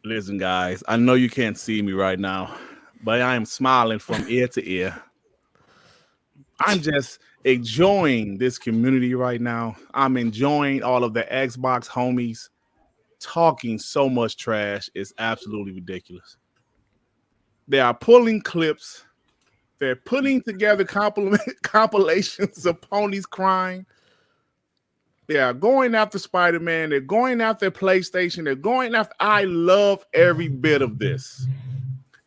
Listen, guys, I know you can't see me right now, but I am smiling from ear to ear. I'm just enjoying this community right now. I'm enjoying all of the Xbox homies talking so much trash. It's absolutely ridiculous. They are pulling clips. They're putting together compilations of ponies crying. They are going after Spiderman. They're going after PlayStation. They're going after. I love every bit of this.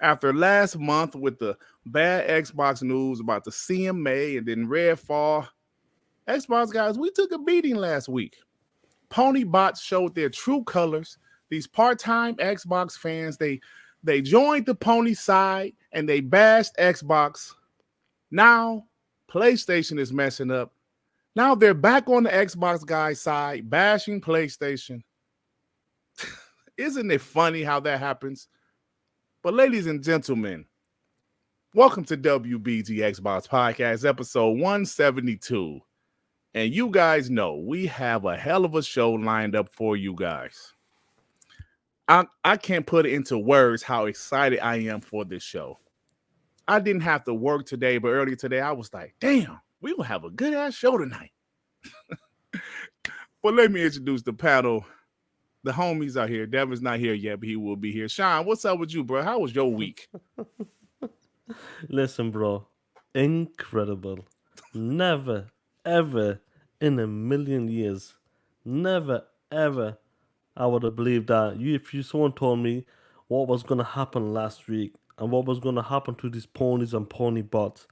After last month with the bad Xbox news about the CMA and then Redfall, Xbox guys, we took a beating last week. Pony bots showed their true colors. These part-time Xbox fans, they joined the pony side and they bashed Xbox. Now PlayStation is messing up. Now they're back on the Xbox guys' side, bashing PlayStation. Isn't it funny how that happens? But ladies and gentlemen, welcome to WBG Xbox Podcast, episode 172. And you guys know we have a hell of a show lined up for you guys. I can't put it into words how excited I am for this show. I didn't have to work today, but earlier today I was like, damn, we will have a good-ass show tonight. But let me introduce the panel. The homies are here. Devin's not here yet, but he will be here. Sean, what's up with you, bro? How was your week? Listen, bro. Incredible. Never, ever in a million years, never, ever, I would have believed that if someone told me what was going to happen last week and what was going to happen to these ponies and pony bots,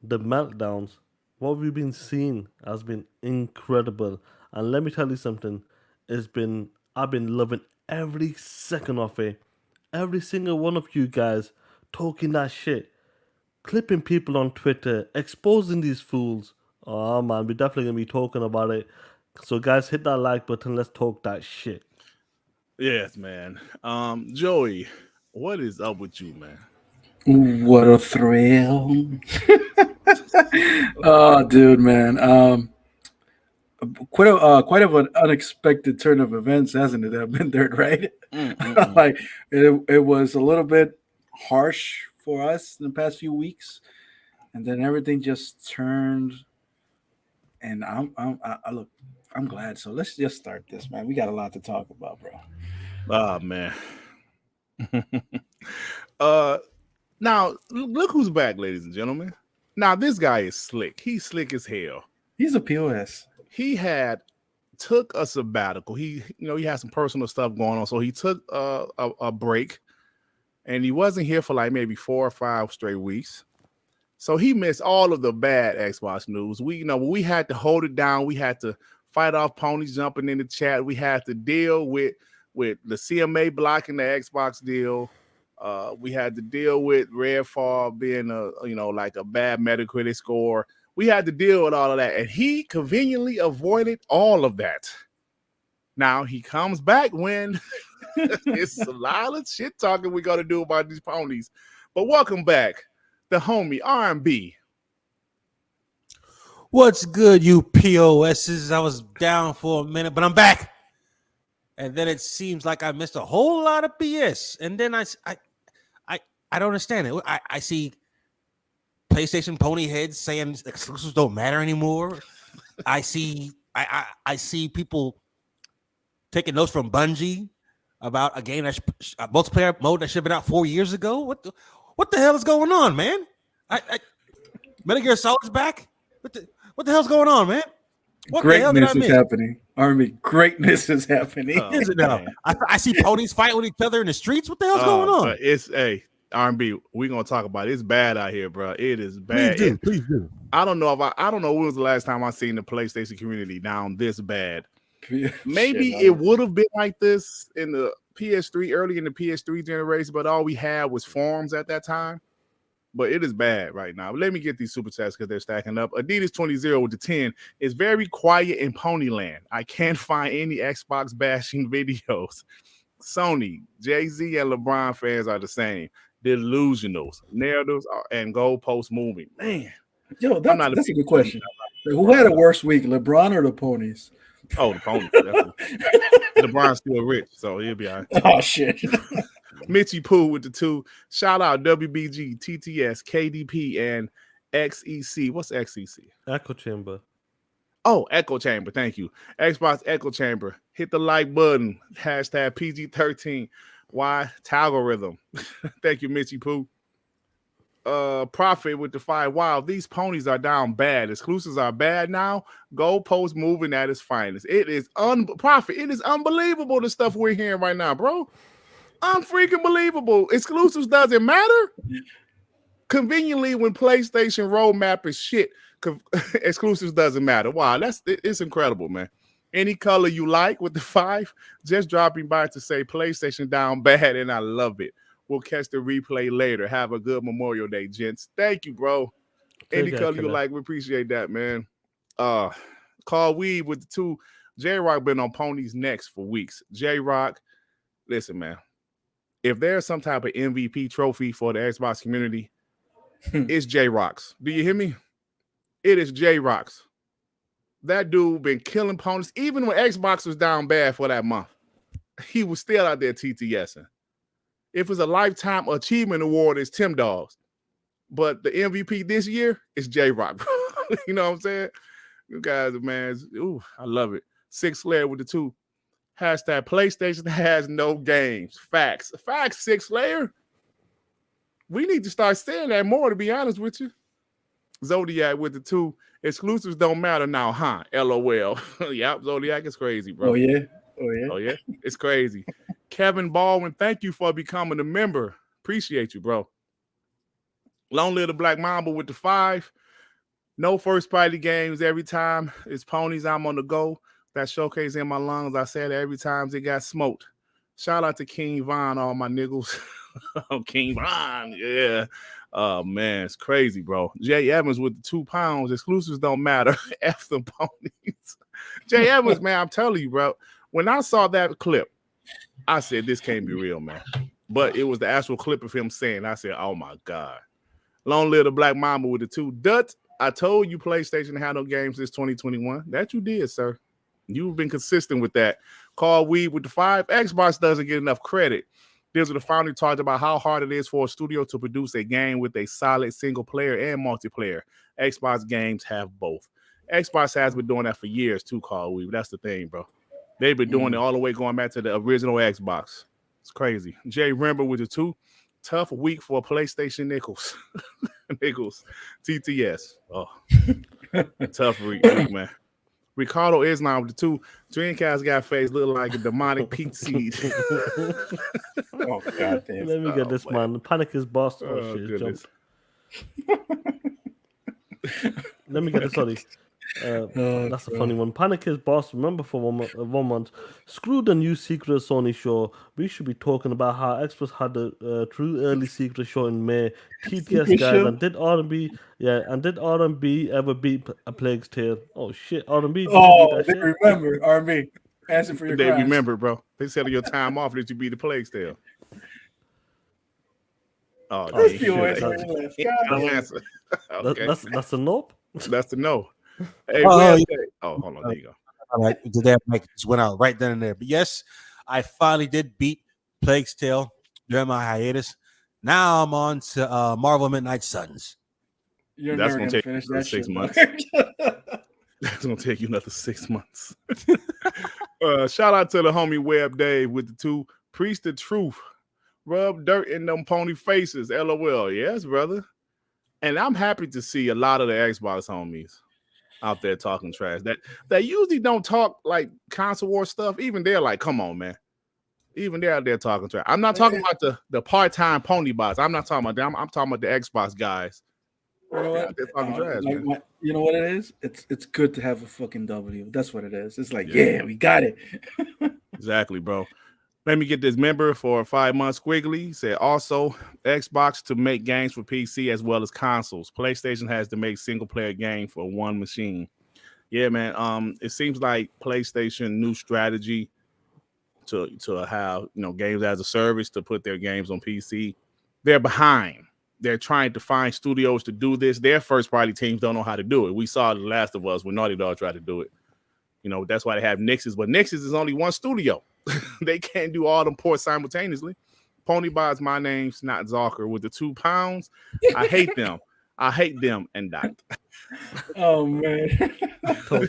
the meltdowns, what we've been seeing has been incredible. And let me tell you something. I've been loving every second of it. Every single one of you guys talking that shit, clipping people on Twitter, exposing these fools. Oh man, we're definitely gonna be talking about it. So guys, hit that like button. Let's talk that shit. Yes, man. Joey, what is up with you, man? What a thrill. Oh, dude, man. Quite of an unexpected turn of events, hasn't it? That been Dirt, right? Like it was a little bit harsh for us in the past few weeks, and then everything just turned. And I'm glad. So let's just start this, man. We got a lot to talk about, bro. Oh man. Now look who's back, ladies and gentlemen. Now this guy is slick. He's slick as hell. He's a POS. He took a sabbatical. He had some personal stuff going on, so he took a break, and he wasn't here for like maybe 4 or 5 straight weeks. So he missed all of the bad Xbox news. We had to hold it down. We had to fight off ponies jumping in the chat. We had to deal with the CMA blocking the Xbox deal. We had to deal with Redfall being like a bad Metacritic score. We had to deal with all of that, and he conveniently avoided all of that. Now he comes back when it's a lot of shit talking we got to do about these ponies. But welcome back, the homie R&B. What's good, you POSs? I was down for a minute, but I'm back. And then it seems like I missed a whole lot of BS. And then I don't understand it. I see PlayStation pony heads saying exclusives don't matter anymore. I see people taking notes from Bungie about a game that's a multiplayer mode that should have been out 4 years ago. What the hell is going on, man? Metal Gear Solid's back. What the hell's going on, man? What Greatness is happening. Army, greatness is happening. Is it now? I see ponies fighting with each other in the streets. What the hell's going on? It's R&B, we're gonna talk about it. It's bad out here, bro. It is bad. Please do. I don't know when was the last time I seen the PlayStation community down this bad. Maybe it would have been like this in the PS3, early in the PS3 generation, but all we had was forums at that time. But it is bad right now. But let me get these super chats because they're stacking up. Adidas 20 with the 10 is very quiet in Ponyland. I can't find any Xbox bashing videos. Sony, Jay-Z, and LeBron fans are the same. Delusionals, narratives, and goalpost moving. Man, that's a good question. Who had a worse week, LeBron or the ponies? Oh, the pony. LeBron's still rich, so he'll be all right. Oh shit. Mitchy Pooh with the 2. Shout out WBG, TTS, KDP, and XEC. What's XEC? Echo Chamber. Oh, Echo Chamber. Thank you. Xbox Echo Chamber. Hit the like button. Hashtag PG-13. Why? Algorithm. Thank you, Mitchy Pooh. Profit with the 5. Wow, these ponies are down bad. Exclusives are bad now. Goalpost moving at its finest. It is Profit. It is unbelievable the stuff we're hearing right now, bro. Unfreaking believable. Exclusives doesn't matter. Conveniently, when PlayStation roadmap is shit, exclusives doesn't matter. Wow, it's incredible, man. Any color you like with the 5, just dropping by to say PlayStation down bad, and I love it. We'll catch the replay later. Have a good Memorial Day, gents. Thank you, bro. Any color you like, we appreciate that, man. Call Weed with the 2. J-Rock been on Ponies Next for weeks. J-Rock, listen, man. If there's some type of MVP trophy for the Xbox community, it's J-Rock's. Do you hear me? It is J-Rock's. That dude been killing ponies. Even when Xbox was down bad for that month, he was still out there TTSing. If it's a lifetime achievement award, it's Tim Dogs. But the MVP this year is J-Rock. You know what I'm saying? You guys are, man. Ooh, I love it. 6 Slayer with the 2. Hashtag PlayStation has no games. Facts. 6 Slayer. We need to start saying that more, to be honest with you. Zodiac with the 2. Exclusives don't matter now, huh? LOL. Yep, Zodiac is crazy, bro. Oh, yeah. It's crazy. Kevin Baldwin, thank you for becoming a member. Appreciate you, bro. Long live the Black Mamba with the 5. No first-party games every time. It's ponies, I'm on the go. That showcase in my lungs. I said it every time it got smoked. Shout out to King Von, all my niggles. King Von, yeah. Oh, man, it's crazy, bro. Jay Evans with the 2 pounds. Exclusives don't matter. F the ponies. Jay Evans, man, I'm telling you, bro. When I saw that clip, I said, this can't be real, man. But it was the actual clip of him saying, I said, oh, my God. Long live the Black Mamba with the 2. Dut, I told you PlayStation had no games this 2021. That you did, sir. You've been consistent with that. Call Weed with the 5. Xbox doesn't get enough credit. This was the founder talked about how hard it is for a studio to produce a game with a solid single player and multiplayer. Xbox games have both. Xbox has been doing that for years too, Call Weed. That's the thing, bro. They've been doing it all the way going back to the original Xbox. It's crazy. Jay Rember with the 2. Tough week for PlayStation Nichols. Nichols. TTS. Oh. Tough week, man. Ricardo Islam with the 2. Dreamcast got face look like a demonic peach seed. Oh, God damn. Let me get this, man. Panic is boss. Oh, shit. Goodness. Let me get this, sorry. That's a funny one. Panic is boss. Remember for 1 month. Screw the new Secret Sony show. We should be talking about how Xbox had a true early Secret show in May. TTS guys, show? And did R&B ever beat A Plague's Tale? Oh shit, R&B. Oh, they remember R&B. Answer for your They crimes. remember, bro. They said your time off that you beat The Plague's Tale. Oh, that's the answer. Okay. That's a nope. That's a no. Hey, oh, hold on. There you go. All right, the mic just went out right then and there. But yes, I finally did beat Plague's Tale during my hiatus. Now I'm on to Marvel Midnight Suns. That's going to take another 6 months. That's going to take you another 6 months. Shout out to the homie Web Dave with the 2. Preach the truth. Rub dirt in them pony faces. LOL. Yes, brother. And I'm happy to see a lot of the Xbox homies out there talking trash. That usually don't talk like console war stuff. Even they're like, come on, man. Even they're out there talking trash. I'm not talking about the part-time pony bots. I'm not talking about them. I'm talking about the Xbox guys. You know what? They're talking trash, man. You know what it is? It's good to have a fucking W. That's what it is. It's like, yeah we got it. Exactly, bro. Let me get this member for 5 months. Squiggly said also Xbox to make games for PC as well as consoles. PlayStation has to make single player game for one machine. Yeah, man. It seems like PlayStation new strategy to have games as a service to put their games on PC. They're behind. They're trying to find studios to do this. Their first party teams don't know how to do it. We saw The Last of Us when Naughty Dog tried to do it. You know, that's why they have Nixes, but Nixes is only one studio. They can't do all them ports simultaneously. Pony buys my name's not Zocker with the 2 pounds. I hate them. I hate them and that. Oh man.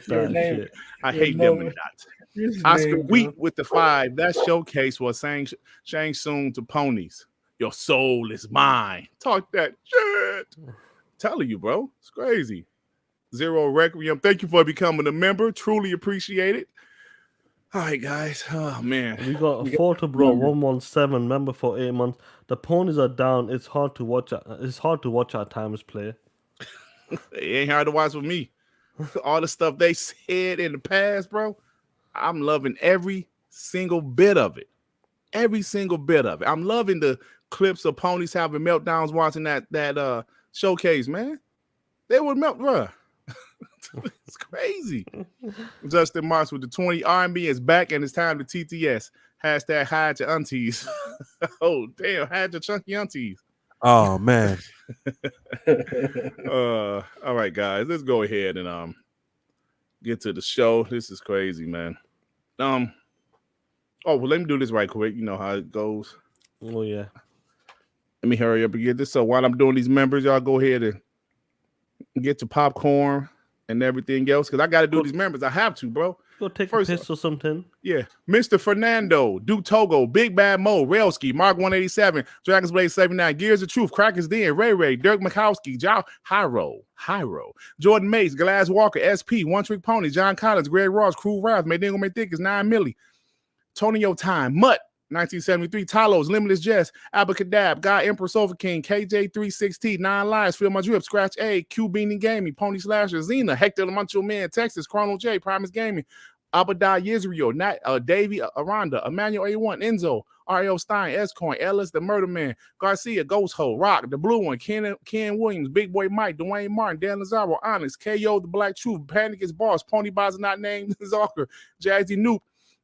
Your name, shit. I hate them and that. Oscar Wheat with the 5. That showcase was saying Shang Tsung to ponies. Your soul is mine. Talk that shit. Telling you, bro. It's crazy. Zero Requiem. Thank you for becoming a member. Truly appreciate it. All right, guys. Oh man. We got Fortobro 117 member for 8 months. The ponies are down. It's hard to watch. It's hard to watch our times play. It ain't hard to watch with me. All the stuff they said in the past, bro. I'm loving every single bit of it. Every single bit of it. I'm loving the clips of ponies having meltdowns watching that showcase, man. They would melt, bro. It's crazy. Justin Marks with the 20. R&B is back and it's time to TTS. Hashtag hide your aunties. Oh, damn. Hide your chunky aunties. Oh, man. All right, guys. Let's go ahead and get to the show. This is crazy, man. Oh, well, let me do this right quick. You know how it goes. Oh, yeah. Let me hurry up and get this. So while I'm doing these members, y'all go ahead and get your popcorn and everything else, because I got to do these members. I have to, bro. Go take a piss or something. Yeah. Mr. Fernando, Duke Togo, Big Bad Mo, Railski, Mark 187, Dragon's Blade 79, Gears of Truth, Crackers Den, Ray, Dirk Mikowski, Joe Hyro, Jordan Mace, Glass Walker, SP, One Trick Pony, John Collins, Greg Ross, Crew Wrath, Maydingo Maythickus, 9 Millie, Tonyo Time, Mutt, 1973, Talos, Limitless Jess, Abacadab, God Emperor Sofa King, KJ316, 9 Lives, Feel My Drip, Scratch A, Q Beanie Gaming, Pony Slasher, Xena, Hector the Macho Man, Texas, Chrono J, Primus Gaming, Abadai Yisrael, Davey Aranda, Emmanuel A1, Enzo, R.L. Stein, S-Coin, Ellis, the Murder Man, Garcia, Ghost Hole, Rock, the Blue One, Ken Williams, Big Boy Mike, Dwayne Martin, Dan Lazaro, Onyx, KO, the Black Truth, Panic is Boss, Pony Boz Not Named, Zucker, Jazzy Noop,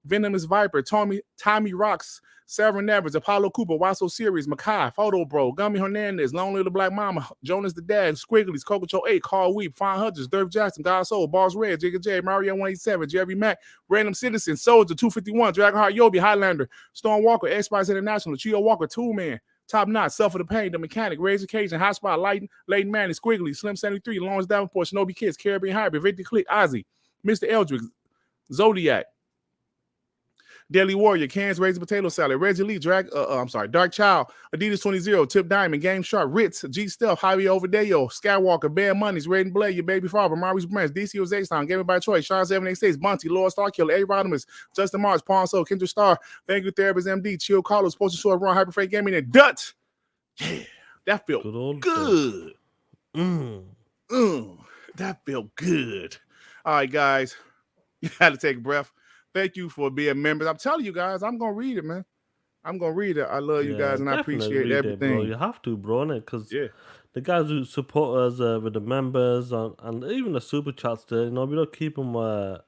Venomous Viper, Tommy Rocks, Severin Nevers, Apollo Cooper, Wasso Series, Makai, Photo Bro, Gummy Hernandez, Lonely the Black Mama, Jonas the Dad, Squigglies, Coco Cho 8, Carl Weep, Fine Hudges, Dirk Jackson, God Soul, Balls Red, Jigga J, Mario 187, Jerry Mack, Random Citizen, Soldier 251, Dragonheart Yobi, Highlander, Storm Walker, Xbox International, Chio Walker, Tool Man, Top Knot, Suffer the Pain, The Mechanic, Raise Occasion, Hot Spot, Leighton Manning, Squiggly, Slim 73, Lawrence Davenport, Shinobi Kids, Caribbean Hybrid, Victor Click, Ozzy, Mr. Eldrick, Zodiac, Daily Warrior, Cans Raised Potato Salad, Reggie Lee, Dark Child, Adidas 20, Tip Diamond, Game Shark, Ritz, G Stealth, Javier Overdeo, Skywalker, Bad Monies, Raiden Blade, Your Baby Father, Maurice Branch, DC Ozakeston, Gaming by Choice, Sean 786, Bunty, Lord Starkiller, A. Rodimus, Justin Mars, Pawn Soul, Kendra Star, Thank You Therapist MD, Chill Carlos, Poster Short Run, Hyperfreight Gaming, and Dut. Yeah, that felt good. That felt good. All right, guys, you had to take a breath. Thank you for being members. I'm telling you guys, I'm going to read it, man. I'm going to read it. I love you guys, and I appreciate everything. Bro. You have to, bro, because the guys who support us with the members and even the super chats there, we don't keep them. You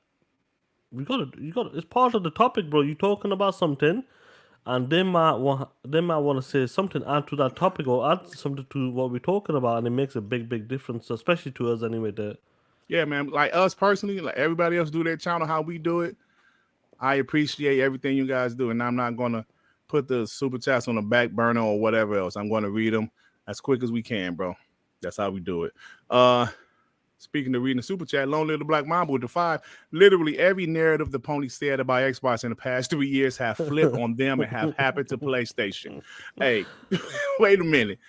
got to. It's part of the topic, bro. You're talking about something, and they might want to say something, add to that topic, or add something to what we're talking about, and it makes a big difference, especially to us anyway. There. Yeah, man. Like us personally, like everybody else do their channel, how we do it. I appreciate everything you guys do, and I'm not going to put the super chats on the back burner or whatever else. I'm going to read them as quick as we can, bro. That's how we do it. Speaking of reading the super chat, Lonely Little Black Mamba with the 5. Literally every narrative the pony said about Xbox in the past 3 years have flipped on them and have happened to PlayStation. Hey, wait a minute.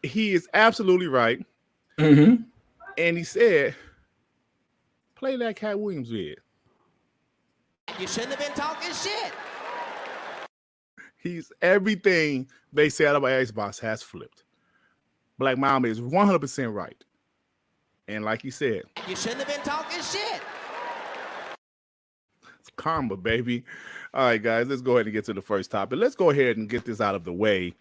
He is absolutely right. Mm-hmm. And he said, play that Cat Williams vid. You shouldn't have been talking shit. He's everything they said about Xbox has flipped. Black Mamba is 100% right. And like he said, you shouldn't have been talking shit. It's karma, baby. All right, guys, let's go ahead and get to the first topic. Let's go ahead and get this out of the way.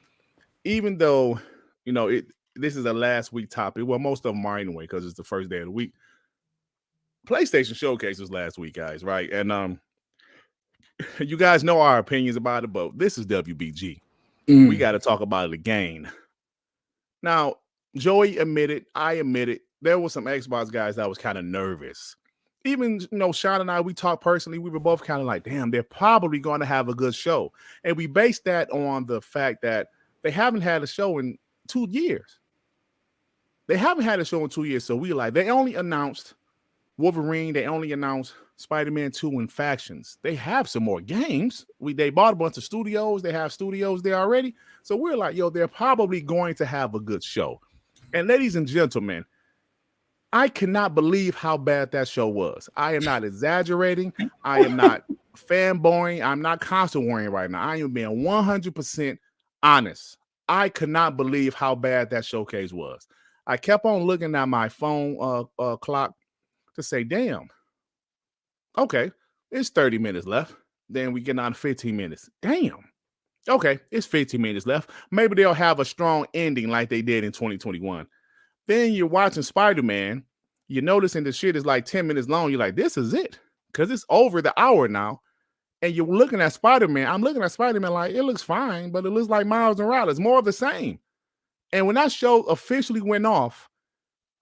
Even though, this is a last week topic. Well, most of them are anyway, because it's the first day of the week. PlayStation Showcase was last week, guys, right? And you guys know our opinions about it, but this is WBG. We got to talk about it again. Now, Joey admitted, I admitted, there were some Xbox guys that was kind of nervous. even Sean and I, we talked personally. We were both kind of like, damn, they're probably going to have a good show, and we based that on the fact that they haven't had a show in 2 years. They haven't had a show in 2 years, so we like they only announced Wolverine. They only announced Spider-Man 2 and Factions. They have some more games. They bought a bunch of studios. They have studios there already. So we're like, yo, they're probably going to have a good show. And ladies and gentlemen, I cannot believe how bad that show was. I am not exaggerating. I am not fanboying. I'm not constant worrying right now. I am being 100% honest. I could not believe how bad that showcase was. I kept on looking at my phone clock to say, damn, okay, it's 30 minutes left. Then we get on 15 minutes. Damn. Okay, it's 15 minutes left. Maybe they'll have a strong ending like they did in 2021. Then you're watching Spider-Man. You're noticing the shit is like 10 minutes long. You're like, this is it. Because it's over the hour now. And you're looking at Spider-Man. I'm looking at Spider-Man like, it looks fine, but it looks like Miles Morales. More of the same. And when that show officially went off,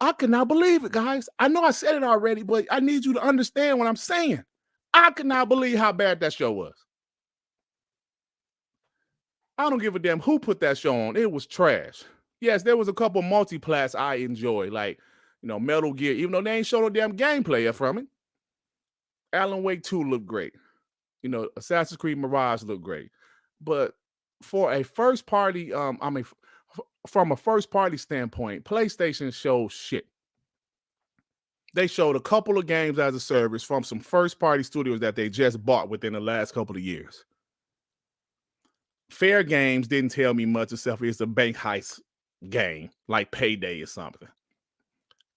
I could not believe it, guys. I know I said it already, but I need you to understand what I'm saying. I could not believe how bad that show was. I don't give a damn who put that show on. It was trash. Yes, there was a couple multiplats I enjoyed, like, Metal Gear, even though they ain't showed no damn gameplay from it. Alan Wake 2 looked great. Assassin's Creed Mirage looked great. But for a first party, from a first party standpoint, PlayStation showed shit. They showed a couple of games as a service from some first party studios that they just bought within the last couple of years. Fair Games didn't tell me much except it's a bank heist game like Payday or something.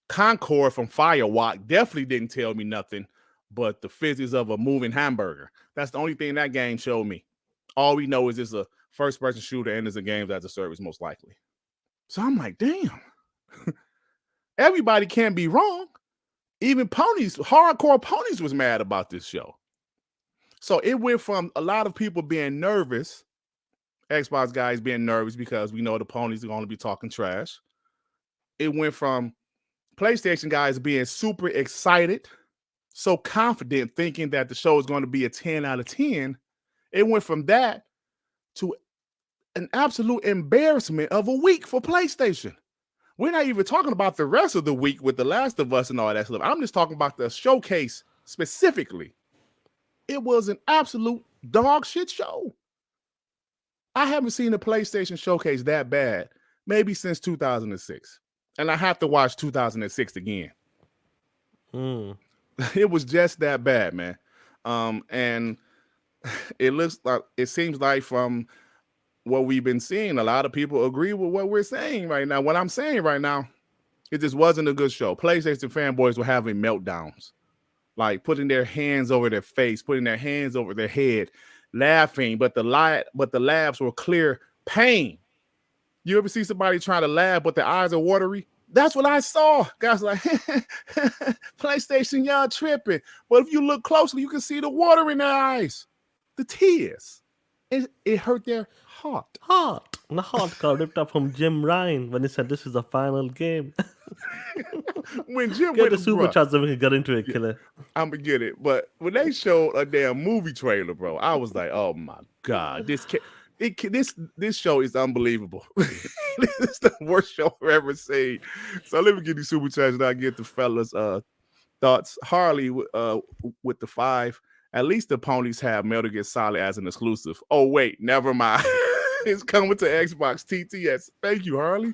Concord from Firewalk definitely didn't tell me nothing but the physics of a moving hamburger. That's the only thing that game showed me. All we know is it's a first-person shooter and it's a game as a service, most likely. So I'm like, damn. Everybody can't be wrong. Even ponies, hardcore ponies was mad about this show. So it went from a lot of people being nervous, Xbox guys being nervous because we know the ponies are going to be talking trash. It went from PlayStation guys being super excited, so confident, thinking that the show is going to be a 10 out of 10. It went from that to an absolute embarrassment of a week for PlayStation. We're not even talking about the rest of the week with The Last of Us and all that stuff. I'm just talking about the showcase specifically. It was an absolute dog shit show. I haven't seen a PlayStation showcase that bad, maybe since 2006. And I have to watch 2006 again. It was just that bad, man. And it seems like from what we've been seeing, a lot of people agree with what we're saying right now. What I'm saying right now, it just wasn't a good show. PlayStation fanboys were having meltdowns, like putting their hands over their face, putting their hands over their head, laughing, but the laughs were clear pain. You ever see somebody trying to laugh, but their eyes are watery? That's what I saw. Guys like, PlayStation, y'all tripping. But if you look closely, you can see the water in their eyes, the tears. It hurt their heart. And the heart got ripped up from Jim Ryan when he said this is the final game. When Jim get the supercharger so we can get into it, killer. I'm gonna get it. But when they showed a damn movie trailer, bro, I was like, oh my God, this show is unbelievable. This is the worst show I've ever seen. So let me get these superchargers and I'll get the fellas' thoughts. Harley with the 5. At least the ponies have Metal Gear Solid as an exclusive. Oh, wait, never mind. It's coming to Xbox TTS. Thank you, Harley.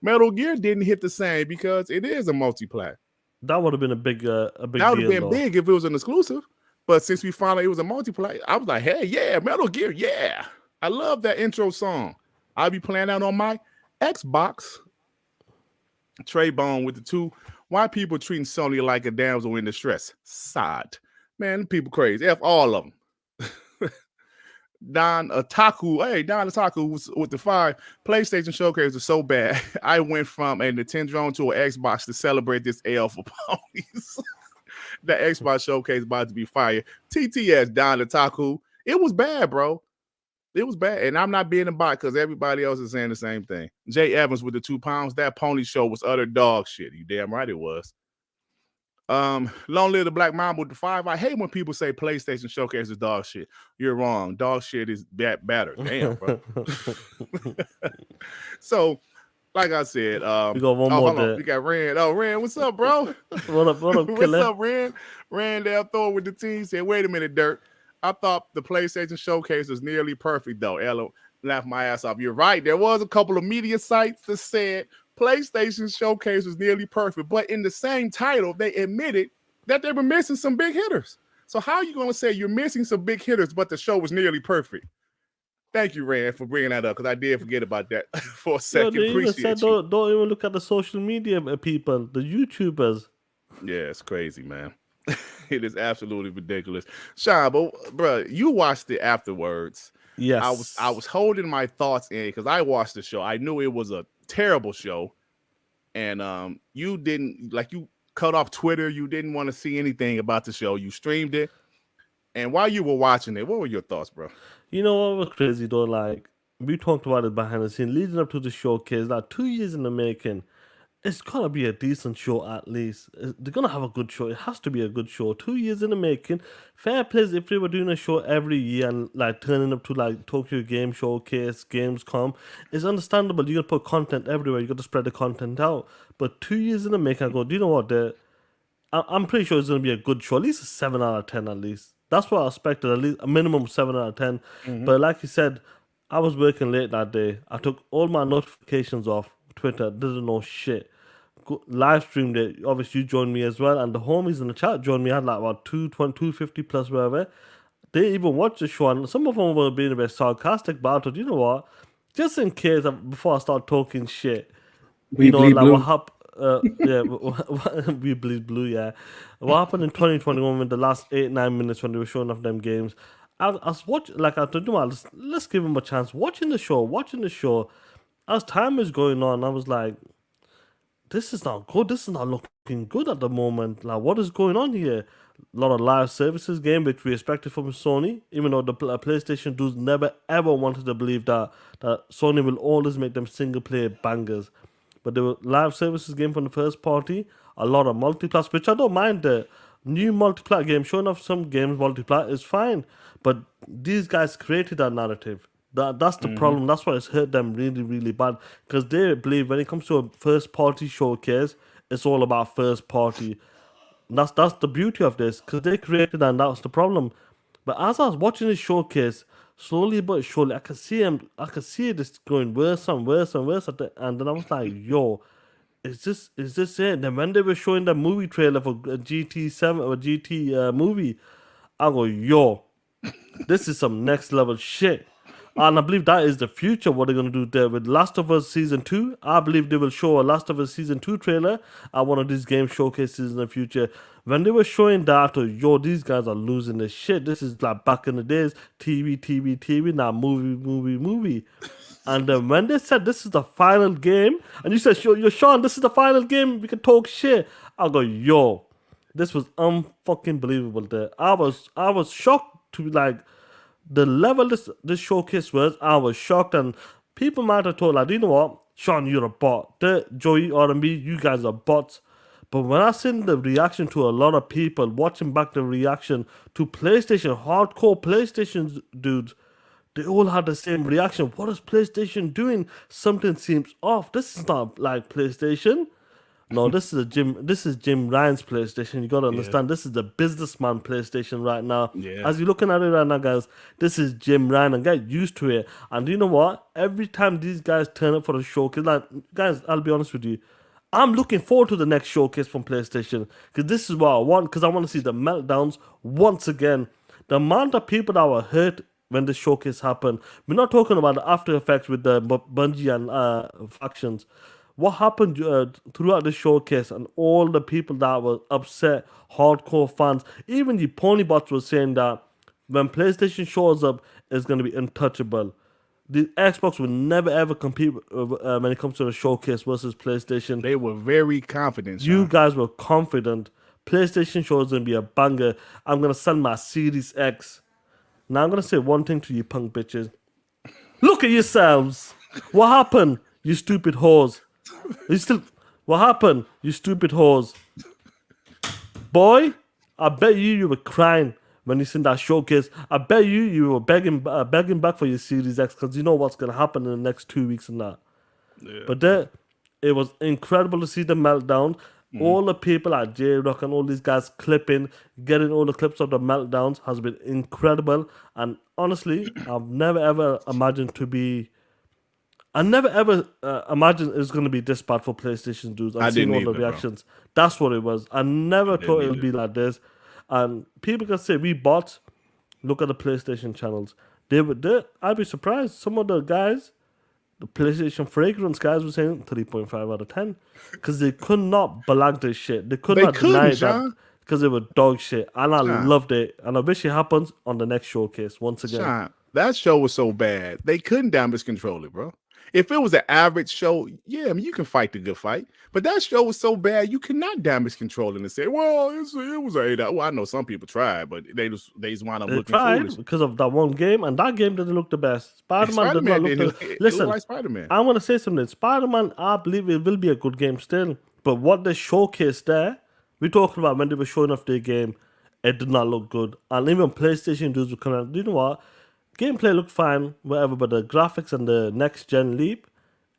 Metal Gear didn't hit the same because it is a multi-plat. That would have been a big deal. That would have been big if it was an exclusive. But since we found out it was a multi-plat, I was like, hey, yeah, Metal Gear, yeah. I love that intro song. I'll be playing that on my Xbox. Trey Bone with the 2. Why people treating Sony like a damsel in distress? Sad. Man, people crazy. F all of them. Don Otaku was with the 5. PlayStation Showcase was so bad. I went from a Nintendo to an Xbox to celebrate this L for ponies. The Xbox Showcase about to be fire. TTS, Don Otaku. It was bad, bro. It was bad. And I'm not being a bot because everybody else is saying the same thing. Jay Evans with the 2 pounds. That pony show was utter dog shit. You damn right it was. Long live the Black Mamba with the 5. I hate when people say PlayStation Showcase is dog shit. You're wrong. Dog shit is better. Damn, bro. So, like I said, we got one more there. We got Rand. Oh, Rand, what's up, bro? What up, What's killer? up, Rand? Rand there, Thor with the team said, wait a minute, Dirt. I thought the PlayStation Showcase was nearly perfect, though. Ella laughed my ass off. You're right. There was a couple of media sites that said PlayStation Showcase was nearly perfect, but in the same title, they admitted that they were missing some big hitters. So how are you going to say you're missing some big hitters, but the show was nearly perfect? Thank you, Rand, for bringing that up, because I did forget about that for a second. They even said, don't even look at the social media people, the YouTubers. Yeah, it's crazy, man. It is absolutely ridiculous. Sean, but bro, you watched it afterwards. Yes, I was holding my thoughts in because I watched the show. I knew it was a terrible show, and you didn't, like, you cut off Twitter. You didn't want to see anything about the show. You streamed it, and while you were watching it, what were your thoughts, bro? You know what was crazy though? Like, we talked about it behind the scene, leading up to the showcase. Like 2 years in the making. It's gotta be a decent show at least. They're gonna have a good show. It has to be a good show. 2 years in the making. Fair plays if they were doing a show every year and like turning up to like Tokyo Game Showcase, Gamescom. It's understandable. You gotta put content everywhere. You gotta spread the content out. But 2 years in the making, I go, do you know what? I'm pretty sure it's gonna be a good show. At least a 7 out of 10 at least. That's what I expected. At least a minimum 7 out of 10. Mm-hmm. But like you said, I was working late that day. I took all my notifications off Twitter. Didn't know shit. Live streamed it. Obviously, you joined me as well, and the homies in the chat joined me. I had like about 250 plus whatever. They even watched the show, and some of them were being a bit sarcastic. But I thought, you know what? Just in case, before I start talking shit, we bleed like blue. what happened? Yeah, we bleed blue. Yeah, what happened in 2021 in the last 8-9 minutes when they were showing off them games? I was watching, like I thought, you know, let's give them a chance. Watching the show. As time is going on, I was like, this is not good. This is not looking good at the moment. Like, what is going on here? A lot of live services game, which we expected from Sony, even though the PlayStation dudes never ever wanted to believe that Sony will always make them single player bangers. But there were live services game from the first party, a lot of multiplayer, which I don't mind. The new multiplayer game, showing off some games multiplayer is fine. But these guys created that narrative. That's the problem. That's why it's hurt them really, really bad. Because they believe when it comes to a first party showcase, it's all about first party. That's the beauty of this. Because they created that, and that's the problem. But as I was watching this showcase, slowly but surely, I could see this going worse and worse and worse. And then I was like, yo, is this it? And then when they were showing the movie trailer for GT7 or GT movie, I go, yo, this is some next level shit. And I believe that is the future, what they're going to do there. With Last of Us Season 2, I believe they will show a Last of Us Season 2 trailer at one of these game showcases in the future. When they were showing that, I thought, yo, these guys are losing their shit. This is like back in the days, TV, now movie. And then when they said this is the final game, and you said, yo, Sean, this is the final game, we can talk shit. I go, yo, this was unfucking believable there. I was shocked to like, the level this showcase was, I was shocked, and people might have told, like, you know what, Sean, you're a bot. Joey, R&B, you guys are bots. But when I seen the reaction to a lot of people, watching back the reaction to PlayStation, hardcore PlayStation dudes, they all had the same reaction. What is PlayStation doing? Something seems off. This is not like PlayStation. No, this is Jim Ryan's PlayStation. You gotta understand, this is the businessman PlayStation right now. Yeah. As you're looking at it right now, guys, this is Jim Ryan, and get used to it. And you know what? Every time these guys turn up for a showcase, like, guys, I'll be honest with you, I'm looking forward to the next showcase from PlayStation, because this is what I want, because I want to see the meltdowns once again. The amount of people that were hurt when the showcase happened. We're not talking about the after effects with the Bungie and factions. What happened throughout the showcase, and all the people that were upset, hardcore fans, even the pony bots were saying that when PlayStation shows up, it's going to be untouchable. The Xbox will never ever compete when it comes to the showcase versus PlayStation. They were very confident. Sean. You guys were confident. PlayStation show is going to be a banger. I'm going to sell my Series X. Now I'm going to say one thing to you punk bitches. Look at yourselves. What happened, you stupid whores? What happened, you stupid whores? Boy, I bet you were crying when you seen that showcase. I bet you were begging back for your Series X because you know what's gonna happen in the next 2 weeks and that. Yeah. But it was incredible to see the meltdown. All the people at J-Rock and all these guys getting all the clips of the meltdowns has been incredible. And honestly, I've never ever imagined it's going to be this bad for PlayStation dudes. I've seen all the reactions. Bro. That's what it was. I never thought it would be like this. And people can say we bots. Look at the PlayStation channels. I'd be surprised. Some of the guys, the PlayStation Fragrance guys, were saying 3.5 out of 10 because they could not belag this shit. They could not deny that because they were dog shit. And I loved it. And I wish it happens on the next showcase once again. That show was so bad. They couldn't damage control it, bro. If it was an average show, yeah, I mean, you can fight the good fight. But that show was so bad, you cannot damage control it and say, well, it was an 8 out. Well, I know some people tried, but they just wound up looking foolish. Because of that one game, and that game didn't look the best. Spider-Man did not look the... Listen, like Spider-Man. I'm going to say something. Spider-Man, I believe it will be a good game still. But what they showcased there, we're talking about when they were showing off their game, it did not look good. And even PlayStation dudes were coming out, you know what? Gameplay looked fine, whatever, but the graphics and the next-gen leap,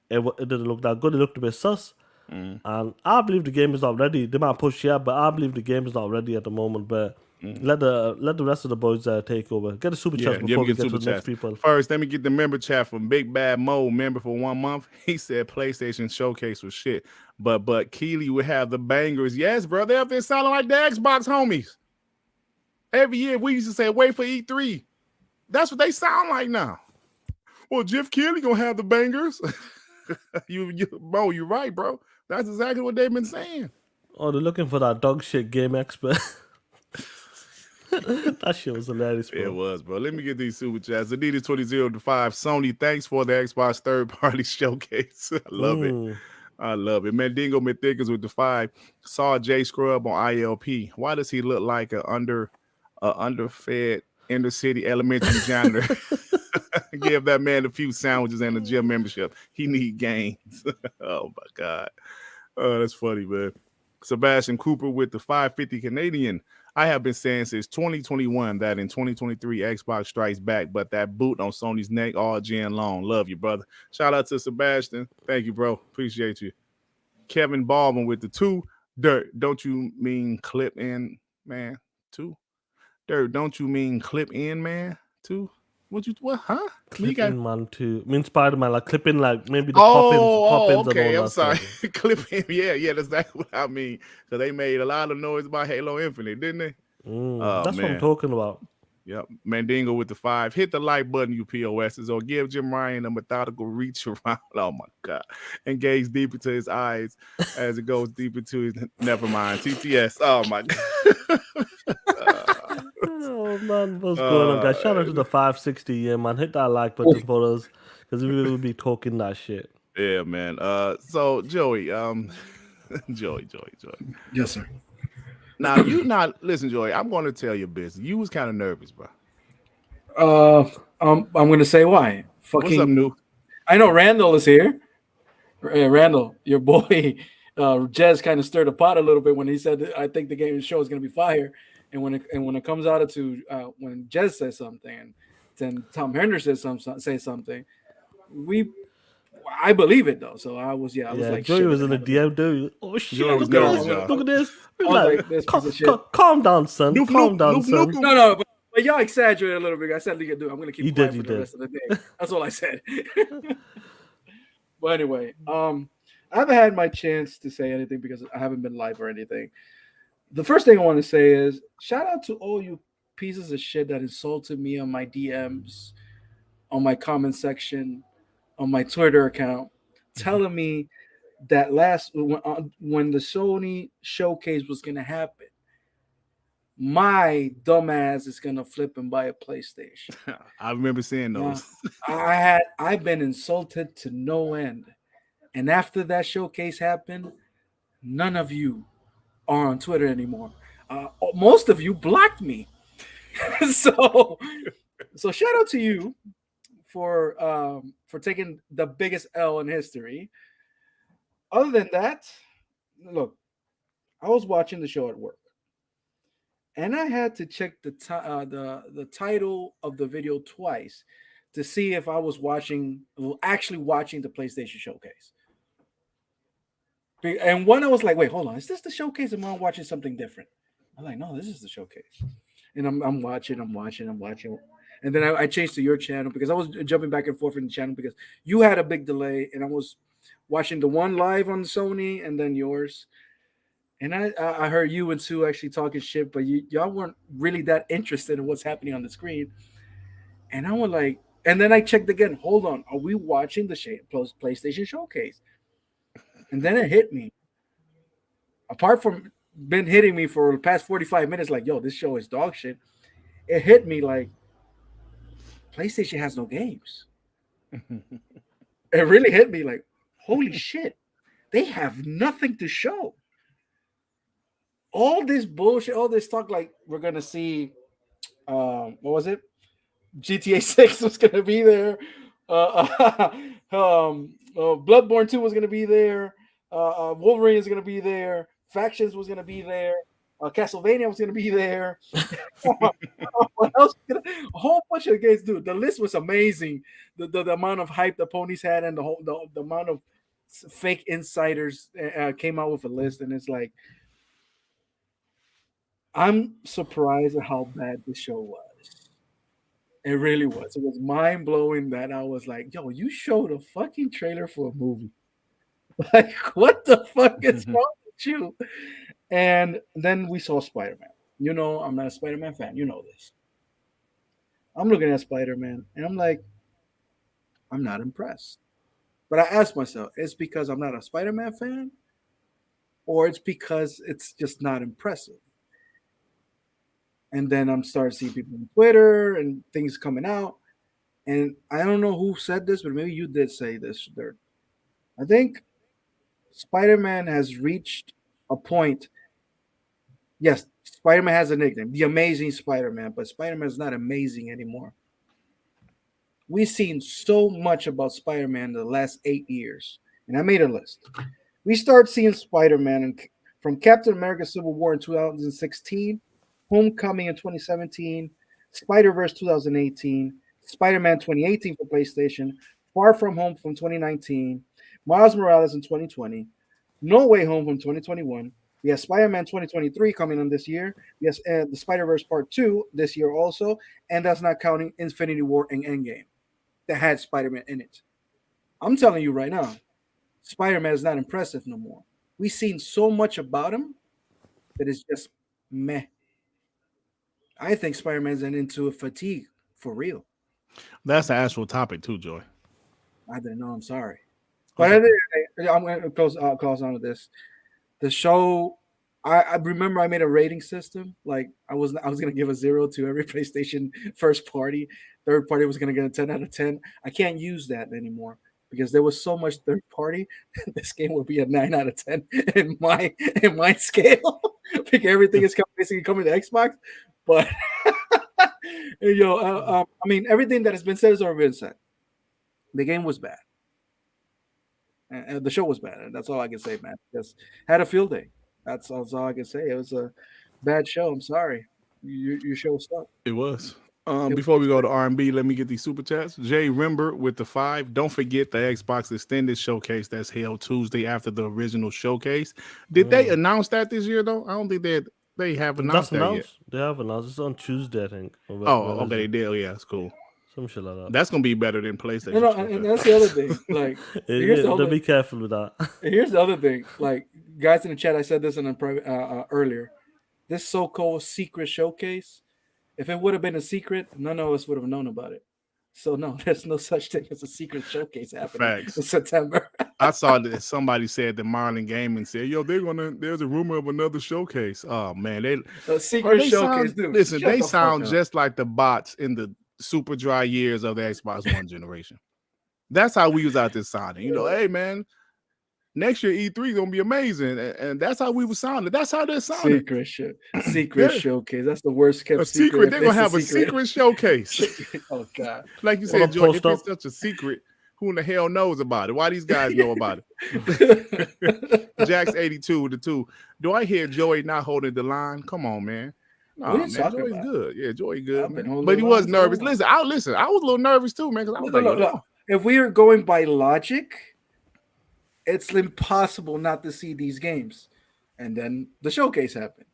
it didn't look that good. It looked a bit sus. And I believe the game is not ready. They might push but I believe the game is not ready at the moment. But let the rest of the boys take over. Get a super chat before we get to the next people. First, let me get the member chat from Big Bad Mo, member for 1 month. He said PlayStation Showcase was shit. But Keely would have the bangers. Yes, bro. They're up there sounding like the Xbox homies. Every year we used to say, wait for E3. That's what they sound like now. Well, Jeff Keighley gonna have the bangers. Bro, you're right, bro. That's exactly what they've been saying. Oh, they're looking for that dog shit game expert. That shit was hilarious, bro. It was, bro. Let me get these super chats. Adidas 2005. Sony, thanks for the Xbox third-party showcase. I love it. I love it. Mandingo Mythicus with the 5. Saw J Scrub on ILP. Why does he look like an underfed inner city elementary janitor? Give that man a few sandwiches and a gym membership. He need gains. Oh my God. Oh, that's funny, man. Sebastian Cooper with the 550 Canadian. I have been saying since 2021 that in 2023 Xbox strikes back, but that boot on Sony's neck all gen long. Love you, brother. Shout out to Sebastian. Thank you, bro. Appreciate you. Kevin Baldwin with the 2. Dirt, don't you mean clip in, man? 2. Dirt, don't you mean clip in, man? 2. What? Huh? Clip in, man, 2. I mean Spider-Man, like clip in, like maybe the pop-ins. Okay, I'm sorry. Clip in, yeah, that's exactly what I mean. So they made a lot of noise about Halo Infinite, didn't they? That's what I'm talking about. Yep. Mandingo with the 5. Hit the like button, you POSs, or give Jim Ryan a methodical reach around. Oh my God. And gaze deep into his eyes as it goes deep into his never mind. TTS. Oh my God. Oh man, what's going on, guys? Shout out to the 560, yeah, man. Hit that like button for us because we will be talking that shit. Yeah, man. So Joey, Joey. Yes, sir. Now listen, Joey, I'm going to tell you business. You was kind of nervous, bro. I'm going to say why. Fucking, what's up, New? I know Randall is here. Randall, your boy, Jez kind of stirred the pot a little bit when he said, I think the game show is going to be fire. And when it comes out to when Jez says something and then Tom Henderson say something, I believe it though. So I was like, Joey was in the DM, dude. Oh shit! Look at this. Calm down, son. Calm down, son. No, but y'all exaggerated a little bit. I said, I'm going to keep quiet for the rest of the day. That's all I said. But anyway, I haven't had my chance to say anything because I haven't been live or anything. The first thing I want to say is shout out to all you pieces of shit that insulted me on my DMs, on my comment section, on my Twitter account, telling me that when the Sony showcase was going to happen, my dumbass is going to flip and buy a PlayStation. I remember seeing those. I've been insulted to no end. And after that showcase happened, none of you are on Twitter anymore. Most of you blocked me. so shout out to you for taking the biggest L in history. Other than that, look, I was watching the show at work. and I had to check the title of the video twice to see if I was actually watching the PlayStation Showcase. And one, I was like, wait, hold on, is this the showcase? Or am I watching something different? I'm like, no, this is the showcase. And I'm watching. And then I changed to your channel because I was jumping back and forth in the channel because you had a big delay, and I was watching the one live on Sony and then yours. And I heard you and Sue actually talking shit, but y'all weren't really that interested in what's happening on the screen. And I was like, and then I checked again. Hold on, are we watching the PlayStation Showcase? And then it hit me. Apart from been hitting me for the past 45 minutes, like, yo, this show is dog shit. It hit me like PlayStation has no games. It really hit me like, holy shit, they have nothing to show. All this bullshit, all this talk, like we're gonna see, what was it? GTA 6 was gonna be there. Bloodborne 2 was gonna be there. Wolverine is gonna be there. Factions was gonna be there. Castlevania was gonna be there. What else? A whole bunch of games, dude. The list was amazing. The amount of hype the ponies had, and the amount of fake insiders came out with a list, and it's like, I'm surprised at how bad the show was. It really was. It was mind blowing that I was like, yo, you showed a fucking trailer for a movie. Like, what the fuck is wrong with you? And then we saw Spider-Man. You know, I'm not a Spider-Man fan. You know this. I'm looking at Spider-Man, and I'm like, I'm not impressed. But I asked myself, it's because I'm not a Spider-Man fan, or it's because it's just not impressive? And then I'm starting to see people on Twitter and things coming out. And I don't know who said this, but maybe you did say this, Durt. I think Spider-Man has reached a point. Yes, Spider-Man has a nickname, the Amazing Spider-Man, but Spider-Man is not amazing anymore. We've seen so much about Spider-Man in the last 8 years, and I made a list. We start seeing Spider-Man from Captain America Civil War in 2016, Homecoming in 2017, Spider-Verse 2018, Spider-Man 2018 for PlayStation, Far From Home from 2019, Miles Morales in 2020, No Way Home from 2021. We have Spider-Man 2023 coming on this year. Yes, the Spider-Verse Part 2 this year also, and that's not counting Infinity War and Endgame that had Spider-Man in it. I'm telling you right now, Spider-Man is not impressive no more. We've seen so much about him that it's just meh. I think Spider-Man's into a fatigue for real. That's the actual topic too, Joy. I didn't know. I'm sorry, but I'm going to close on with this. The show, I remember I made a rating system. Like I was going to give a 0 to every PlayStation first party. Third party was going to get a 10 out of 10. I can't use that anymore because there was so much third party. This game would be a 9 out of 10 in my scale because everything is basically coming to Xbox. But I mean, everything that has been said has already been said. The game was bad, and the show was bad, and that's all I can say, man. Just had a field day. That's all I can say. It was a bad show. I'm sorry. Your show sucked. It was. Before we go to R&B, let me get these super chats. Jay Rimber with the 5. Don't forget the Xbox Extended Showcase that's held Tuesday after the original showcase. Did they announce that this year though? I don't think they have announced that yet. They have announced. It's on Tuesday, I think. Oh, okay, they did. Yeah, that's cool. Some shit like that. That's gonna be better than PlayStation. No, and that's the other thing. Like, be careful with that. Here's the other thing. Like, guys in the chat, I said this in a private earlier. This so-called secret showcase, if it would have been a secret, none of us would have known about it. So no, there's no such thing as a secret showcase happening in September. I saw that somebody said that Marlon Gaming said, "Yo, there's a rumor of another showcase." Oh man, a secret showcase, dude. Listen, they sound just like the bots in the super dry years of the Xbox One generation. That's how we was out there sounding. Hey man, next year E3 gonna be amazing, and that's how we were sounding. That's how they're sounding. Secret showcase. That's the worst kept secret. They're gonna have a secret showcase. Oh god! Like you said, George, if it's such a secret, who in the hell knows about it? Why these guys know about it? Jax 82 with the 2. Do I hear Joey not holding the line? Come on, man. No, What are man, you talking Joey's about? good. Yeah, Joey good, I've been man. holding But he on was so nervous. long. Listen, I was a little nervous too, man, because I was like, Look. If we're going by logic, it's impossible not to see these games. And then the showcase happened.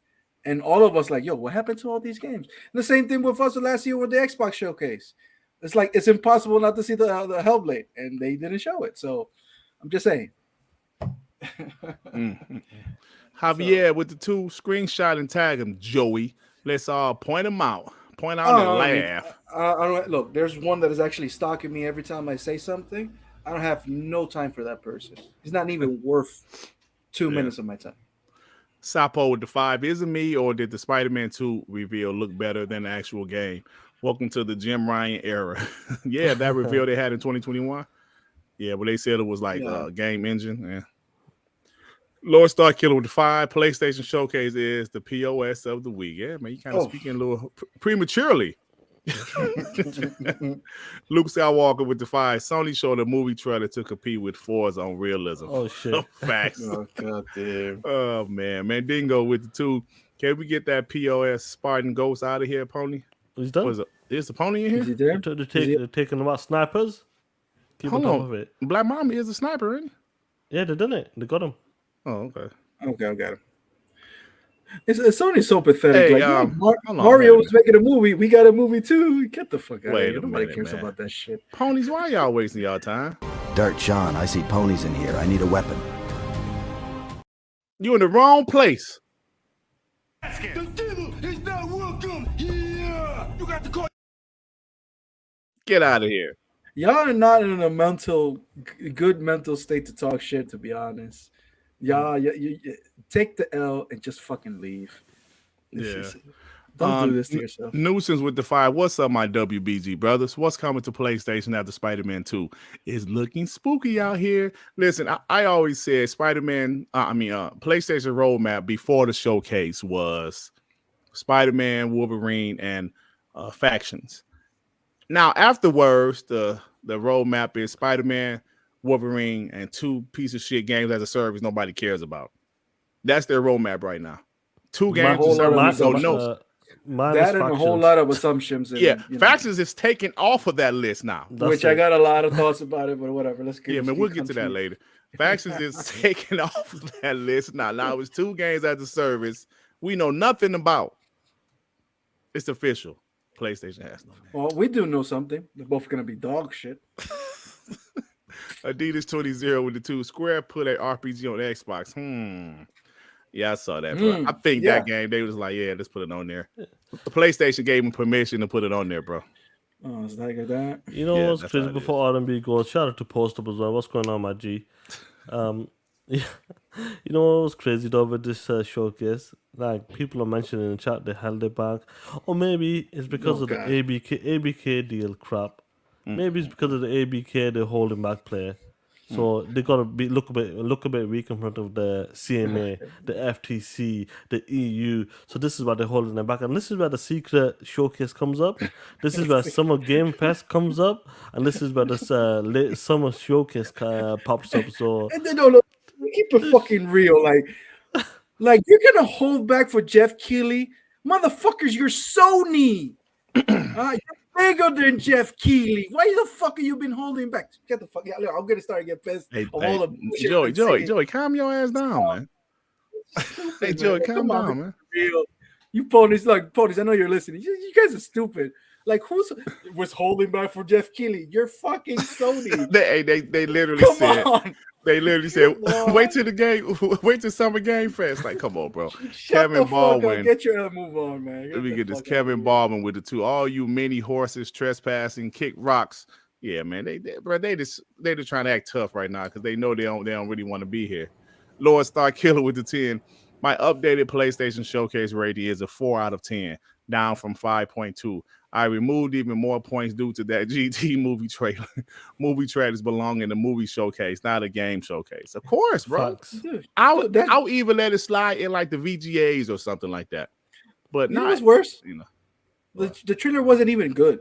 And all of us like, yo, what happened to all these games? And the same thing with us last year with the Xbox showcase. It's like it's impossible not to see the Hellblade, and they didn't show it. So I'm just saying. Javier with the 2 screenshot and tag him, Joey. Let's all point him out. Point out and laugh. I don't look. There's one that is actually stalking me every time I say something. I don't have no time for that person. He's not even worth 2 minutes of my time. Sapo with the 5. Is it me or did the Spider-Man 2 reveal look better than the actual game? Welcome to the Jim Ryan era. Yeah, that reveal they had in 2021. Yeah, but they said it was like game engine. Yeah. Lord Star Killer with the 5. PlayStation Showcase is the POS of the week. Yeah, man, you kind of speaking a little prematurely. Luke Skywalker with the 5. Sony showed a movie trailer to compete with Forza on realism. Oh shit! Facts. Oh god damn. Oh man, Mandingo with the 2. Can we get that POS Spartan Ghost out of here, Pony? He's done. Is the Pony in Is he here? there? They're taking about snipers. Keep on top of it. Black Mama is a sniper, ain't he? Yeah, they done it. They got him. Oh, okay. Okay, I got him. It's Sony's so pathetic. Hey, like, hold on, Mario wait a was making a movie. We got a movie too. Get the fuck out Wait of here. a Nobody minute, cares man. about that shit. Ponies, why y'all wasting y'all time? Durt, Sean, I see ponies in here. I need a weapon. You in the wrong place. The devil is not welcome here. You got to call. Get out of here. Y'all are not in a good mental state to talk shit, to be honest. Y'all, you take the L and just fucking leave. Don't do this to yourself. Nuisance with the 5. What's up, my WBG brothers? What's coming to PlayStation after Spider-Man 2? It's looking spooky out here. Listen, I always said PlayStation roadmap before the showcase was Spider-Man, Wolverine, and Factions. Now, afterwards, the roadmap is Spider-Man, Wolverine, and 2 piece of shit games as a service nobody cares about. That's their roadmap right now. 2 games as a service. That and a whole lot of assumptions. And, Factions is taken off of that list now. I got a lot of thoughts about it, but whatever. We'll get to that later. Factions is taken off of that list now. Now it's 2 games as a service we know nothing about. It's official. PlayStation has no name. Well, we do know something. They're both gonna be dog shit. Adidas 20 with the 2. Square put an RPG on Xbox. Yeah, I saw that, bro. I think that game, they was like, yeah, let's put it on there. The PlayStation gave them permission to put it on there, bro. Oh, it's like that. You know what's crazy before R&B goes? Shout out to Post Up as well. What's going on, my G? You know what was crazy though with this showcase? Like, people are mentioning in the chat they held it back. Or maybe it's because of the ABK deal crap. Maybe it's because of the ABK they're holding back player. So they gotta look a bit weak in front of the CMA, the FTC, the EU. So this is why they're holding them back, and this is where the secret showcase comes up. This is where summer Game Pass comes up, and this is where this late summer showcase pops up. So and then keep it fucking real, like you're gonna hold back for Jeff Keighley, motherfuckers. You're Sony. You're bigger than Jeff Keighley. Why the fuck have you been holding back? Get the fuck out. I'm gonna start to get pissed. Joey, calm your ass down, man. Hey, Joey, calm down, man. Real. You ponies, I know you're listening. You guys are stupid. Like, who's was holding back for Jeff Keighley? You're fucking Sony. they literally said. On. They literally said, wait till Summer Game Fest. Like, come on, bro. Kevin Baldwin. Get your move on, man. Let me get this. Kevin Baldwin with the 2. All you mini horses trespassing, kick rocks. Yeah, man. They just trying to act tough right now because they know they don't really want to be here. Lord Star Killer with the 10. My updated PlayStation Showcase rating is a 4 out of 10, down from 5.2. I removed even more points due to that GT movie trailer. Movie trailers belong in the movie showcase, not a game showcase. Of course, bro. Dude, I'll even let it slide in like the VGAs or something like that. But you know what's worse? The trailer wasn't even good.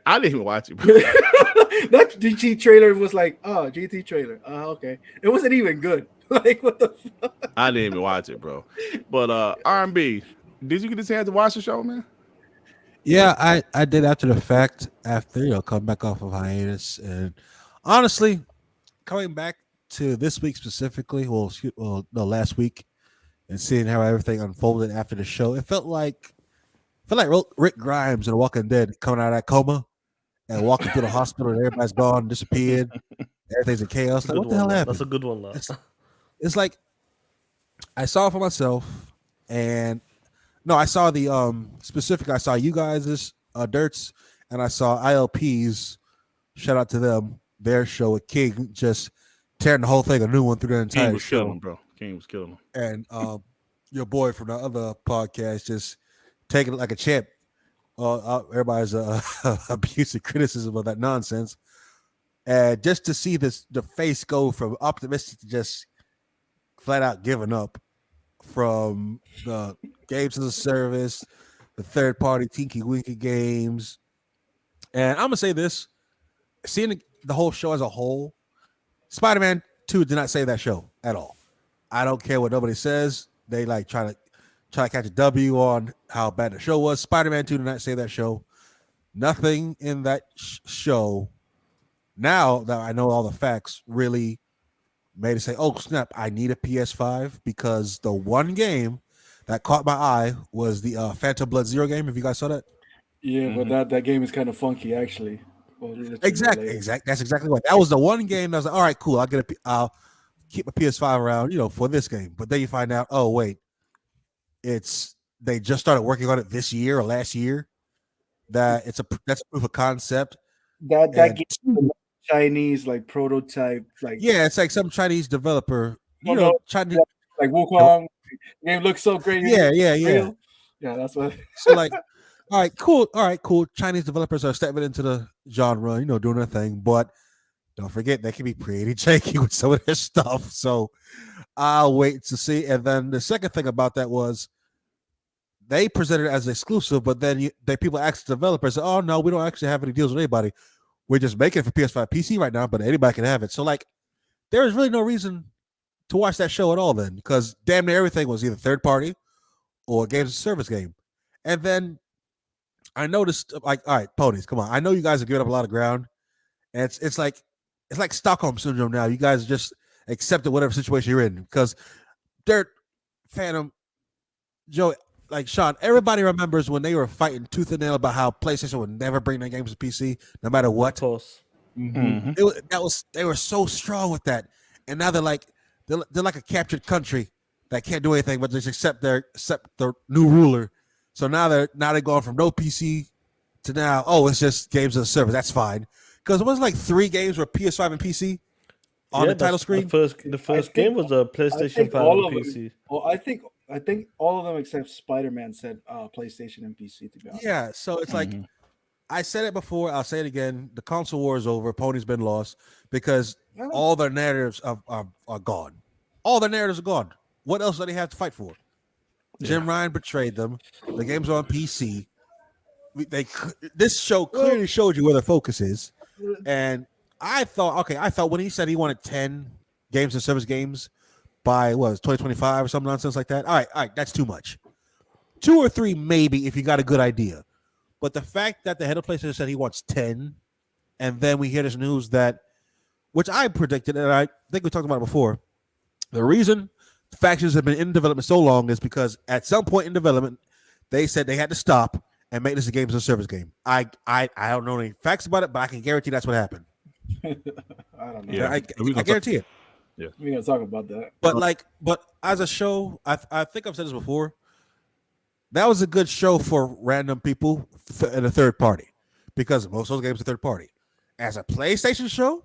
I didn't even watch it, bro. That GT trailer was like, oh, GT trailer. Okay. It wasn't even good. Like, what the fuck? I didn't even watch it, bro. But R&B, Did you get a chance to watch the show, man? Yeah, I did after the fact, after come back off of hiatus, and honestly, coming back to this week specifically, no, last week, and seeing how everything unfolded after the show, it felt like Rick Grimes in The Walking Dead coming out of that coma and walking through the hospital, and everybody's gone, disappeared, everything's in chaos. Like, what the hell happened? That's a good one, lad. It's like I saw it for myself, and no, I saw the specific. I saw you guys' Dirt's, and I saw ILP's. Shout out to them. Their show with King just tearing the whole thing a new one through the entire King was show. killing him, bro. King was killing him. And your boy from the other podcast just taking it like a champ. Everybody's abuse and criticism of that nonsense, and just to see the face go from optimistic to just flat out giving up, from the games as a service, the third party Tinky Winky games. And I'm gonna say this, seeing the whole show as a whole, Spider-Man 2 did not save that show at all. I don't care what nobody says. They like try to catch a W on how bad the show was. Spider-Man 2 did not save that show. Nothing in that show, now that I know all the facts, really made it say, oh snap, I need a PS5, because the one game that caught my eye was the Phantom Blood Zero game. Have you guys saw that? Yeah, but that game is kind of funky, actually. Exactly. That's exactly what. That was the one game that was like, all right, cool. I'll keep my PS5 around, for this game. But then you find out, oh wait, they just started working on it this year or last year. That's a proof of concept. That game, Chinese like prototype, like it's like some Chinese developer, Chinese like Wukong. Game looks so great. Yeah. That's what. So like, all right, cool. Chinese developers are stepping into the genre, doing their thing, but don't forget they can be pretty janky with some of their stuff. So I'll wait to see. And then the second thing about that was they presented it as exclusive, but then people asked the developers, oh no, we don't actually have any deals with anybody. We're just making it for PS5 PC right now, but anybody can have it. So like, there is really no reason to watch that show at all then, because damn near everything was either third party or games as a service game. And then I noticed, like, all right, ponies, come on. I know you guys have given up a lot of ground, and it's like Stockholm syndrome now. You guys just accepted whatever situation you're in, because Dirt, Phantom, Joe, like Sean, everybody remembers when they were fighting tooth and nail about how PlayStation would never bring their games to PC, no matter what. Of course. Mm-hmm. They were so strong with that, and now they're like a captured country that can't do anything but just accept the new ruler. So now they're going from no PC to now, it's just games as a service. That's fine, because it was like 3 games were PS5 and PC on the title screen. The first game was a PlayStation 5 and PC. Well, I think all of them except Spider-Man said PlayStation and PC, to be honest. Yeah, so it's like, I said it before, I'll say it again. The console war is over. Pony's been lost, because all their narratives are gone. All their narratives are gone. What else do they have to fight for? Jim Ryan betrayed them. The game's on PC. This show clearly showed you where the focus is. And I thought when he said he wanted 10 games and service games by 2025 or some nonsense like that. All right, that's too much. 2 or 3 maybe if you got a good idea. But the fact that the head of PlayStation said he wants 10, and then we hear this news that, which I predicted, and I think we talked about it before, the reason Factions have been in development so long is because at some point in development, they said they had to stop and make this a games as a service game. I don't know any facts about it, but I can guarantee that's what happened. I don't know. Yeah, I guarantee it. Yeah, we're gonna talk about that. But as a show, I think I've said this before. That was a good show for random people in a third party, because most of those games are third party. As a PlayStation show,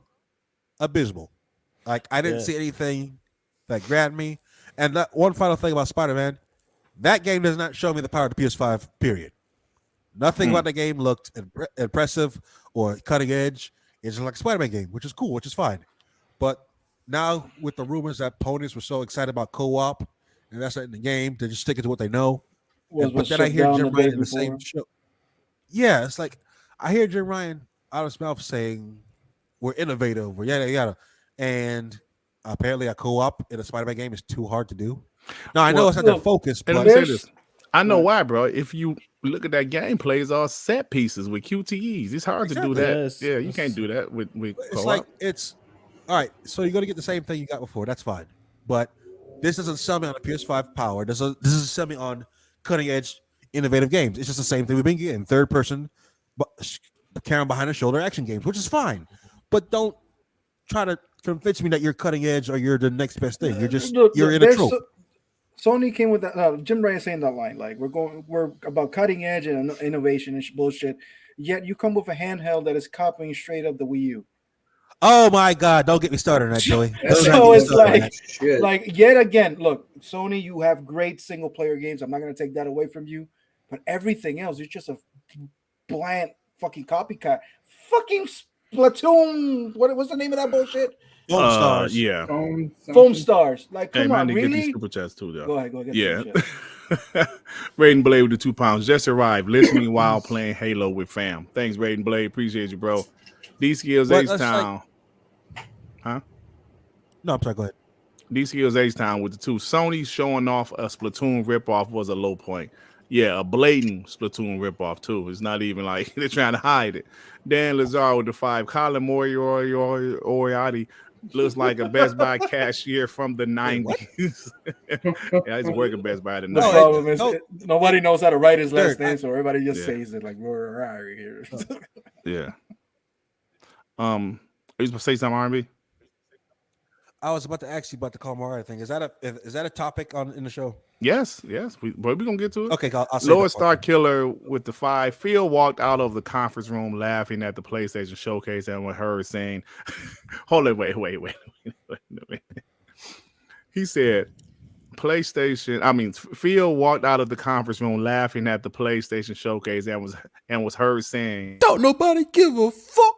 abysmal. Like, I didn't see anything that grabbed me. And that one final thing about Spider-Man, that game does not show me the power of the PS5, period. Nothing about the game looked impressive or cutting edge. It's just like a Spider-Man game, which is cool, which is fine. But now with the rumors that ponies were so excited about co-op, and that's not in the game, they're just sticking to what they know. But then I hear Jim Ryan in the same show. Yeah, it's like I hear Jim Ryan out of his mouth saying we're innovative, we're yada yada, and apparently a co-op in a Spider-Man game is too hard to do. Now I know it's not their focus, but I know why, bro. If you look at that gameplay, it's all set pieces with QTEs. It's hard to do that. Yes, Yeah, you can't do that with It's co-op. like it's all right. So you're gonna get the same thing you got before. That's fine, but this doesn't sell me on a PS5 power. This is sell me on cutting edge, innovative games. It's just the same thing we've been getting: third person, camera behind the shoulder action games, which is fine. But don't try to convince me that you're cutting edge or you're the next best thing. You're just you're in a trope. Sony came with that. Jim Ray is saying that line, like we're about cutting edge and innovation and bullshit. Yet you come with a handheld that is copying straight up the Wii U. Oh my God! Don't get me started on that, Joey. So it's like yet again. Look, Sony, you have great single player games. I'm not gonna take that away from you, but everything else is just a bland fucking copycat. Fucking Splatoon. What's the name of that bullshit? Foam Stars. Yeah. Foam Stars. Like, come on, Get really? these super chats too, though. Go ahead. Get Yeah. Raiden Blade with the 2 pounds just arrived, listening while playing Halo with fam. Thanks, Raiden Blade. Appreciate you, bro. D Skills H-Town. Huh? No, I'm sorry. Go ahead. D Skills H-Town with the 2. Sony showing off a Splatoon ripoff was a low point. Yeah, a blatant Splatoon ripoff too. It's not even like they're trying to hide it. Dan Lazar with the 5. Colin Moriarty looks like a Best Buy cashier from the 90s. Yeah, he's working Best Buy the 90s. The problem is nobody knows how to write his last name, so everybody just says it like we're here. Yeah. Are you supposed to say something, R&B? I was about to ask you about the Colin Moriarty thing. Is that a topic in the show? Yes. We're gonna get to it. Okay, I'll say Lord Star Killer with the 5. Phil walked out of the conference room laughing at the PlayStation showcase and with her saying, "Hold it, wait. He said, Phil walked out of the conference room laughing at the PlayStation showcase and was heard saying, "Don't nobody give a fuck."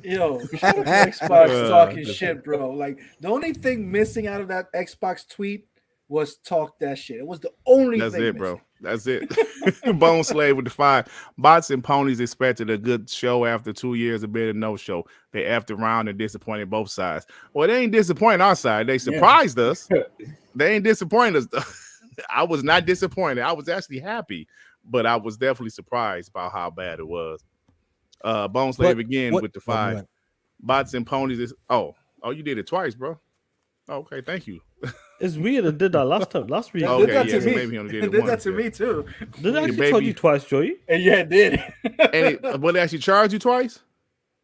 Yo, shout out to Xbox talking shit, bro. Like the only thing missing out of that Xbox tweet was talk that shit. It was the only That's thing it, missing. bro. That's it. Bone Slave with the 5. Bots and Ponies expected a good show after 2 years of being a no-show. They effed around and disappointed both sides. Well, they ain't disappointing our side. They surprised us. They ain't disappointed us. I was not disappointed. I was actually happy, but I was definitely surprised about how bad it was. Bone Slave again with the 5. Bots and Ponies is you did it twice, bro. Okay, thank you. It's weird. It did that last week. Okay, did that to me. Maybe he only did It it did once, that to me too. Did I actually tell you twice, Joey? And yeah, it did. And they actually charged you twice?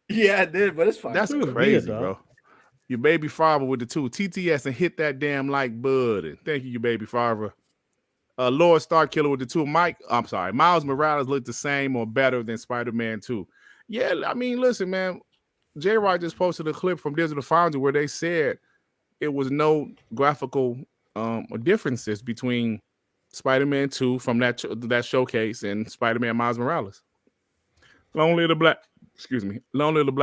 Yeah, it did, but it's fine. That's Weird, crazy, dog. bro. Your baby father with the 2. TTS and hit that damn like button. Thank you, baby father. Lord Star Killer with the 2. Miles Morales looked the same or better than Spider-Man 2. Yeah, I mean, listen, man. J-Rod just posted a clip from Digital Foundry where they said it was no graphical differences between Spider-Man 2 from that showcase and Spider-Man Miles Morales. Lonely the Black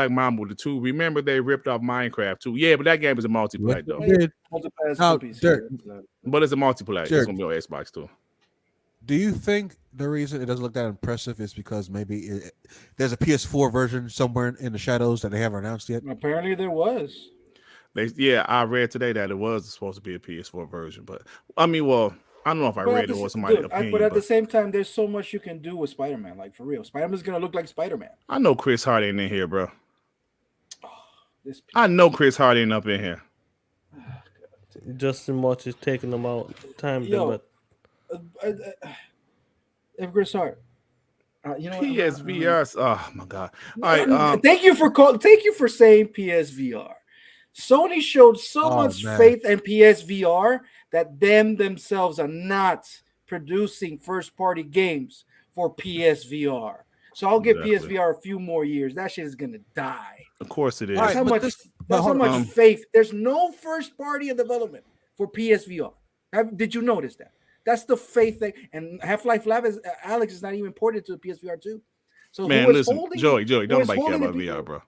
Mamba with the 2. Remember they ripped off Minecraft too. Yeah, but that game is a multiplayer though. But it's a multiplayer. It's gonna be on Xbox too. Do you think the reason it doesn't look that impressive is because maybe there's a PS4 version somewhere in the shadows that they haven't announced yet? Apparently there was. I read today that it was supposed to be a PS4 version, but I mean, well, I don't know if I read it or somebody's opinion. But at the same time, there's so much you can do with Spider-Man, like for real. Spider-Man's gonna look like Spider-Man. I know Chris Hart ain't in here, bro. I know Chris Hart ain't up in here. Justin March is taking them out. Time limit. If Chris Hart, you know, PSVR. Oh my god! All right. Thank you for saying PSVR. Sony showed so much faith in PSVR that themselves are not producing first-party games for PSVR. So I'll give PSVR a few more years. That shit is gonna die. Of course it is. That's how much faith. There's no first-party in development for PSVR. Did you notice that? That's the faith thing. And Half-Life Alex is not even ported to the PSVR 2. So man, listen, Joey, don't make care about VR, bro.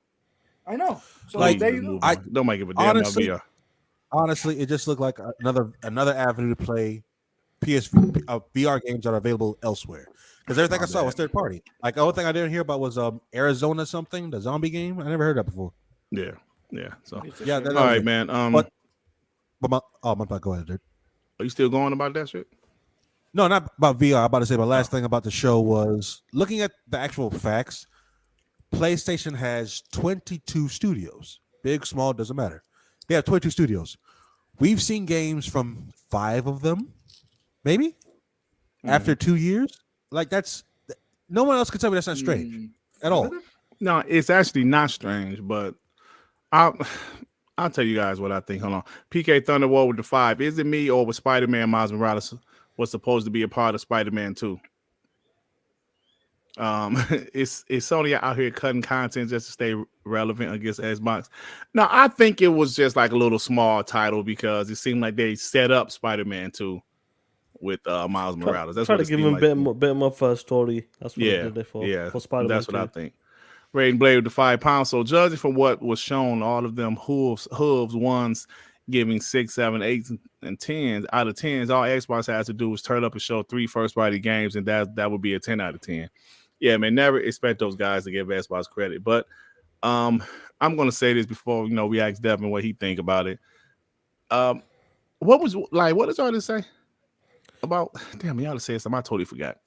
I know. So like, there you go. Don't make it a damn VR. Honestly, it just looked like another avenue to play VR games that are available elsewhere. Because everything I saw was third party. Like the only thing I didn't hear about was Arizona something, the zombie game. I never heard that before. Yeah. So yeah. All right, man. But my bad. Go ahead, dude. Are you still going about that shit? No, not about VR. I'm about to say my last thing about the show was looking at the actual facts. PlayStation has 22 studios. Big, small, doesn't matter. They have 22 studios. We've seen games from 5 of them, maybe, after 2 years. Like, that's... No one else can tell me that's not strange at all. No, it's actually not strange, but I'll tell you guys what I think. Hold on. PK Thunderwall with the 5. Is it me or was Spider-Man Miles Morales was supposed to be a part of Spider-Man 2? Is Sony out here cutting content just to stay relevant against Xbox? No, I think it was just like a little small title because it seemed like they set up Spider-Man 2 with Miles Morales. That's try what to give him a bit more for a story. That's what they did it for. For Spider-Man. That's what I think. Raiden Blade with the 5 pounds. So judging from what was shown, all of them hooves ones giving 6, 7, 8, and 10s out of 10s. All Xbox has to do is turn up and show 3 first-party games, and that would be a 10 out of 10. Yeah, man, never expect those guys to give Xbox credit. But I'm gonna say this before we ask Devin what he think about it. What does y'all to say about? Damn, y'all to say something. I totally forgot.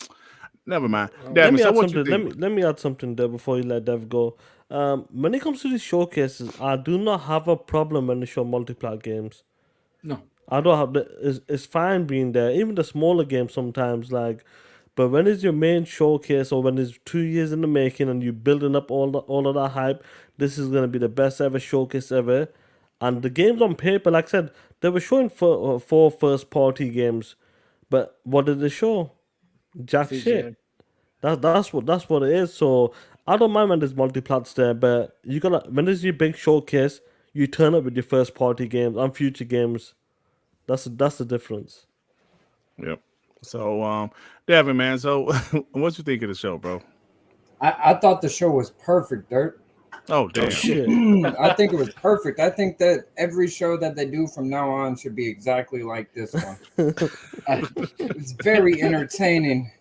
Never mind. Devin, let me add something there before you let Dev go. When it comes to these showcases, I do not have a problem when they show multiplayer games. No, I don't have it's fine being there. Even the smaller games sometimes, but when it's your main showcase or when it's 2 years in the making and you're building up all of that hype, this is gonna be the best ever showcase ever. And the games on paper, like I said, they were showing 4 first-party games, but what did they show? Jack shit. That's what it is. So I don't mind when there's multiplats there, but when there's your big showcase, you turn up with your first-party games and future games. That's the difference. Yep. So, Devin, man. So, what you think of the show, bro? I thought the show was perfect, Dirt. Oh, damn. Shit. I think it was perfect. I think that every show that they do from now on should be exactly like this one. It's very entertaining.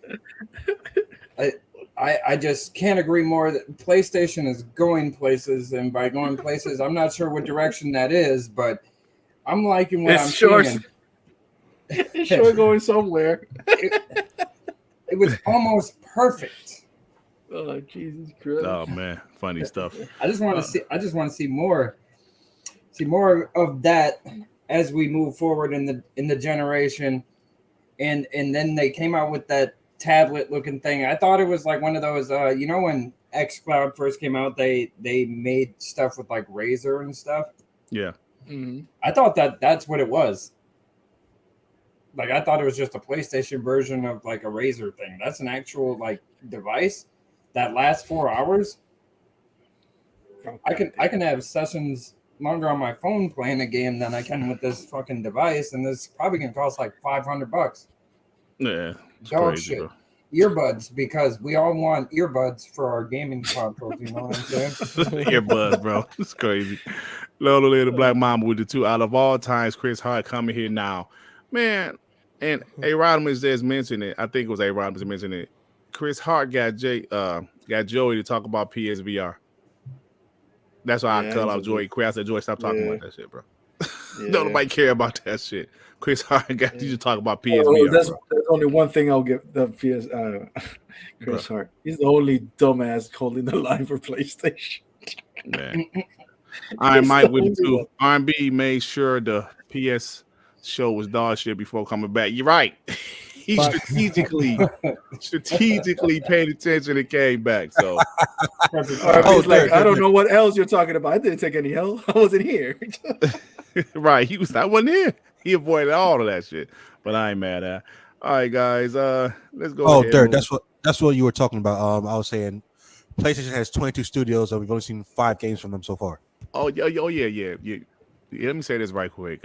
I just can't agree more that PlayStation is going places, and by going places, I'm not sure what direction that is, but I'm liking what I'm seeing. It's sure going somewhere. It was almost perfect. Oh, Jesus Christ! Oh man, funny stuff. I just want to see more of that as we move forward in the generation. And then they came out with that tablet looking thing. I thought it was like one of those when xCloud first came out, they made stuff with like Razer and stuff. Yeah. Mm-hmm. I thought that's what it was. Like, I thought it was just a PlayStation version of like a Razer thing. That's an actual like device that lasts 4 hours. Okay. I can have sessions longer on my phone playing a game than I can with this fucking device, and this probably gonna cost like $500. Yeah. Dog crazy, shit. bro. Earbuds, because we all want earbuds for our gaming consoles. You know what I'm saying? Earbuds, bro. It's crazy. Lolo the Black Mama with the 2 out of all times. Chris Hart coming here now, man. And A. Rodimus just mentioned it. I think it was A. Rodimus mentioned it. Chris Hart got Joey to talk about PSVR. That's why I cut off Joey. I said, Joey, stop talking about that shit, bro. Don't nobody care about that shit. Chris Hart got you to talk about PSVR. That's only one thing I'll give the Chris Hart. He's the only dumbass holding the line for PlayStation. Man. I Mike with the 2. R&B made sure the PS show was dog shit before coming back. You're right. He strategically paid attention and came back. So I don't know what else you're talking about. I didn't take any L. I wasn't here. Right. I wasn't here. He avoided all of that shit. But I ain't mad at. All right, guys. Let's go. Oh, Dirt, that's what you were talking about. I was saying PlayStation has 22 studios, and we've only seen 5 games from them so far. Oh yeah. Let me say this right quick.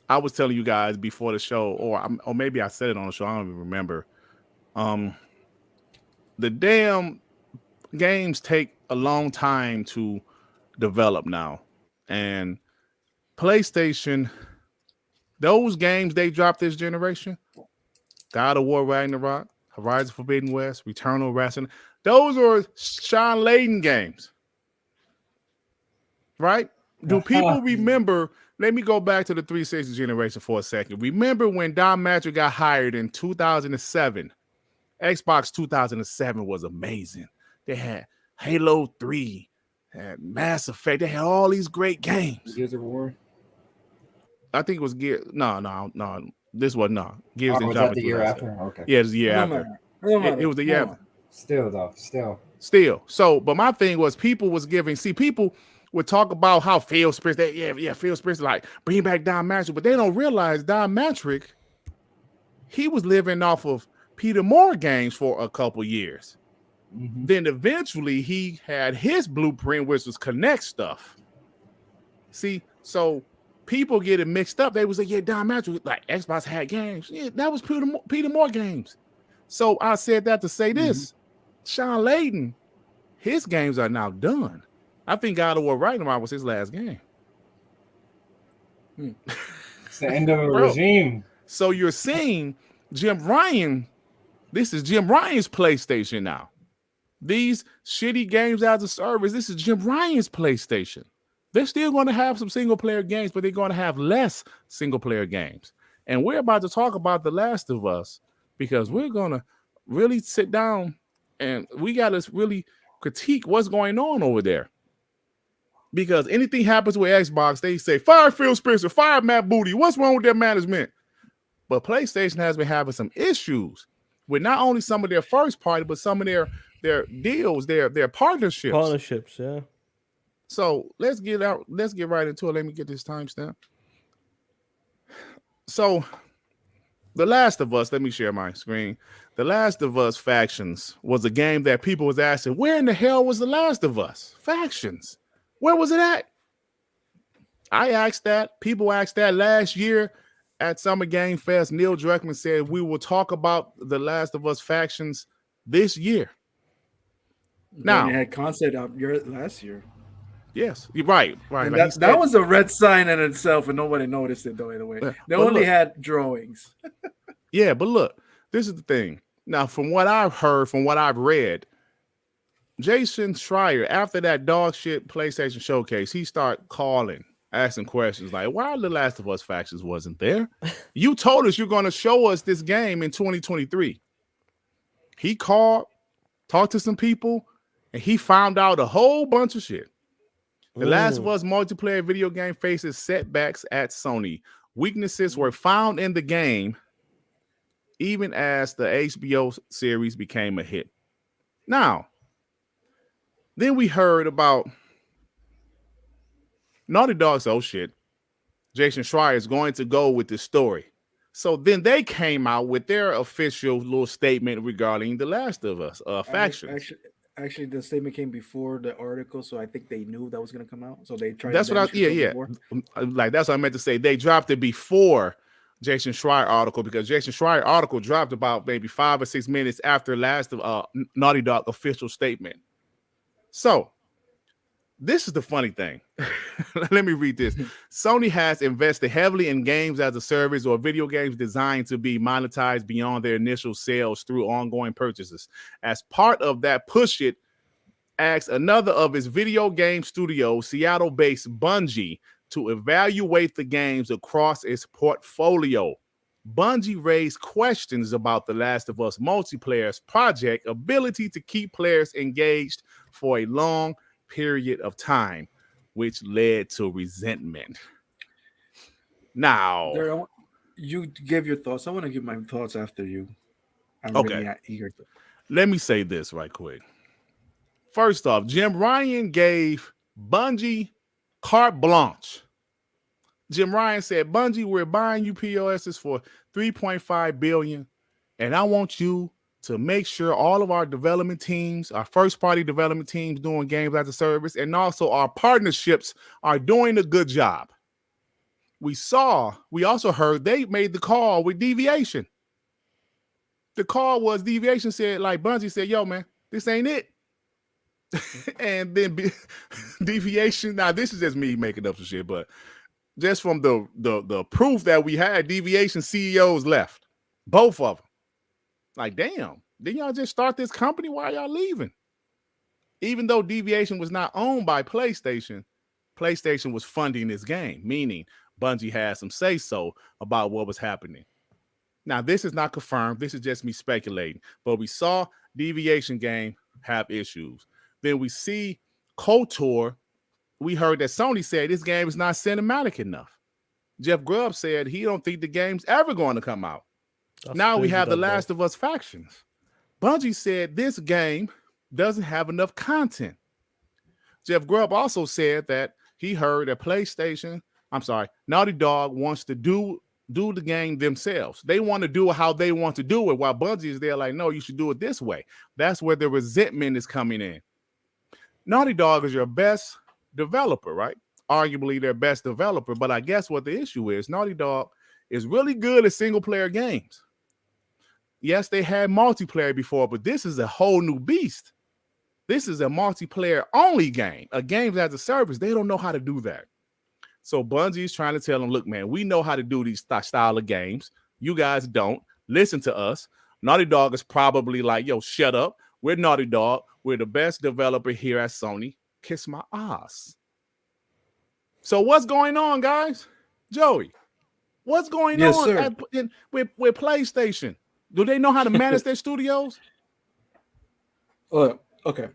I was telling you guys before the show, or maybe I said it on the show. I don't even remember. The damn games take a long time to develop now, and PlayStation, those games they dropped this generation, God of War Ragnarok, Horizon Forbidden West, Returnal Wrestling, those are Sean Layden games, right? Do people remember? Let me go back to the 360 generation for a second. Remember when Don Matrick got hired in 2007? Xbox 2007 was amazing. They had Halo 3, had Mass Effect. They had all these great games. Gears of War. I think it was Gears. No. This was not Gears. Was that the year after? Okay. Yeah, it was the year after. It was the year after. Still. So, but my thing was people was giving. See, people would talk about how Phil Spencer. Phil Spencer like bring back Don Matrick, but they don't realize Don Matrick. He was living off of Peter Moore games for a couple years. Mm-hmm. Then eventually he had his blueprint, which was Connect stuff. See, so people get it mixed up. They was like, yeah, Don Matrick, like Xbox had games. Yeah, that was Peter Moore games. So I said that to say this. Sean Layden, his games are now done. I think God of War Ragnarok was his last game. It's the end of a regime. So you're seeing Jim Ryan. This is Jim Ryan's PlayStation now. These shitty games as a service, this is Jim Ryan's PlayStation. They're still going to have some single-player games, but they're going to have less single-player games. And we're about to talk about The Last of Us because we're going to really sit down and we got to really critique what's going on over there. Because anything happens with Xbox, they say, fire Phil Spencer, fire Matt Booty. What's wrong with their management? But PlayStation has been having some issues with not only some of their first party, but some of their deals, their partnerships. Partnerships, yeah. So let's get right into it. Let me get this timestamp. So The Last of Us, let me share my screen. The Last of Us Factions was a game that people was asking, where in the hell was The Last of Us Factions? Where was it at? I asked that. People asked that last year at Summer Game Fest. Neil Druckmann said we will talk about The Last of Us Factions this year. Now, you had concept out last year. Yes, you're right. And that was a red sign in itself, and nobody noticed it, though, either way. They only had drawings. Yeah, but look, this is the thing. Now, from what I've heard, from what I've read, Jason Schreier, after that dog shit PlayStation showcase, he started calling, asking questions like, why The Last of Us Factions wasn't there? You told us you're going to show us this game in 2023. He called, talked to some people, and he found out a whole bunch of shit. The Last of Us multiplayer video game faces setbacks at Sony. Weaknesses were found in the game, even as the HBO series became a hit. Now, then we heard about Naughty Dog said, oh shit, Jason Schreier is going to go with this story. So then they came out with their official little statement regarding The Last of Us Factions. Actually, the statement came before the article, so I think they knew that was going to come out. So they tried. That's what like that's what I meant to say. They dropped it before Jason Schreier article because Jason Schreier article dropped about maybe 5 or 6 minutes after last of Naughty Dog official statement. So this is the funny thing. Let me read this. Sony has invested heavily in games as a service or video games designed to be monetized beyond their initial sales through ongoing purchases. As part of that push, it asked another of its video game studios, Seattle-based Bungie, to evaluate the games across its portfolio. Bungie raised questions about The Last of Us multiplayer's project ability to keep players engaged for a long period of time, which led to resentment. Now, you give your thoughts. I want to give my thoughts after you. I'm okay. Really eager to. Let me say this right quick. First off, Jim Ryan gave Bungie carte blanche. Jim Ryan said, Bungie, we're buying you POSs for $3.5 billion, and I want you to make sure all of our development teams, our first-party development teams doing games as a service, and also our partnerships are doing a good job. We also heard they made the call with Deviation. The call was Deviation said, like Bungie said, yo, man, this ain't it. And then Deviation, now this is just me making up some shit, but just from the proof that we had, Deviation CEOs left. Both of them. Like, damn, didn't y'all just start this company? Why y'all leaving? Even though Deviation was not owned by PlayStation, PlayStation was funding this game, meaning Bungie had some say-so about what was happening. Now, this is not confirmed. This is just me speculating. But we saw Deviation Game have issues. Then we see KOTOR. We heard that Sony said this game is not cinematic enough. Jeff Grubb said he don't think the game's ever going to come out. Now we have The Last of Us Factions. Bungie said this game doesn't have enough content. Jeff Grubb also said that he heard that Naughty Dog wants to do the game themselves. They want to do it how they want to do it, while Bungie is there like, no, you should do it this way. That's where the resentment is coming in. Naughty Dog is your best developer, right? Arguably their best developer, but I guess what the issue is, Naughty Dog is really good at single-player games. Yes, they had multiplayer before, but this is a whole new beast. This is a multiplayer-only game, a game as a service. They don't know how to do that. So Bungie is trying to tell them, look, man, we know how to do these style of games. You guys don't. Listen to us. Naughty Dog is probably like, yo, shut up. We're Naughty Dog. We're the best developer here at Sony. Kiss my ass. So what's going on, guys? Joey, what's going on with PlayStation? Do they know how to manage their studios? Okay.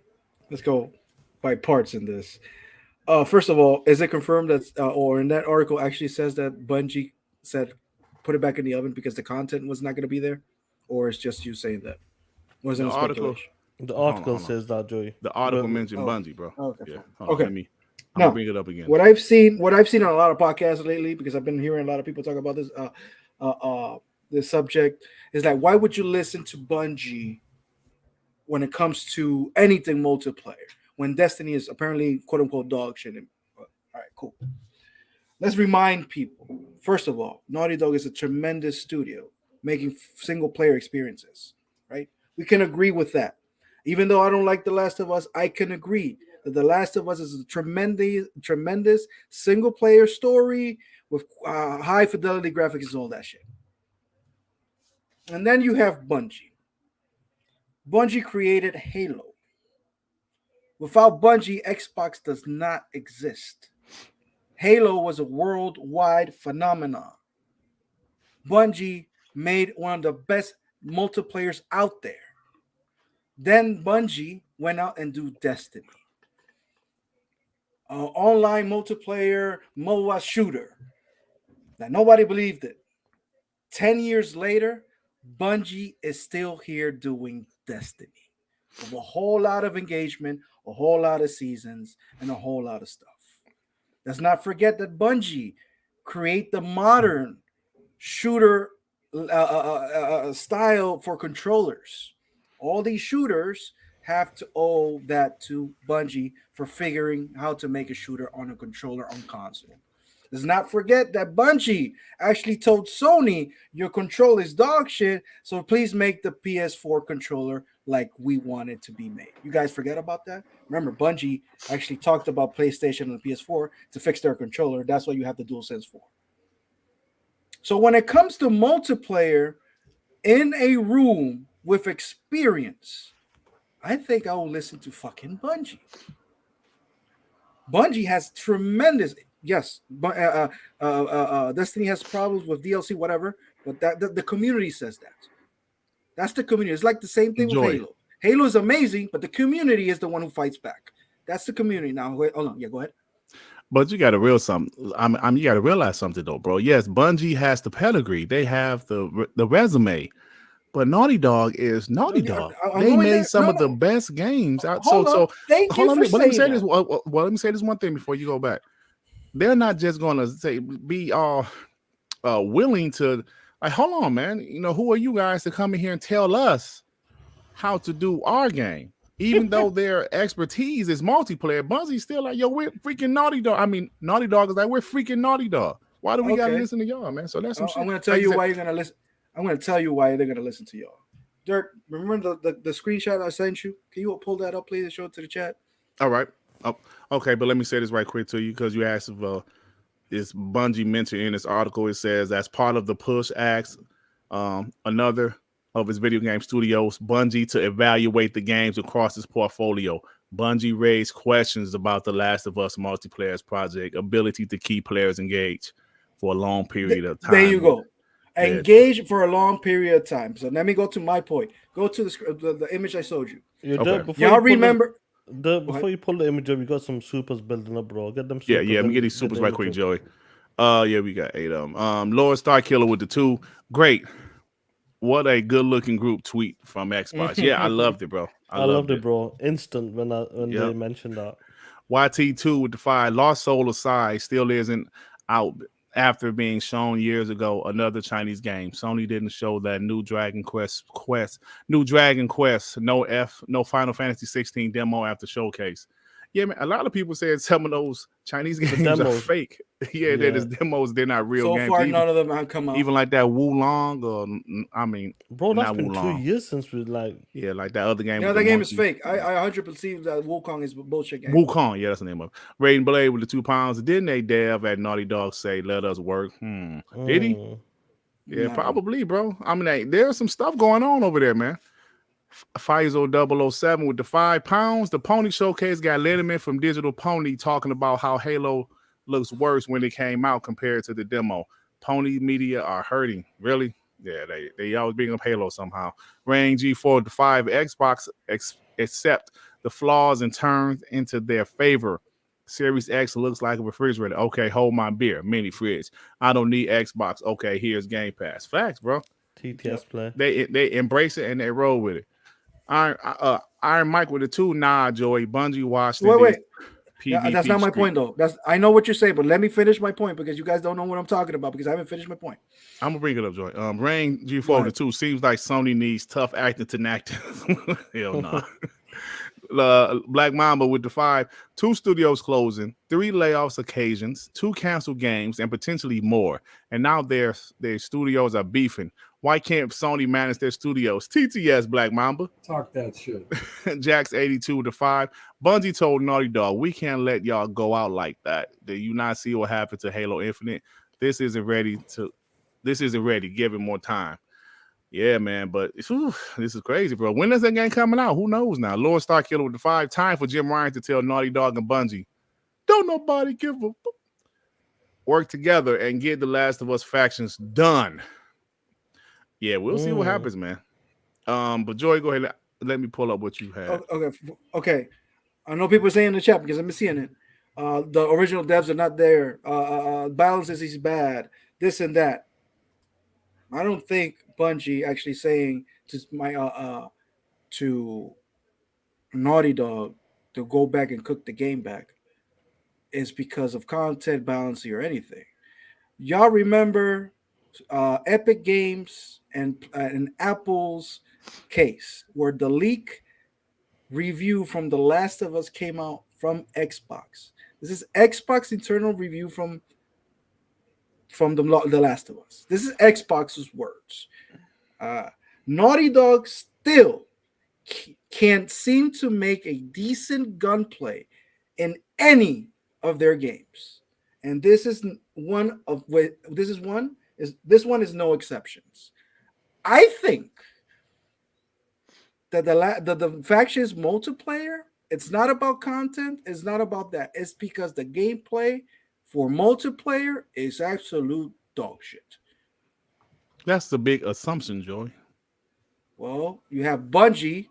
Let's go by parts in this. First of all, is it confirmed that, or in that article actually says that Bungie said put it back in the oven because the content was not going to be there? Or it's just you saying that? Wasn't a speculation? The article says that, Joey. The article mentioned Bungie, bro. Okay. Yeah. Okay. I'll bring it up again. What I've seen on a lot of podcasts lately, because I've been hearing a lot of people talk about this subject, is like, why would you listen to Bungie when it comes to anything multiplayer when Destiny is apparently quote unquote dog shit? All right, cool. Let's remind people. First of all, Naughty Dog is a tremendous studio making single player experiences, right? We can agree with that. Even though I don't like The Last of Us, I can agree that The Last of Us is a tremendous single player story with high fidelity graphics and all that shit. And then you have Bungie. Bungie created Halo. Without Bungie, Xbox does not exist. Halo was a worldwide phenomenon. Bungie made one of the best multiplayers out there. Then Bungie went out and do Destiny. Online multiplayer MOBA shooter. Now, nobody believed it. 10 years later, Bungie is still here doing Destiny. With a whole lot of engagement, a whole lot of seasons, and a whole lot of stuff. Let's not forget that Bungie create the modern shooter style for controllers. All these shooters have to owe that to Bungie for figuring how to make a shooter on a controller on console. Let's not forget that Bungie actually told Sony, your controller is dog shit, so please make the PS4 controller like we want it to be made. You guys forget about that? Remember, Bungie actually talked about PlayStation and PS4 to fix their controller. That's what you have the DualSense for. So when it comes to multiplayer in a room with experience, I think I will listen to fucking Bungie. Bungie has tremendous... Yes, but Destiny has problems with DLC, whatever, but the community says that. That's the community. It's like the same thing with Halo. Halo is amazing, but the community is the one who fights back. That's the community. Now, wait, hold on. Yeah, go ahead. But you got to realize something. You got to realize something though, bro. Yes, Bungie has the pedigree. They have the resume. But Naughty Dog is Naughty Dog. They made some of the best games out. Let me say this. Well, let me say this one thing before you go back. They're not just going to be all willing to, like, hold on, man. You know, who are you guys to come in here and tell us how to do our game? Even though their expertise is multiplayer, Bungie's still like, yo, we're freaking Naughty Dog. I mean, Naughty Dog is like, we're freaking Naughty Dog. Why do we got to listen to y'all, man? So that's some shit. I'm going to tell you why you're going to listen. I'm going to tell you why they're going to listen to y'all. Durt, remember the screenshot I sent you? Can you pull that up, please, and show it to the chat? All right. Oh, okay, but let me say this right quick to you because you asked if is Bungie mentioned in this article. It says that's part of the push asks another of its video game studios, Bungie, to evaluate the games across its portfolio. Bungie raised questions about The Last of Us multiplayer's project ability to keep players engaged for a long period of time. There you go. Yeah. Engage for a long period of time. So let me go to my point. Go to the image I showed you. Y'all remember? Before you pull the image up, you got some supers building up, bro. Get them. Yeah. Let me get these supers right quick, Joey. Yeah, we got 8 of them. Lord Starkiller with the 2. Great. What a good-looking group tweet from Xbox. Yeah, I loved it, bro. I loved it, bro. Instant when they mentioned that. YT2 with the 5. Lost Soul aside, still isn't out after being shown years ago. Another Chinese game. Sony didn't show that new Dragon Quest, no Final Fantasy 16 demo after showcase. Yeah, man. A lot of people said some of those Chinese games are fake. They're just demos. They're not real games. So far, none of them have come out. Even like that Wulong, or bro, that's been Wulong. 2 years since we like that other game. Yeah, that game is fake. I 100% believe that Wukong is a bullshit game. Wukong, yeah, that's the name of it. Raiden Blade with the 2 pounds. Didn't they dev at Naughty Dog say let us work? Did he? Yeah, probably, bro. I mean, there's some stuff going on over there, man. Faizo 007 with the 5 pounds. The Pony Showcase got Letterman from Digital Pony talking about how Halo looks worse when it came out compared to the demo. Pony media are hurting. Really? Yeah, they always bring up Halo somehow. Rain G4 with the 5. Xbox accept the flaws and turns into their favor. Series X looks like a refrigerator. Okay, hold my beer. Mini fridge. I don't need Xbox. Okay, here's Game Pass. Facts, bro. TTS play. They embrace it and they roll with it. Iron Mike with the 2. Nah, Joey. Bungie watched it. Wait. That's not my point, though. I know what you're saying, but let me finish my point because you guys don't know what I'm talking about because I haven't finished my point. I'm gonna bring it up, Joey. Rain G4 with the 2. Seems like Sony needs tough acting to act. Hell no. Black Mamba with the 5. 2 studios closing, 3 layoffs occasions, 2 canceled games, and potentially more. And now their studios are beefing. Why can't Sony manage their studios? TTS, Black Mamba. Talk that shit. Jax 82 with the 5. Bungie told Naughty Dog, we can't let y'all go out like that. Do you not see what happened to Halo Infinite? This isn't ready. Give it more time. Yeah, man, but this is crazy, bro. When is that game coming out? Who knows now? Lord Starkiller with the 5. Time for Jim Ryan to tell Naughty Dog and Bungie, don't nobody give a work together and get The Last of Us factions done. Yeah, we'll see what happens, man. But Joey, go ahead. Let me pull up what you had. Okay. I know people are saying in the chat because I'm seeing it. The original devs are not there. Balance is bad. This and that. I don't think Bungie actually saying to Naughty Dog to go back and cook the game back is because of content balancing or anything. Y'all remember Epic Games and Apple's case where the leak review from The Last of Us came out from Xbox. This is Xbox internal review from The Last of Us. This is Xbox's words. Naughty Dog still can't seem to make a decent gunplay in any of their games, and this one is no exceptions. I think that the factions multiplayer, it's not about content, it's not about that. It's because the gameplay for multiplayer is absolute dog shit. That's the big assumption, Joey. Well, you have Bungie,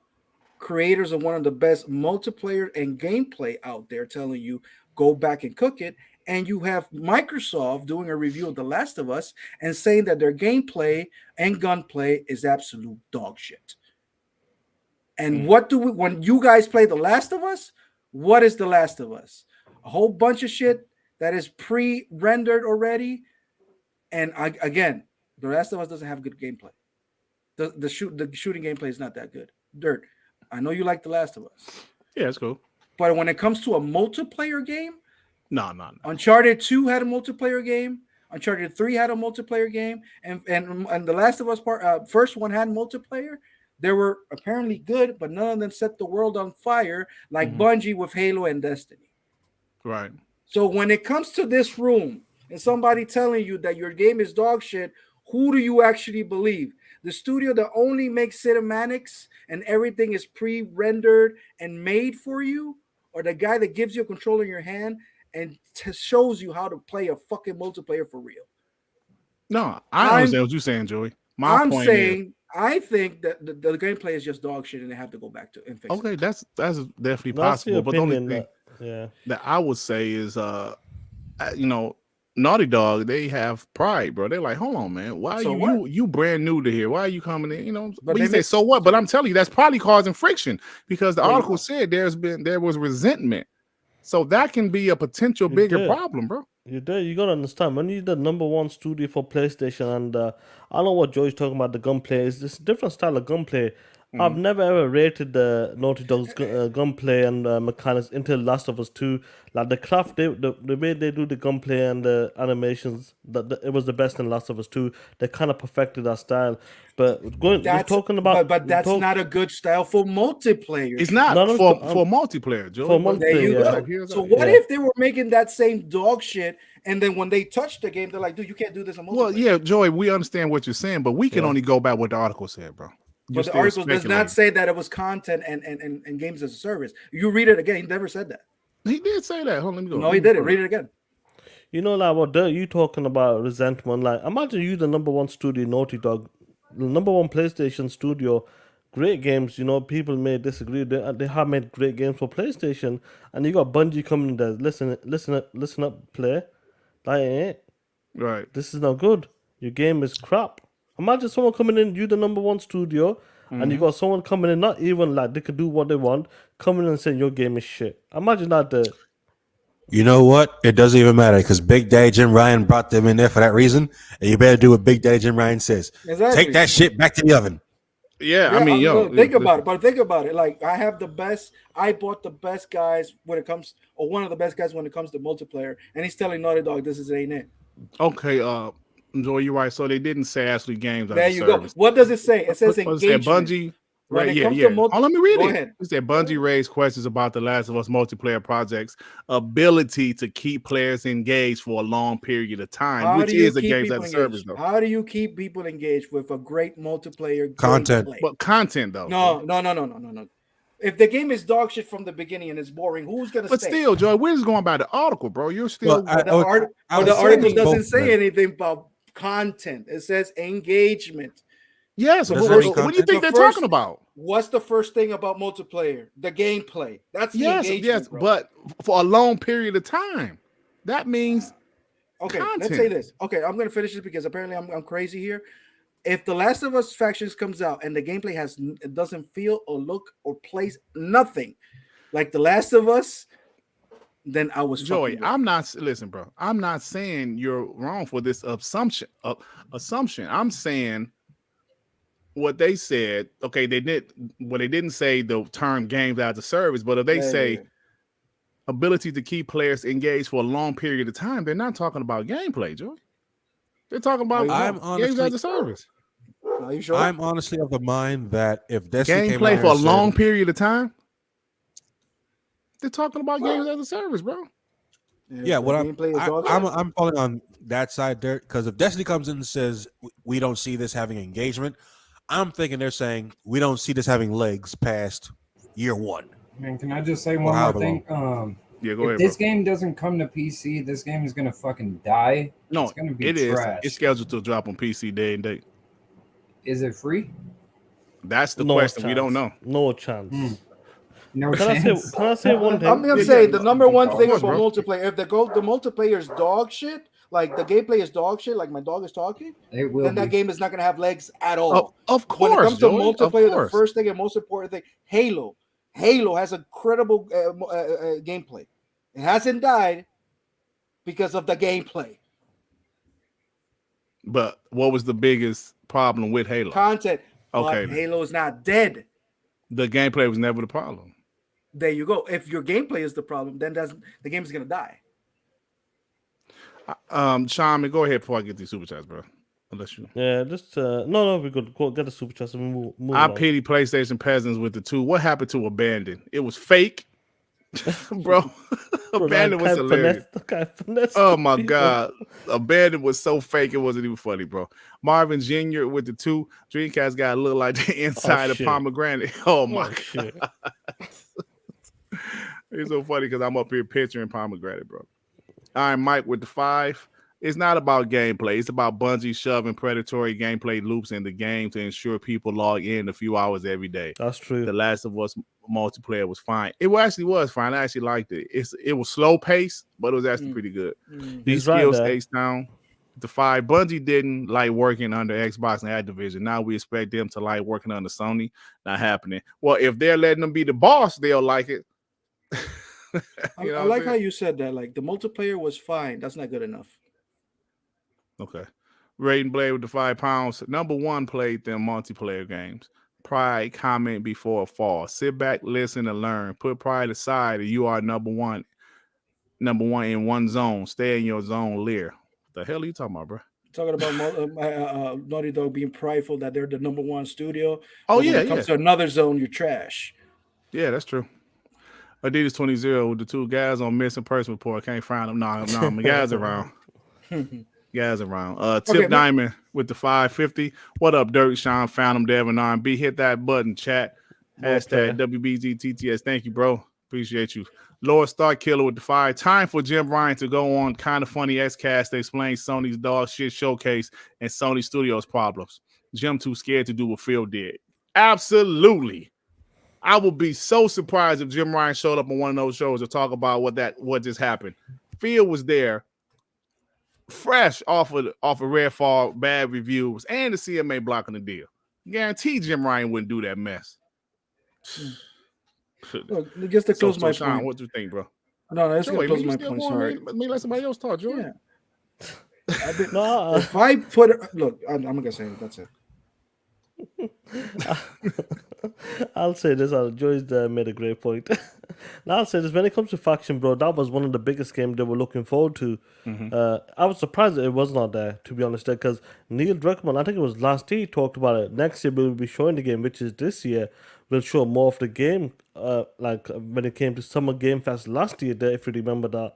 creators of one of the best multiplayer and gameplay out there, telling you go back and cook it. And you have Microsoft doing a review of The Last of Us and saying that their gameplay and gunplay is absolute dog shit. And what do we, when you guys play The Last of Us, what is The Last of Us? A whole bunch of shit that is pre-rendered already. And again, The Last of Us doesn't have good gameplay. The shooting gameplay is not that good. Dirt, I know you like The Last of Us. Yeah, it's cool. But when it comes to a multiplayer game, no. Uncharted 2 had a multiplayer game. Uncharted 3 had a multiplayer game. And The Last of Us first one had multiplayer. They were apparently good, but none of them set the world on fire like Bungie with Halo and Destiny. Right. So when it comes to this room and somebody telling you that your game is dog shit, who do you actually believe? The studio that only makes cinematics and everything is pre-rendered and made for you, or the guy that gives you a controller in your hand and shows you how to play a fucking multiplayer for real? No, I understand what you're saying, Joey. I'm saying I think that the gameplay is just dog shit and they have to go back to and fix okay, it. that's definitely That's possible. your But the only opinion. thing that I would say is, you know, Naughty Dog, they have pride, bro. They're like, hold on, man, why So are you brand new to here? Why are you coming in? You know, But but you they say make- so what? But I'm telling you, that's probably causing friction because the There you article go. said there was resentment, so that can be a potential bigger did. problem, bro. You gotta understand when you're the number one studio for PlayStation, and I know what Joey's talking about. The gunplay is this different style of gunplay. I've never ever rated the Naughty Dog's gunplay and mechanics until Last of Us 2. Like the craft, the way they do the gunplay and the animations, it was the best in Last of Us 2. They kind of perfected that style. But we're talking about, but that's not a good style for multiplayer. It's not No, no, for multiplayer, Joey. for but- There you multiplayer, go. yeah. So what if they were making that same dog shit, and then when they touch the game, they're like, "Dude, you can't do this on multiplayer." Well, yeah, Joey, we understand what you're saying, but we can only go by what the article said, bro. You're But the still article does not speculating. say that it was content and games as a service. You read it again. He never said that. He did say that. Hold on, let me go. No, he didn't. Read it again. You know, like what you talking about resentment. Like, imagine you the number one studio, Naughty Dog, the number one PlayStation studio, great games. You know, people may disagree. They have made great games for PlayStation, and you got Bungie coming in there. Listen up, play. Like, Right. this is not good. Your game is crap. Imagine someone coming in, you the number one studio, and you got someone coming in, not even like they could do what they want, coming in and saying your game is shit. Imagine that. You know what? It doesn't even matter because Big Daddy Jim Ryan brought them in there for that reason, and you better do what Big Daddy Jim Ryan says. Exactly. Take that shit back to the oven. Yeah, Yeah, I mean, yo, think about it. But think about it. Like, I bought the best guys when it comes, or one of the best guys when it comes to multiplayer, and he's telling Naughty Dog this ain't it. Okay, Joey, you're right. So they didn't say actually games. There you go. What does it say? It says What it engagement. said, Bungie. When Right, it yeah, comes to yeah. multi- Oh, let me read Go it. ahead. It said Bungie raised questions about the Last of Us multiplayer project's ability to keep players engaged for a long period of time, How which do you is a keep games people as a service, engaged? though. How do you keep people engaged with a great multiplayer Content. gameplay? But content, though. No. If the game is dog shit from the beginning and it's boring, who's gonna But stay? still, Joey, we're just going by the article, bro. You're still. Well, the article saying doesn't both, say man. anything about content. It says engagement. Yes. Does What it mean do you think The they're first- talking about? What's the first thing about multiplayer? The gameplay. That's the Yes, engagement. Bro. but for a long period of time. That means Okay, content. let's say this. Okay, I'm gonna finish this because apparently I'm crazy here. If the Last of Us Factions comes out and the gameplay it doesn't feel or look or plays nothing like the Last of Us, then I was Joey, fucking I'm not listen, bro. I'm not saying you're wrong for this assumption. I'm saying what they said. Okay, they didn't say the term games as a service, but if they say ability to keep players engaged for a long period of time, they're not talking about gameplay, Joey. They're talking about games as a service. Are you sure? I'm honestly of the mind that if Destiny came Gameplay out for a and said- long period of time. They're talking about games as a service, bro. Yeah, what gameplay is dog shit. I'm falling on that side, Dirt, because if Destiny comes in and says we don't see this having engagement, I'm thinking they're saying we don't see this having legs past year one. Man, can I just say one more however thing? Yeah, go If ahead. this Bro. game doesn't come to PC, this game is gonna fucking die. No, it's gonna be it is. trash. It's scheduled to drop on PC day and date. Is it free? That's the No question. We chance. don't know. No chance. No Can chance. I say one thing? I'm gonna say the number one thing course, about bro. multiplayer, if the multiplayer is dog shit, like the gameplay is dog shit, like my dog is talking, It will then that be. game is not gonna have legs at all. Of When it course, comes to Joey, of multiplayer, the course. first thing and most important thing, Halo has incredible gameplay. It hasn't died because of the gameplay. But what was the biggest problem with Halo? Content. Okay. But Halo is not dead. The gameplay was never the problem. There you go. If your gameplay is the problem, then the game is gonna die. Sean, go ahead before I get these super chats, bro. Unless you. Yeah, just no, we could go get the super chats and move I on. pity PlayStation peasants with the two. What happened to Abandon? It was fake. Bro, Abandon was hilarious. Oh my God. Abandon was so fake, it wasn't even funny, bro. Marvin Jr. with the 2 Dreamcast guy look like the inside of pomegranate. Oh my God. It's so funny because I'm up here picturing pomegranate, bro. All right, Mike with the 5. It's not about gameplay. It's about Bungie shoving predatory gameplay loops in the game to ensure people log in a few hours every day. That's true. The Last of Us multiplayer was fine. It actually was fine. I actually liked it. It was slow paced, but it was actually pretty good. These skills ace down. The 5. Bungie didn't like working under Xbox and Activision. Now we expect them to like working under Sony. Not happening. Well, if they're letting them be the boss, they'll like it. I like how you said that. Like the multiplayer was fine. That's not good enough. Okay. Raiden Blade with the 5 pounds. Number 1 played them multiplayer games. Pride, comment before a fall. Sit back, listen, and learn. Put pride aside, and you are number one in one zone. Stay in your zone, Lear. What the hell are you talking about, bro? Talking about Naughty Dog being prideful that they're the number 1 studio. Oh, when it comes to another zone, you're trash. Yeah, that's true. Adidas 20 with the 2 guys on missing person report. Can't find them. No, my guys around. Guys around. Tip Diamond with the 550. What up, Dirt, Sean, Phantom, Devin, R&B. Hit that button, chat. Hashtag WBG TTS. Thank you, bro. Appreciate you. Lord Star Killer with the 5. Time for Jim Ryan to go on Kind of Funny Xcast to explain Sony's dog shit showcase and Sony Studios problems. Jim too scared to do what Phil did. Absolutely. I would be so surprised if Jim Ryan showed up on one of those shows to talk about what just happened. Phil was there, fresh off of Redfall, bad reviews, and the CMA blocking the deal. Guarantee Jim Ryan wouldn't do that mess. Look, just to close my point. What do you think, bro? No, that's going to close my point. Sorry. Let me let somebody else talk, Joe. Yeah. If I put it, look, I'm not going to say it. That's it. I'll say this. Joy's made a great point. Now I'll say this: when it comes to Faction, bro, that was one of the biggest games they were looking forward to. I was surprised that it was not there, to be honest, because Neil Druckmann, I think it was last year, he talked about it. Next year we'll be showing the game, which is this year. We'll show more of the game, like when it came to Summer Game Fest last year. There, if you remember that.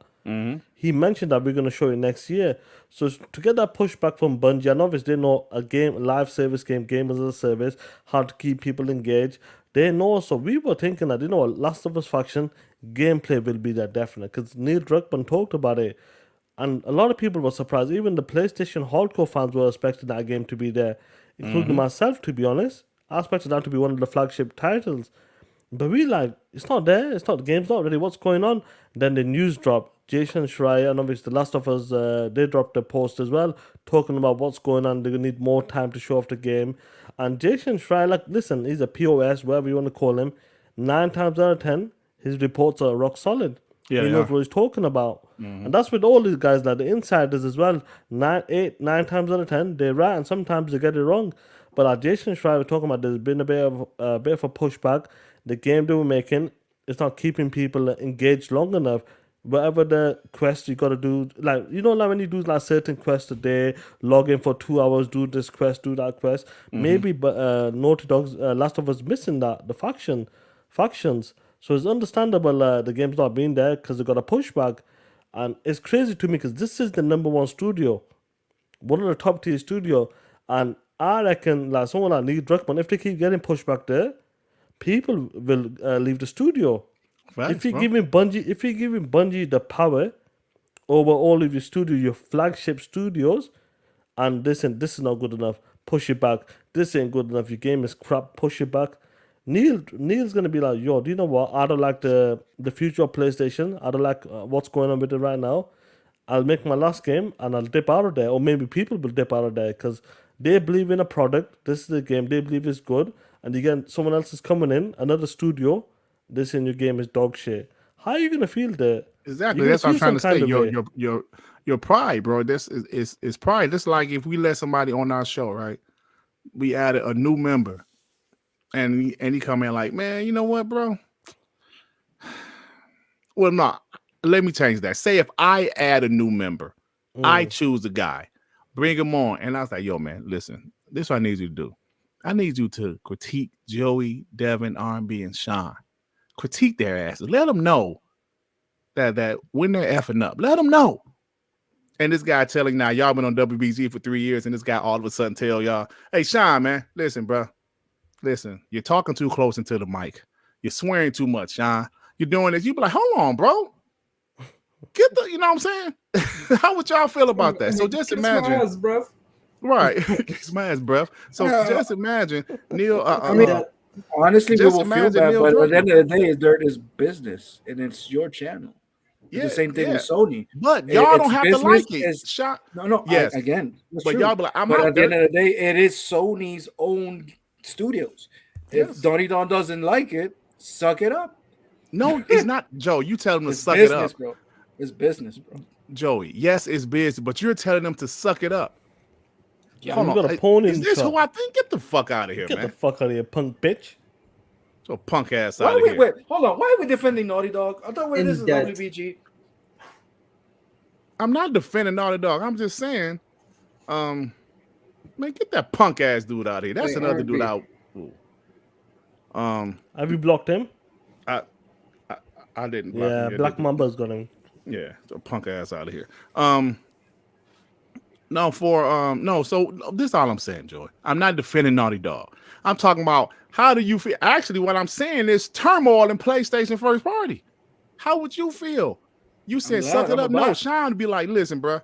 He mentioned that we're going to show it next year. So to get that pushback from Bungie, and obviously they know a live service game as a service, how to keep people engaged. They know. So we were thinking that, Last of Us Faction gameplay will be there definitely, because Neil Druckmann talked about it, and a lot of people were surprised. Even the PlayStation hardcore fans were expecting that game to be there, including myself. To be honest, I expected that to be one of the flagship titles. But we it's not there. It's not, the game's not ready. What's going on? Then the news dropped. Jason Schreier and obviously The Last of Us, they dropped a post as well, talking about what's going on. They're going to need more time to show off the game. And Jason Schreier, listen, he's a POS, whatever you want to call him. 9 times out of 10, his reports are rock solid. Yeah, he knows what he's talking about. And that's with all these guys, like the insiders as well. 9 times out of 10, they're right, and sometimes they get it wrong. But Jason Schreier was talking about there's been a bit of a pushback. The game they were making, it's not keeping people engaged long enough. Whatever the quest you got to do, like when you do certain quests a day, log in for 2 hours, do this quest, do that quest. Maybe, but Naughty Dog's Last of Us missing that, the factions. So it's understandable the game's not being there because they got a pushback. And it's crazy to me because this is the number 1 studio, one of the top tier studio. And I reckon someone like Neil Druckmann, if they keep getting pushback there, people will leave the studio. Facts, if you're giving Bungie the power over all of your studio, your flagship studios, and this is not good enough, push it back. This ain't good enough. Your game is crap. Push it back. Neil's gonna be like, yo, do you know what? I don't like the future of PlayStation. I don't like what's going on with it right now. I'll make my last game and I'll dip out of there, or maybe people will dip out of there because they believe in a product. This is the game they believe is good, and again, someone else is coming in, another studio. This in your game is dog shit. How are you gonna feel that? Exactly. That's what I'm trying to say. Your pride, bro. This is pride. This is like if we let somebody on our show, right? We added a new member, and he come in like, man, you know what, bro? Well, no. Let me change that. Say if I add a new member, I choose a guy, bring him on, and I was like, yo, man, listen, this is what I need you to do. I need you to critique Joey, Devin, R&B, and Sean. Critique their asses. Let them know that when they're effing up, let them know. And this guy telling now, y'all been on WBG for 3 years, and this guy all of a sudden tell y'all, hey, Sean, man, listen, bro. Listen, you're talking too close into the mic. You're swearing too much, Sean. You're doing this. You be like, hold on, bro. Get the, you know what I'm saying? How would y'all feel about that? So just imagine. Kiss my ass, bruv. Right. Kiss my ass, bruv. So just imagine, Neil. I mean, honestly, we will feel bad, but at the end of the day, Dirt is business, and it's your channel. It's the same thing with Sony. But y'all don't have to like it. No. Yes. Again, but y'all be like, but at the end of the day, it is Sony's own studios. If Donnie Don doesn't like it, suck it up. No, it's not, Joe. You tell them to suck business, it up, bro. It's business, bro. Joey. Yes, it's business, but you're telling them to suck it up. Yeah, you got a pony. Is this who I think? Get the fuck out of here, man. Get the fuck out of here, punk bitch. So punk ass out of here. Wait, hold on. Why are we defending Naughty Dog? I thought this is WBG. I'm not defending Naughty Dog. I'm just saying, man, get that punk ass dude out of here. That's another dude out. Have you blocked him? I didn't. Yeah, Black Mamba's got him. Yeah, so punk ass out of here. So this is all I'm saying, Joey. I'm not defending Naughty Dog. I'm talking about how do you feel? Actually, what I'm saying is turmoil in PlayStation first party. How would you feel? You said suck it up. No, Sean would be like, listen, bro.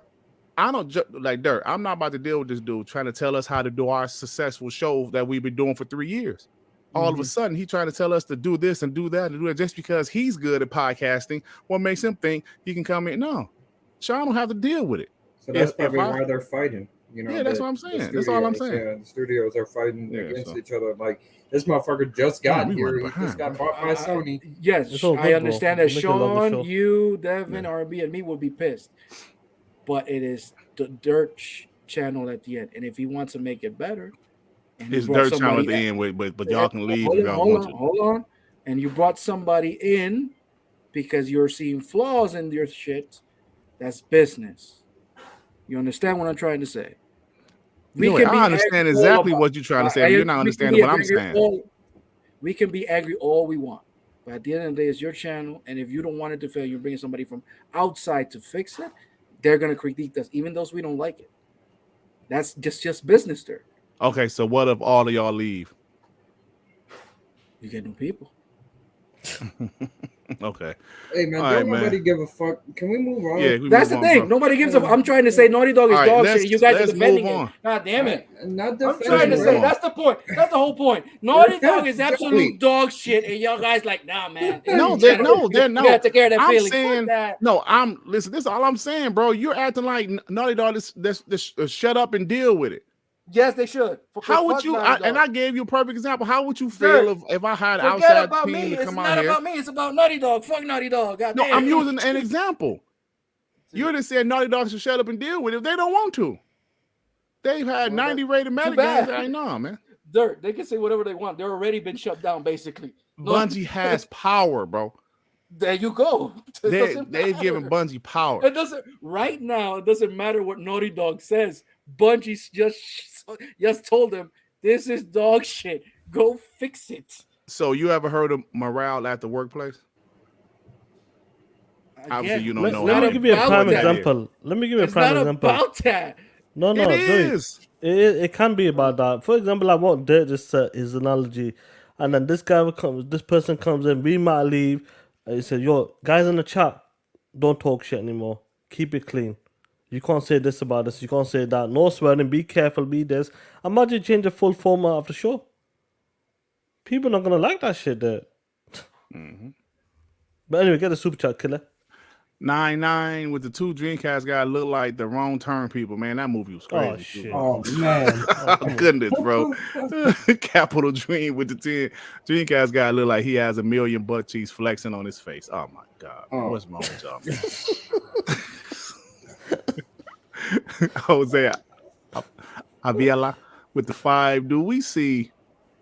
I don't like Dirt. I'm not about to deal with this dude trying to tell us how to do our successful show that we've been doing for 3 years. All of a sudden, he's trying to tell us to do this and do that and do it just because he's good at podcasting. What makes him think he can come in? No, Sean don't have to deal with it. So that's probably why they're fighting. You know, that's what I'm saying. That's all I'm saying. Yeah, the studios are fighting against each other. Like this motherfucker just got here. He just got bought by Sony. Yes, I understand that Sean, you, Devin, RB, and me will be pissed, but it is the Dirt channel at the end, and if he wants to make it better. It's Dirt channel at the end, but y'all can leave if y'all want to. Hold on. And you brought somebody in because you're seeing flaws in your shit. That's business. You understand what I'm trying to say? I understand exactly what you're trying to say. You're not understanding what I'm saying. We can be angry all we want. But at the end of the day, it's your channel. And if you don't want it to fail, you're bringing somebody from outside to fix it. They're going to critique us, even though we don't like it. That's just business there. Okay, so what if all of y'all leave? You get new people. Okay. Hey man, don't nobody give a fuck. Can we move on? Yeah, that's the thing. Bro. Nobody gives a. I'm trying to say Naughty Dog is dog shit. You guys are defending it. God damn it! I'm trying to say that's the point. That's the whole point. Naughty Dog is absolute dog shit, and y'all guys like, nah, man. They're no. You gotta take care of that feeling. Saying, listen. This is all I'm saying, bro. You're acting like Naughty Dog is shut up and deal with it. Yes, they should. How would you? I gave you a perfect example. How would you feel if I had outside team to come out here? It's not about me. It's about Naughty Dog. Fuck Naughty Dog. God damn. I'm using an example. You just said Naughty Dog should shut up and deal with it if they don't want to. They've had 90 rated metagames. I know, man. Dirt. They can say whatever they want. They're already been shut down, basically. Bungie has power, bro. There you go. They've given Bungie power. It doesn't right now. It doesn't matter what Naughty Dog says. Bungie just told them this is dog shit. Go fix it. So you ever heard of morale at the workplace? Obviously, you don't know. Let me give you a prime example. Let me give you a prime example. About that. No, it is. It can be about that. For example, like what Dirt just said, his analogy, and then this person comes in, we might leave. He said, "Yo, guys in the chat, don't talk shit anymore. Keep it clean. You can't say this about this. You can't say that. No swearing. Be careful. Be this." Imagine change the full format of the show. People not gonna like that shit there. Mm-hmm. But anyway, get the super chat, killer. 99 with the 2 Dreamcast guys look like the wrong turn people. Man, that movie was crazy. Oh shit. Oh man. Oh goodness, bro. Capital Dream with the 10 Dreamcast guy look like he has a million butt cheeks flexing on his face. Oh my god. What's wrong with y'all? Jose Avila with the 5. Do we see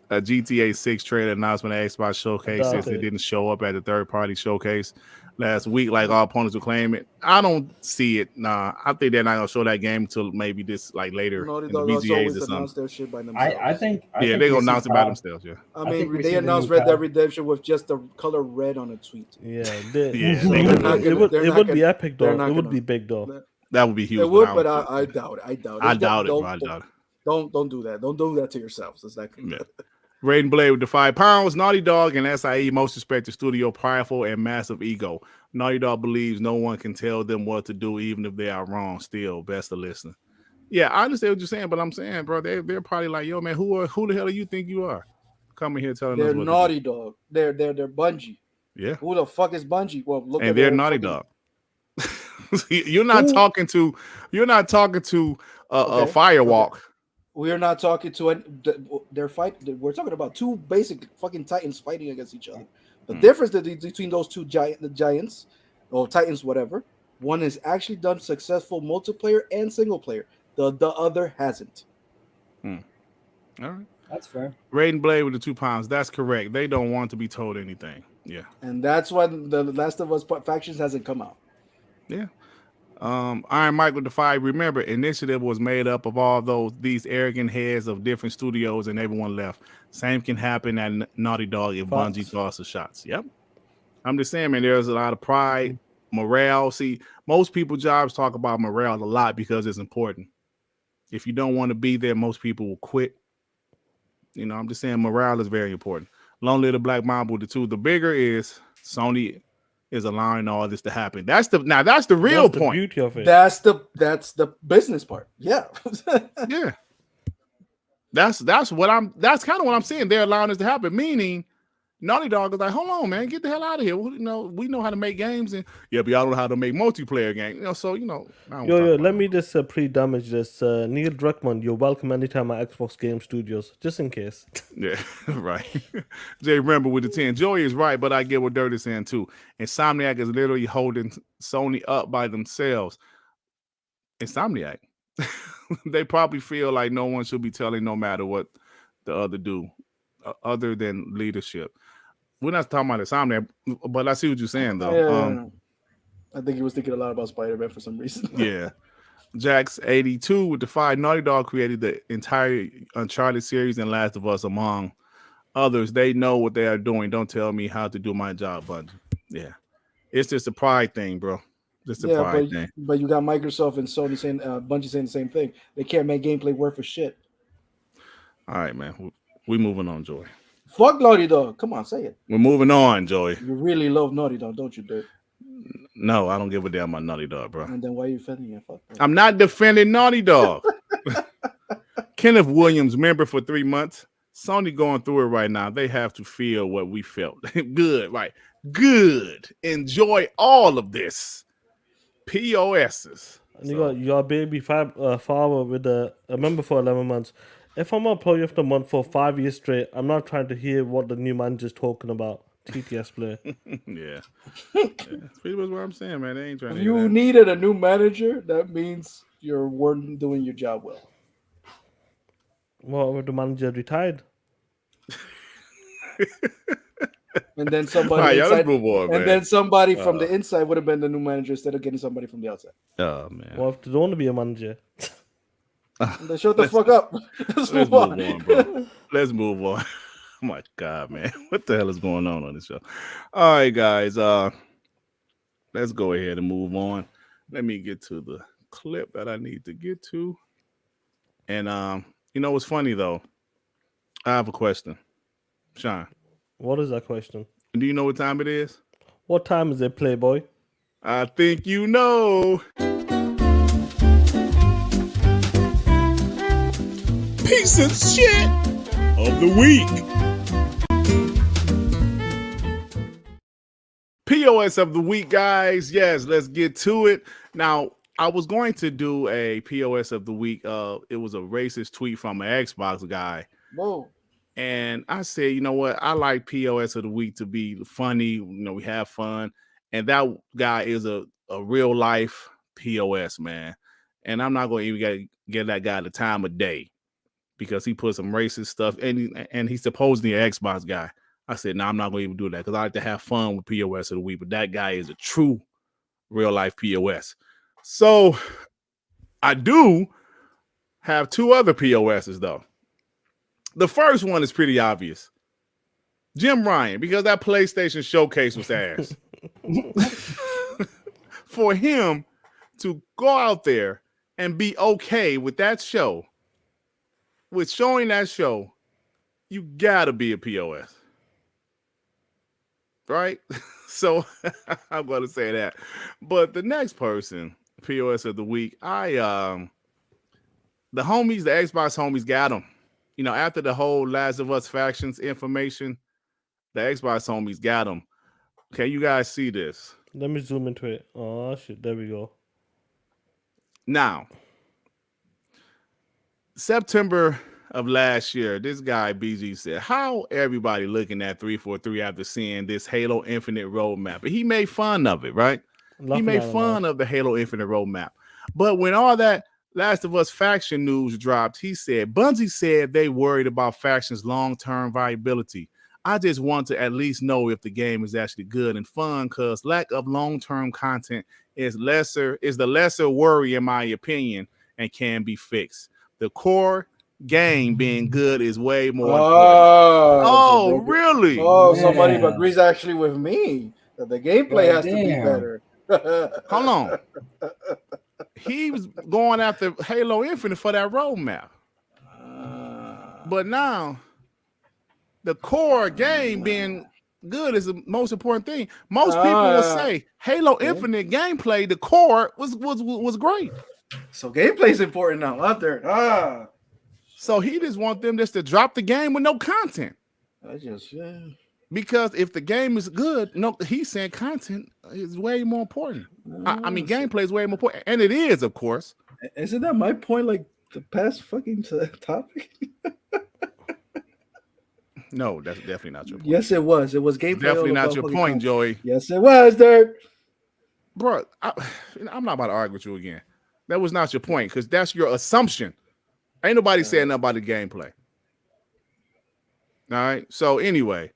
a GTA 6 trailer announcement at Xbox Showcase since it didn't show up at the third party showcase? last week, like all opponents were claiming. I don't see it. Nah, I think they're not gonna show that game until maybe this like later in the VGAs or something. Their shit by themselves. I think they're gonna announce it by themselves. Yeah. I mean, they announced Red Dead Redemption with just the color red on a tweet. Yeah, it would be epic though. It would be big though. That would be huge. It would, but I doubt it. I doubt it. I doubt it. Don't do that. Don't do that to yourselves. It's not good. Yeah. Raiden Blade with the £5. Naughty Dog and SIE most respected studio, prideful and massive ego. Naughty Dog believes no one can tell them what to do, even if they are wrong. Still, best to listen. Yeah, I understand what you're saying, but I'm saying, bro, they're probably like, yo, man, who the hell do you think you are? Coming here telling us what Naughty Dog. They're Bungie. Yeah. Who the fuck is Bungie? Well, look and at they're Naughty Dog. You're not talking to Firewalk. We're not talking to their fight. We're talking about two basic fucking titans fighting against each other. The difference between those two giants or titans, whatever, one has actually done successful multiplayer and single player. The other hasn't. All right, that's fair. Raiden Blade with the £2. That's correct. They don't want to be told anything. Yeah, and that's why the Last of Us Factions hasn't come out. Yeah. Iron Mike with the 5. Remember, Initiative was made up of all these arrogant heads of different studios, and everyone left. Same can happen at Naughty Dog if Bungie calls the shots. Yep. I'm just saying, man, there's a lot of pride, morale. See, most people's jobs talk about morale a lot because it's important. If you don't want to be there, most people will quit. You know, I'm just saying morale is very important. Long live the Black Mamba with the 2. The bigger is Sony is allowing all this to happen. That's the real point. The beauty of it. That's the business part. Yeah. Yeah. That's kind of what I'm saying. They're allowing this to happen, meaning Naughty Dog is like, hold on, man, get the hell out of here. We know how to make games, and but y'all don't know how to make multiplayer games. So let me just pre-damage this. Neil Druckmann, you're welcome anytime at Xbox Game Studios, just in case. Yeah, right. Jay, remember with the 10, Joey is right, but I get what Dirt is saying too. Insomniac is literally holding Sony up by themselves. Insomniac, they probably feel like no one should be telling, no matter what the other do, other than leadership. We're not talking about Insomniac, but I see what you're saying, though. Yeah. I think he was thinking a lot about Spiderman for some reason. Yeah. Jax 82 with the 5. Naughty Dog created the entire Uncharted series and Last of Us, among others. They know what they are doing. Don't tell me how to do my job, Bungie. Yeah. It's just a pride thing, bro. Just a pride thing. But you got Microsoft and Sony saying, Bungie saying the same thing. They can't make gameplay work for shit. All right, man. We moving on, Joey. Fuck Naughty Dog. Come on, say it. We're moving on, Joey. You really love Naughty Dog, don't you, Dirt? No, I don't give a damn about Naughty Dog, bro. And then why are you defending it? Fuck that. I'm not defending Naughty Dog. Kenneth Williams, member for 3 months. Sony going through it right now. They have to feel what we felt. Good, right? Good. Enjoy all of this. POSs. And you got your baby father with a member for 11 months. If I'm an employee of the month for 5 years straight, I'm not trying to hear what the new manager's talking about. TTS player. Yeah. That's pretty much what I'm saying, man. They ain't trying if to you needed a new manager, that means you're doing your job well. What if the manager retired? And then somebody from the inside would have been the new manager instead of getting somebody from the outside. Oh man. Well, if they don't want to be a manager. Then shut the fuck up. Let's move on, bro. Let's move on. Oh my God, man. What the hell is going on this show? All right, guys. Let's go ahead and move on. Let me get to the clip that I need to get to. And you know what's funny though? I have a question. Sean. What is that question? Do you know what time it is? What time is it, Playboy? I think you know. Piece of shit of the week. POS of the week, guys. Yes, let's get to it. Now, I was going to do a POS of the week. It was a racist tweet from an Xbox guy. Whoa. And I said, you know what? I like POS of the week to be funny. You know, we have fun. And that guy is a real life POS, man. And I'm not going to even get that guy the time of day because he put some racist stuff. And he's supposedly an Xbox guy. I said, no, I'm not going to even do that because I like to have fun with POS of the week. But that guy is a true real life POS. So I do have two other POSs, though. The first one is pretty obvious. Jim Ryan, because that PlayStation showcase was ass. For him to go out there and be okay with that show, with showing that show, you gotta be a POS. Right? So I'm gonna say that. But the next person, POS of the week, the homies, the Xbox homies got them. You know, after the whole Last of Us Factions information, the Xbox homies got them. Can you guys see this? Let me zoom into it. Oh, shit. There we go. Now, September of last year, this guy, BG, said, how everybody looking at 343 after seeing this Halo Infinite roadmap? And he made fun of it, right? He made fun of the Halo Infinite roadmap. But when all that Last of Us faction news dropped, he said, Bungie said they worried about factions' long-term viability. I just want to at least know if the game is actually good and fun, because lack of long-term content is the lesser worry, in my opinion, and can be fixed. The core game being good is way more important. Oh, really? Oh, somebody agrees actually with me that the gameplay has to be better. Hold on. He was going after Halo Infinite for that roadmap. But now the core game being good is the most important thing. Most people will say Halo Infinite gameplay, the core was great. So gameplay is important now out there. So he just want them just to drop the game with no content. Because if the game is good, no, he's saying content is way more important. I mean, gameplay is way more important, and it is, of course. Isn't that my point? Like the past fucking topic. No, that's definitely not your point. Yes, it was. It was gameplay. Definitely not your point, Joey. Yes, it was, Durt. Bro, I'm not about to argue with you again. That was not your point, because that's your assumption. Ain't nobody saying nothing about the gameplay. All right. So anyway,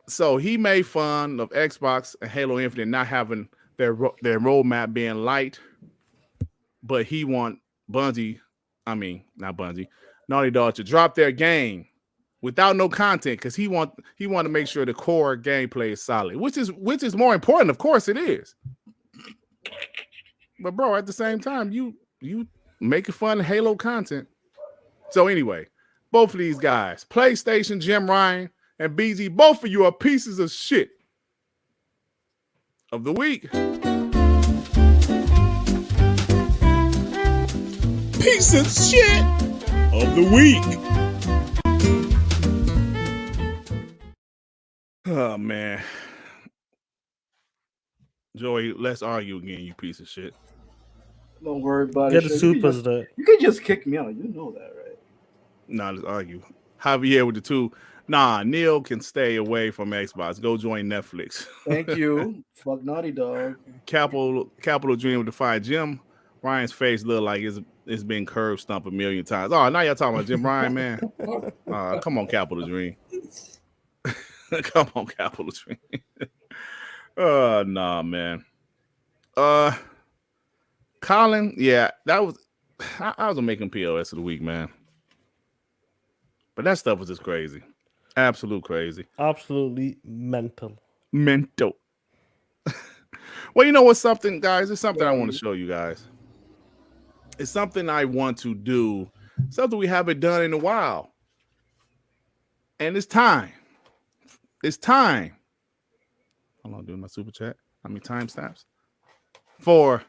so he made fun of Xbox and Halo Infinite not having their roadmap being light, but he want Naughty Dog to drop their game without no content, because he want to make sure the core gameplay is solid, which is more important. Of course it is. But bro, at the same time, you making fun of Halo content. So anyway, both of these guys, PlayStation, Jim Ryan, and BZ, both of you are pieces of shit of the week. Piece of shit of the week. Oh man. Joey, let's argue again, you piece of shit. Don't worry about it. Get the supers there. You can just kick me out. You know that, right? Nah, let's argue. Javier with the two. Nah, Neil can stay away from Xbox. Go join Netflix. Thank you. Fuck Naughty Dog. Capital Dream with the fire. Jim Ryan's face look like it's been curb stomped a million times. Oh, now y'all talking about Jim Ryan, man. Come on, Capital Dream. Come on, Capital Dream. Nah, man. Colin, yeah, that was I was making POS of the week, man. But that stuff was just crazy. Absolute crazy. Absolutely mental. Well, you know what's something, guys? It's something I want to show you guys. It's something I want to do. Something we haven't done in a while. And it's time. It's time. Hold on, doing my super chat. How many timestamps? 4.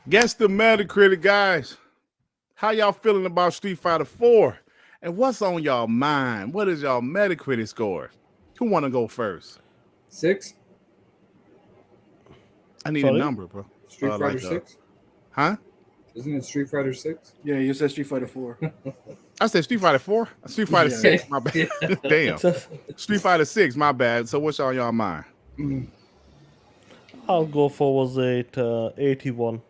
Guess the Metacritic, guys. How y'all feeling about Street Fighter 4? And what's on y'all mind? What is y'all Metacritic score? Who want to go first? 6. I need a number, bro. Street Fighter like 6? Huh? Isn't it Street Fighter 6? Yeah, you said Street Fighter 4. I said Street Fighter 4. Street Fighter 6. My bad. Damn. Street Fighter 6. My bad. So what's on y'all mind? I'll go for was it 81.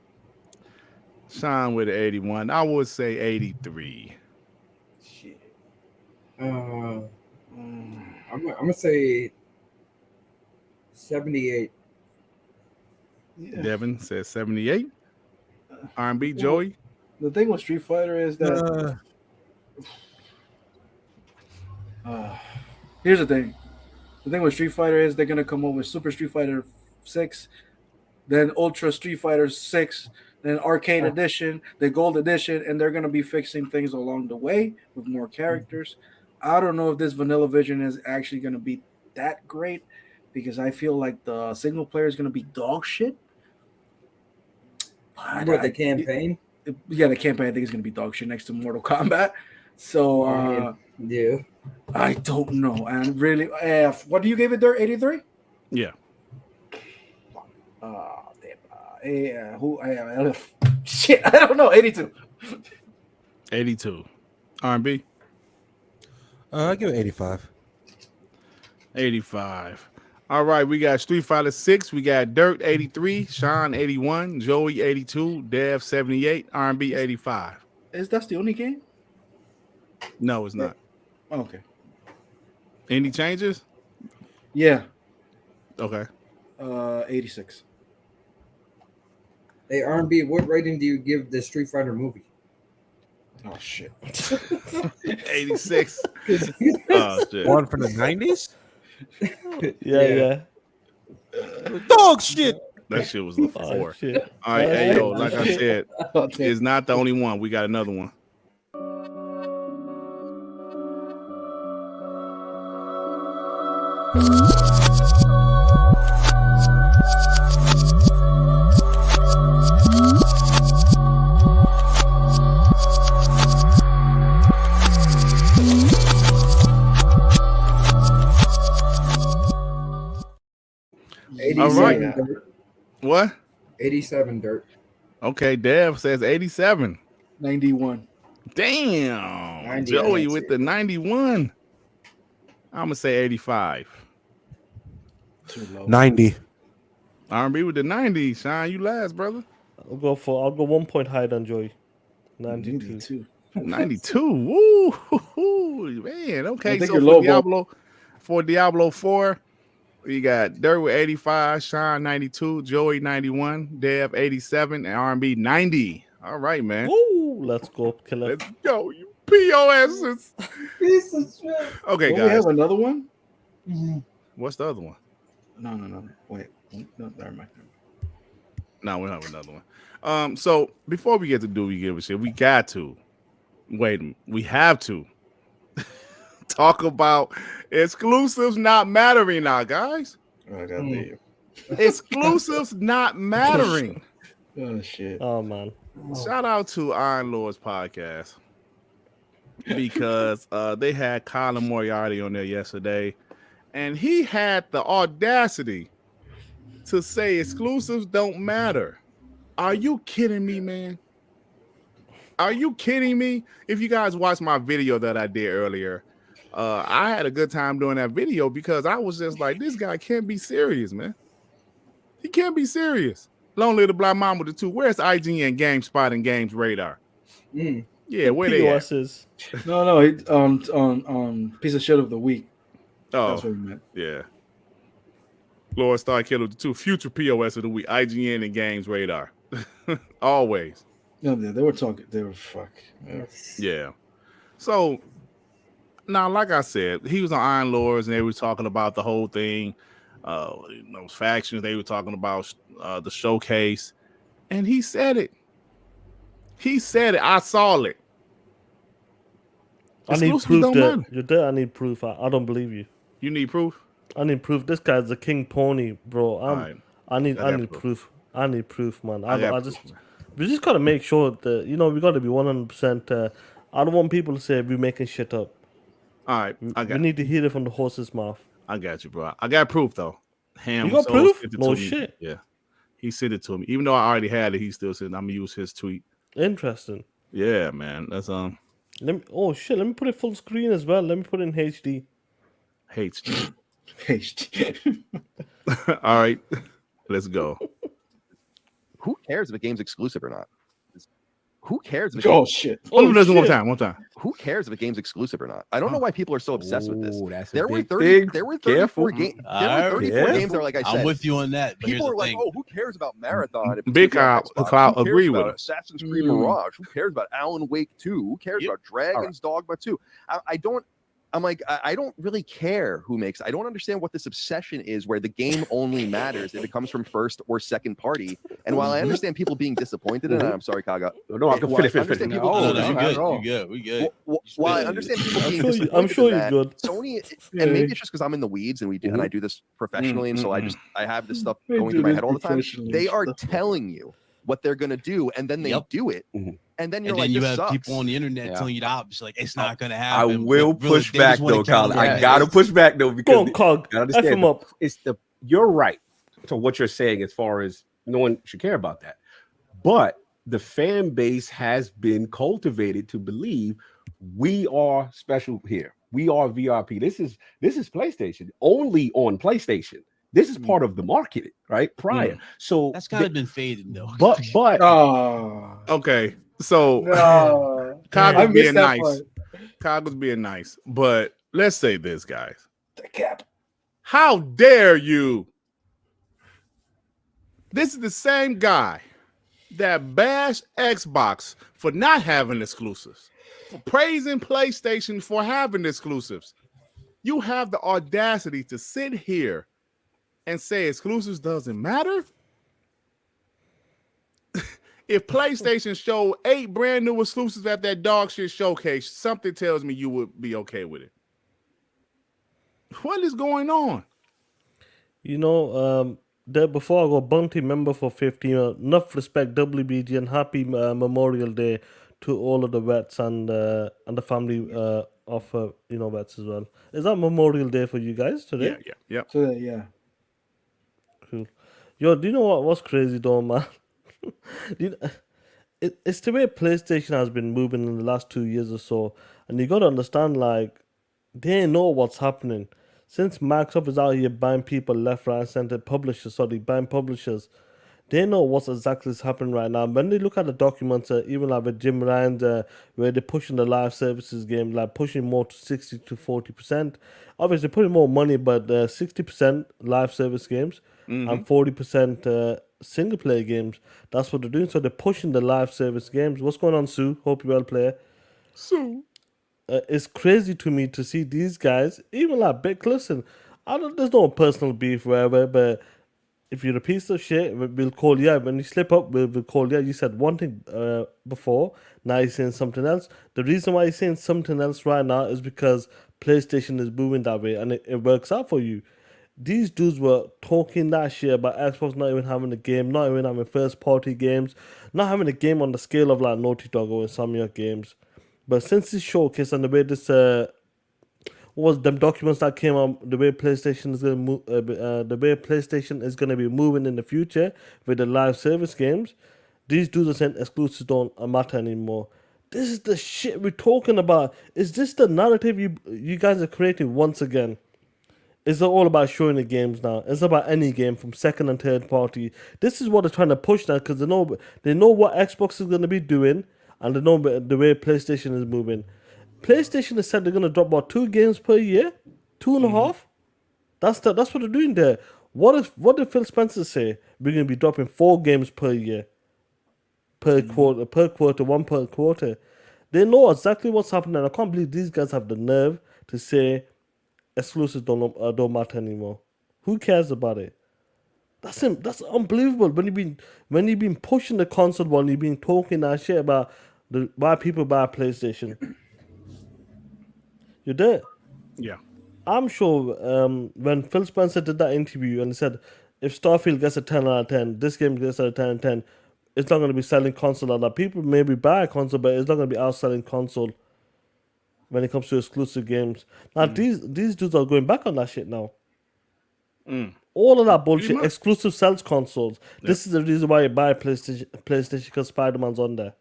Sean with an 81. I would say 83. Shit. I'm gonna say 78. Yeah. Devin says 78. R&B Joey. The thing with Street Fighter is that here's the thing. The thing with Street Fighter is they're gonna come up with Super Street Fighter 6, then Ultra Street Fighter 6, then Arcade Edition, the Gold Edition, and they're gonna be fixing things along the way with more characters. I don't know if this vanilla version is actually gonna be that great because I feel like the single player is gonna be dog shit. But the campaign? Yeah, the campaign I think is gonna be dog shit next to Mortal Kombat. So yeah. I don't know. And really, what do you give it there? 83? Yeah. Shit, I don't know. 82. 82. R&B. I give it 85. 85. All right, we got Street Fighter 6. We got Dirt 83, Sean 81, Joey 82, Dev 78, R&B 85. Is that the only game? No, it's not. Okay. Any changes? Yeah. Okay. 86. Hey, R&B, what rating do you give the Street Fighter movie? Oh shit. 86. Oh shit. One from the 90s? Yeah. Dog shit. That shit was the 4. Shit. All right, hey yo, like I said, it's not the only one. We got another one. All right. Dirt. What? 87 Dirt. Okay, Dev says 87. 91. Damn. 90, Joey that's with it. the 91. I'm going to say 85. Too low. 90. R&B with the 90. Sean, you last, brother. I'll go 1 point higher than Joey. 92. 92. Woo. Man, okay. I think So you're low, for Diablo 4, we got Dirt with 85, Sean 92, Joey 91, Dev 87, and R&B 90. All right, man. Woo! Let's go, killer. Let's go, you POSs. Piece of shit. Okay, Don't we have guys. another one? What's the other one? No. Wait. No, never mind. No, we don't have another one. So before we get to do we give a shit, we got to we have to talk about exclusives not mattering now, guys. Oh, goddamn. Exclusives not mattering. Oh, shit. Oh man. Shout out to Iron Lords Podcast because they had Colin Moriarty on there yesterday, and he had the audacity to say exclusives don't matter. Are you kidding me, man? Are you kidding me? If you guys watched my video that I did earlier, I had a good time doing that video because I was just like, this guy can't be serious, man. He can't be serious. Long live the Black Mama with the 2. Where's IGN, GameSpot, and Games Radar? Yeah, where they at? POSs. No, it's on piece of shit of the week. Oh, That's what we meant. yeah. Lord Star Killer with the 2. Future POS of the week, IGN and Games Radar. Always. No, they were talking. They were fuck. Yeah. So now, like I said, he was on Iron Lords, and they were talking about the whole thing. Those factions. They were talking about the showcase, and he said it. He said it. I saw it. I need Exclusives proof don't that matter. you're there. I need proof. I don't believe you. You need proof. I need proof. This guy's a king pony, bro. right. I need I got proof. I need proof, man. I got just proof, man. we just gotta make sure that we gotta be 100%. I don't want people to say we're making shit up. All right, We need to hear it from the horse's mouth. I got you, bro. I got proof though. Ham You got Soul proof? sent it No to me. shit. Yeah, He sent it to me, even though I already had it. He still said, "I'm gonna use his tweet." Interesting. Yeah, man. That's Oh shit! Let me put it full screen as well. Let me put it in HD. HD. HD. All right, let's go. Who cares if a game's exclusive or not? Who cares? If Oh shit! Oh, listen, one time. Who cares if a game's exclusive or not? I don't know why people are so obsessed with this. That's There a were big 30. thing. There were 34 games. There were 34 games that are like I said. I'm with you on that. But People here's are the like, thing. "Oh, who cares about Marathon?" If it's Big gonna be on Xbox? Who cares agree with about him. Assassin's Creed Mirage. Who cares about Alan Wake 2? Who cares about Dragon's Dogma 2? I don't. I'm like, I don't really care who makes. I don't understand what this obsession is, where the game only matters if it comes from first or second party. And while I understand people being disappointed in it, I'm sorry, Kaga. No, I can finish. We good. While I understand people being disappointed, I'm sure in you're that, good. Sony, and maybe it's just because I'm in the weeds and and I do this professionally, and so I have this stuff going through my head all the time. They are telling you what they're gonna do, and then they do it. And then you're like, you this have sucks. people on the internet telling you the opposite, like it's not going to happen. I will but really, push back though, Colin. I Yeah. gotta push back though, because Go on, Cog. I F understand him up. it's you're right to what you're saying as far as no one should care about that. But the fan base has been cultivated to believe we are special here. We are VRP. This is PlayStation, only on PlayStation. This is part of the marketing, right? Prior. So that's kind of been faded though. But okay. So Cog was being nice. Cog was being nice. But let's say this, guys. The cap. How dare you? This is the same guy that bashed Xbox for not having exclusives, for praising PlayStation for having exclusives. You have the audacity to sit here and say exclusives doesn't matter? If PlayStation showed 8 brand new exclusives at that dog shit showcase, something tells me you would be okay with it. What is going on? You know, before I go, bounty member for 15. Enough respect, WBG, and happy Memorial Day to all of the vets and the family of vets as well. Is that Memorial Day for you guys today? Yeah. Today, yeah. Cool. Yo, do you know what's crazy though, man? It's the way PlayStation has been moving in the last 2 years or so, and you got to understand, like, they know what's happening. Since Microsoft is out here buying people left, right, and center, buying publishers, they know what's exactly is happening right now. When they look at the documents, even like with Jim Ryan's, where they're pushing the live services game, like pushing more to 60 to 40%. Obviously, putting more money, but 60% live service games and 40% single player games. That's what they're doing. So they're pushing the live service games. What's going on, Sue? Hope you're well, player. Sue. It's crazy to me to see these guys, even like Big. Listen, there's no personal beef, wherever, but if you're a piece of shit, we'll call you out. When you slip up, we'll call you out. You said one thing before, now you're saying something else. The reason why you're saying something else right now is because PlayStation is moving that way, and it works out for you. These dudes were talking that shit about Xbox not even having a game, not even having first-party games, not having a game on the scale of like Naughty Dog or Insomniac games. But since this showcase and the way this was them documents that came out, the way PlayStation is going to move, the way PlayStation is going to be moving in the future with the live service games, these dudes are saying exclusives don't matter anymore. This is the shit we're talking about. Is this the narrative you guys are creating once again? It's all about showing the games now. It's about any game from second and third party. This is what they're trying to push now because they know what Xbox is going to be doing, and they know the way PlayStation is moving. PlayStation has said they're going to drop about 2 games per year, 2.5. That's what they're doing there. What did Phil Spencer say? We're going to be dropping 4 games per year, per quarter, 1 per quarter. They know exactly what's happening. I can't believe these guys have the nerve to say exclusives don't matter anymore. Who cares about it? That's unbelievable. When you've been pushing the console one, you've been talking that shit about why people buy PlayStation. You're there. Yeah. I'm sure when Phil Spencer did that interview and he said, if Starfield gets a 10 out of 10, this game gets a 10 out of 10, it's not going to be selling console like that. People maybe buy a console, but it's not going to be outselling console when it comes to exclusive games. Now, these dudes are going back on that shit now. All of that bullshit. much. Exclusive sells consoles. This is the reason why you buy PlayStation because Spider-Man's on there.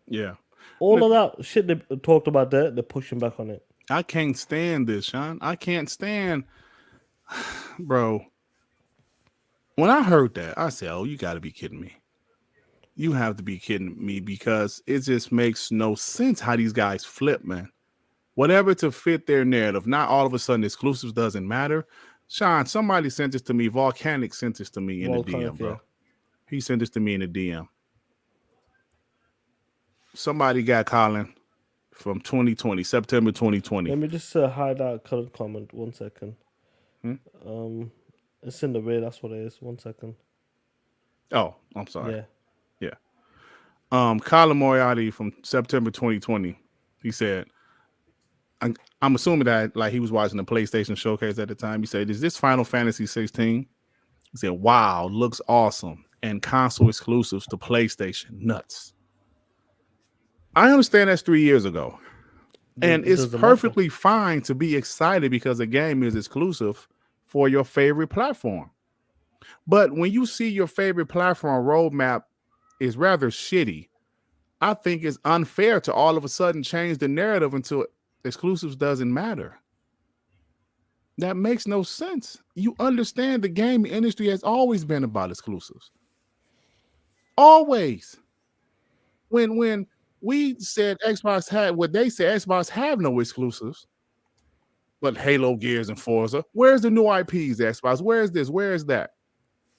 Yeah. All of that shit they talked about there, they're pushing back on it. I can't stand this, Sean. I can't stand, bro. When I heard that, I said, "Oh, you got to be kidding me! You have to be kidding me!" Because it just makes no sense how these guys flip, man. Whatever to fit their narrative. Not all of a sudden exclusives doesn't matter. Sean, somebody sent this to me. Volcanic sent this to me in the DM, bro. He sent this to me in the DM. Somebody got Colin from 2020, September 2020. Let me just hide that current comment. 1 second. It's in the way. That's what it is. 1 second. Oh, I'm sorry. Yeah. Colin Moriarty from September 2020. He said, I'm assuming that like he was watching the PlayStation showcase at the time. He said, "Is this Final Fantasy 16?" He said, "Wow, looks awesome. And console exclusives to PlayStation. Nuts." I understand that's 3 years ago. And it's perfectly fine to be excited because a game is exclusive for your favorite platform. But when you see your favorite platform roadmap is rather shitty, I think it's unfair to all of a sudden change the narrative until exclusives doesn't matter. That makes no sense. You understand the gaming industry has always been about exclusives. Always. When we said Xbox had what they said, Xbox have no exclusives, but Halo, Gears, and Forza. Where's the new IPs, Xbox? Where is this? Where is that?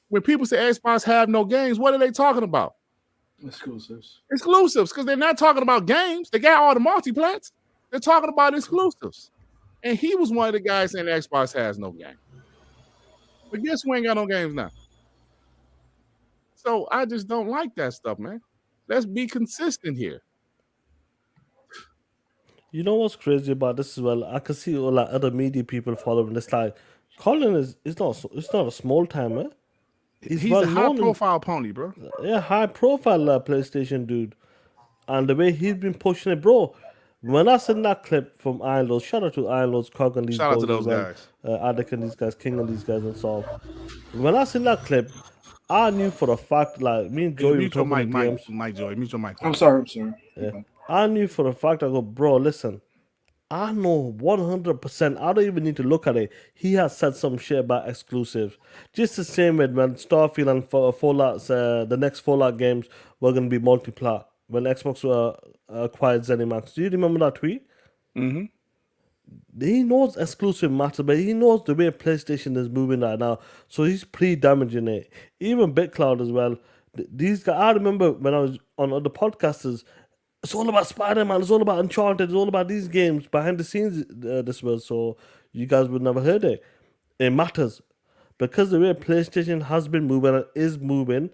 When people say Xbox have no games, what are they talking about? Exclusives, because they're not talking about games. They got all the multiplats. They're talking about exclusives. And he was one of the guys saying Xbox has no game. But guess who ain't got no games now? So I just don't like that stuff, man. Let's be consistent here. You know what's crazy about this as well? I can see all like other media people following this. Like Colin is not a small timer. He's a high profile pony, bro. Yeah, high profile PlayStation dude. And the way he's been pushing it, bro. When I seen that clip from Iron Lords, shout out to Iron Lords, Cog and these shout guys. Out to those guys. Addict and these guys, King and these guys and so on. When I seen that clip, I knew for a fact, like me and Joey were talking about games. Mike Joey, mute your mic. I'm sorry. Yeah. I knew for a fact, I go, bro, listen, I know 100%, I don't even need to look at it. He has said some shit about exclusives. Just the same way when Starfield and Fallout, the next Fallout games were going to be multi-plat when Xbox acquired ZeniMax. Do you remember that tweet? Mm-hmm. He knows exclusive matter, but he knows the way PlayStation is moving right now. So he's pre-damaging it. Even BitCloud as well. These guys, I remember when I was on other podcasters, it's all about Spiderman, it's all about Uncharted, it's all about these games behind the scenes. This was so you guys would never heard it. It matters because the way PlayStation has been moving and is moving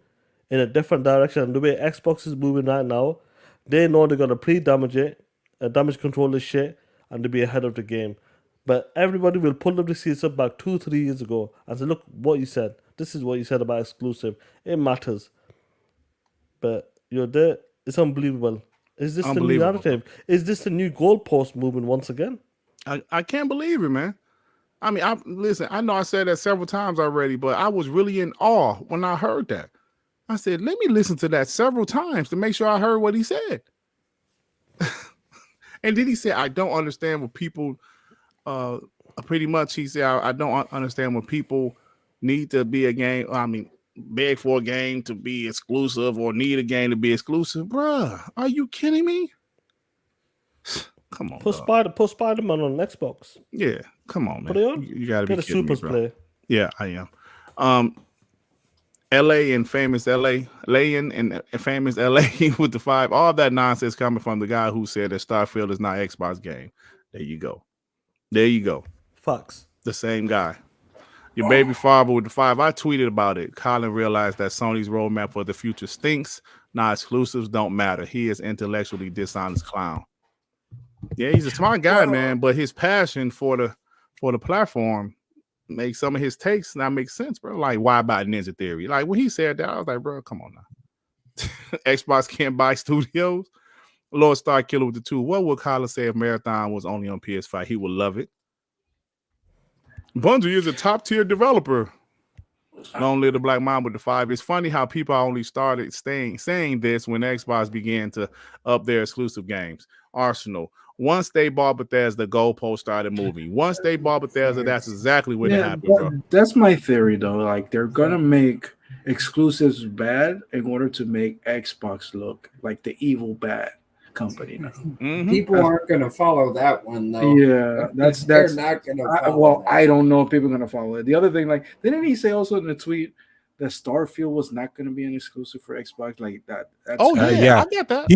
in a different direction, and the way Xbox is moving right now, they know they're gonna pre-damage it, damage control this shit, and to be ahead of the game. But everybody will pull up the seats up back 2-3 years ago and say, look what you said. This is what you said about exclusive. It matters. But you're there. It's unbelievable. Is this the new narrative? Is this the new goalpost moving once again? I can't believe it, man. I mean, listen, I know I said that several times already, but I was really in awe when I heard that. I said, let me listen to that several times to make sure I heard what he said. And then he said, I don't understand what people, pretty much he said, I don't understand when people need to be a game. I mean, beg for a game to be exclusive or need a game to be exclusive. Bruh, are you kidding me? Come on. Put Spider-Man on Xbox. Yeah, come on, man. Put it on. You got to be Get a kidding Supers me, bro. play. Yeah, I am. LA and famous LA, and famous LA with the 5. All that nonsense coming from the guy who said that Starfield is not an Xbox game. There you go. There you go. Facts. The same guy. Your baby father with the 5. I tweeted about it. Colin realized that Sony's roadmap for the future stinks. Now exclusives don't matter. He is intellectually dishonest clown. Yeah, he's a smart guy, man. But his passion for the platform makes some of his takes not make sense, bro. Like, why about Ninja Theory? Like when he said that, I was like, bro, come on now. Xbox can't buy studios. Lord Starkiller with the 2. What would Colin say if Marathon was only on PS5? He would love it. Bungie is a top tier developer. Long live the Black Mamba with the 5. It's funny how people only started saying this when Xbox began to up their exclusive games. Arsenal. Once they bought Bethesda, goalposts started moving. Once they bought Bethesda, that's exactly what happened, bro. That's my theory, though. Like, they're gonna make exclusives bad in order to make Xbox look like the evil bad company now. People aren't gonna follow that one, though. Yeah, they're not gonna. I don't know if people are gonna follow it. The other thing, like, didn't he say also in the tweet that Starfield was not going to be an exclusive for Xbox? Like that. Yeah, I get that. He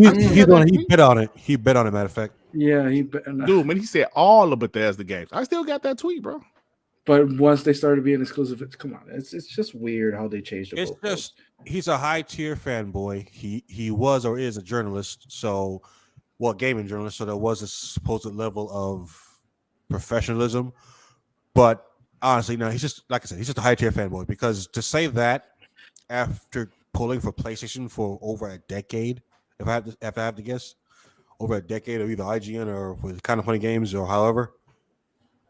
bet on it. He bet on it. Matter of fact. Yeah, dude. When he said all of Bethesda games, I still got that tweet, bro. But once they started being exclusive, come on, it's just weird how they changed the. It's just he's a high tier fanboy. He was or is a journalist. So, gaming journalist. So there was a supposed level of professionalism, but. Honestly, no, he's just, like I said, he's just a high tier fanboy, because to say that after pulling for PlayStation for over a decade, if I have to guess, over a decade of either IGN or with Kind of Funny Games or however,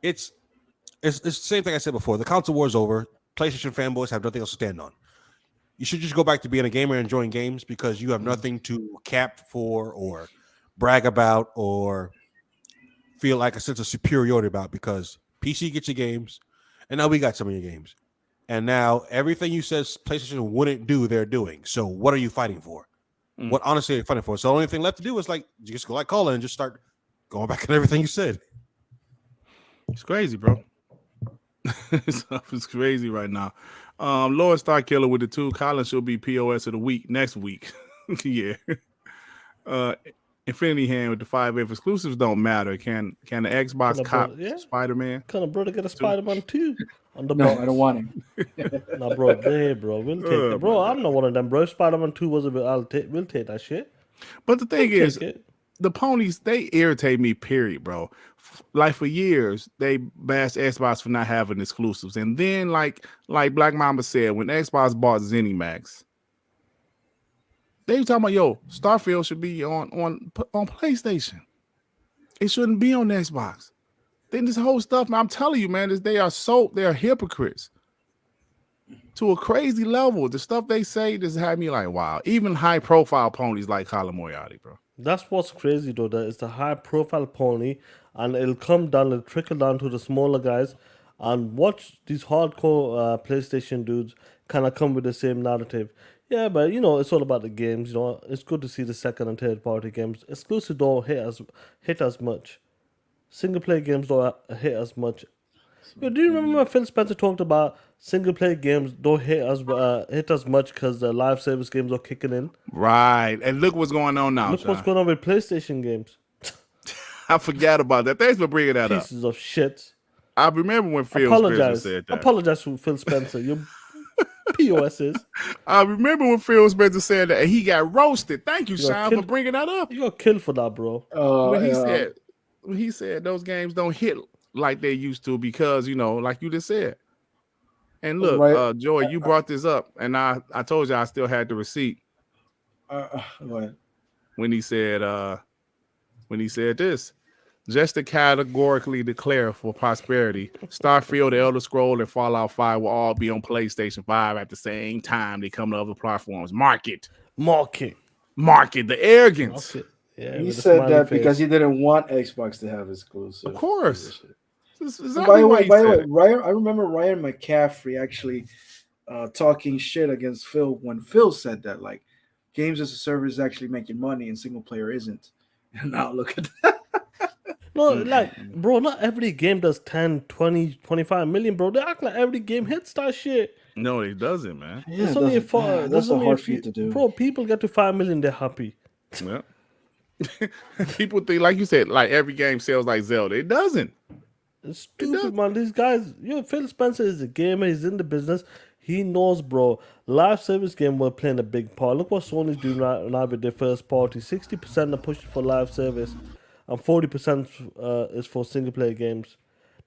it's the same thing I said before. The console war is over. PlayStation fanboys have nothing else to stand on. You should just go back to being a gamer and enjoying games, because you have nothing to cap for or brag about or feel like a sense of superiority about, because PC gets your games. And now we got some of your games. And now everything you said PlayStation wouldn't do, they're doing. So what are you fighting for? What honestly are you fighting for? So the only thing left to do is like just go like Colin and just start going back on everything you said. It's crazy, bro. Stuff is crazy right now. Lord Star Killer with the 2. Colin should be POS of the week next week. Yeah. Infinity Hand with the 5. If exclusives don't matter, can the Xbox cop Spider-Man? Can a brother get a Spider-Man 2? On the no, box? I don't want him. No, bro, we'll take it. Bro, I'm not one of them, bro. If Spider-Man 2 was a bit, we'll take that shit. But the thing is, the ponies, they irritate me, period, bro. Like for years, they bashed Xbox for not having exclusives. And then, like Black Mamba said, when Xbox bought ZeniMax, they were talking about, yo, Starfield should be on PlayStation. It shouldn't be on Xbox. Then this whole stuff, man, I'm telling you, man, they are hypocrites to a crazy level. The stuff they say just had me like, wow. Even high profile ponies like Colin Moriarty, bro. That's what's crazy, though. That it's the high profile pony, and it'll trickle down to the smaller guys. And watch these hardcore PlayStation dudes kind of come with the same narrative. Yeah, but it's all about the games. It's good to see the second and third party games. Exclusive don't hit as much. Single player games don't hit as much. Do you remember when Phil Spencer talked about single player games don't hit as much because the live service games are kicking in? Right, and look what's going on now. Look what's going on with PlayStation games. I forgot about that. Thanks for bringing that up. Pieces of shit. I remember when Phil Spencer said that. Apologize to Phil Spencer. You POSs. I remember when Phil Spencer said that, and he got roasted. Thank you, Sean, for bringing that up. You got killed for that, bro. When he said those games don't hit like they used to because, like you just said. And look, Joy, you brought this up, and I told you I still had the receipt. What? When he said this. Just to categorically declare for prosperity, Starfield, The Elder Scrolls, and Fallout 5 will all be on PlayStation 5 at the same time they come to other platforms. Market. The arrogance. Yeah, he said that because he didn't want Xbox to have exclusive. Of course. By the way, Ryan, I remember Ryan McCaffrey actually talking shit against Phil when Phil said that, like, games as a service is actually making money and single player isn't. And now look at that. No, like, bro, not every game does 10, 20, 25 million, bro. They act like every game hits that shit. No, it doesn't, man. Yeah, that's so hard for you to do. Bro, people get to 5 million, they're happy. Yeah. People think, like you said, like every game sells like Zelda. It doesn't. It's stupid, man. These guys, Phil Spencer is a gamer. He's in the business. He knows, bro. Live service game were playing a big part. Look what Sony's doing right now with their first party. 60% are pushing for live service, and 40% is for single player games.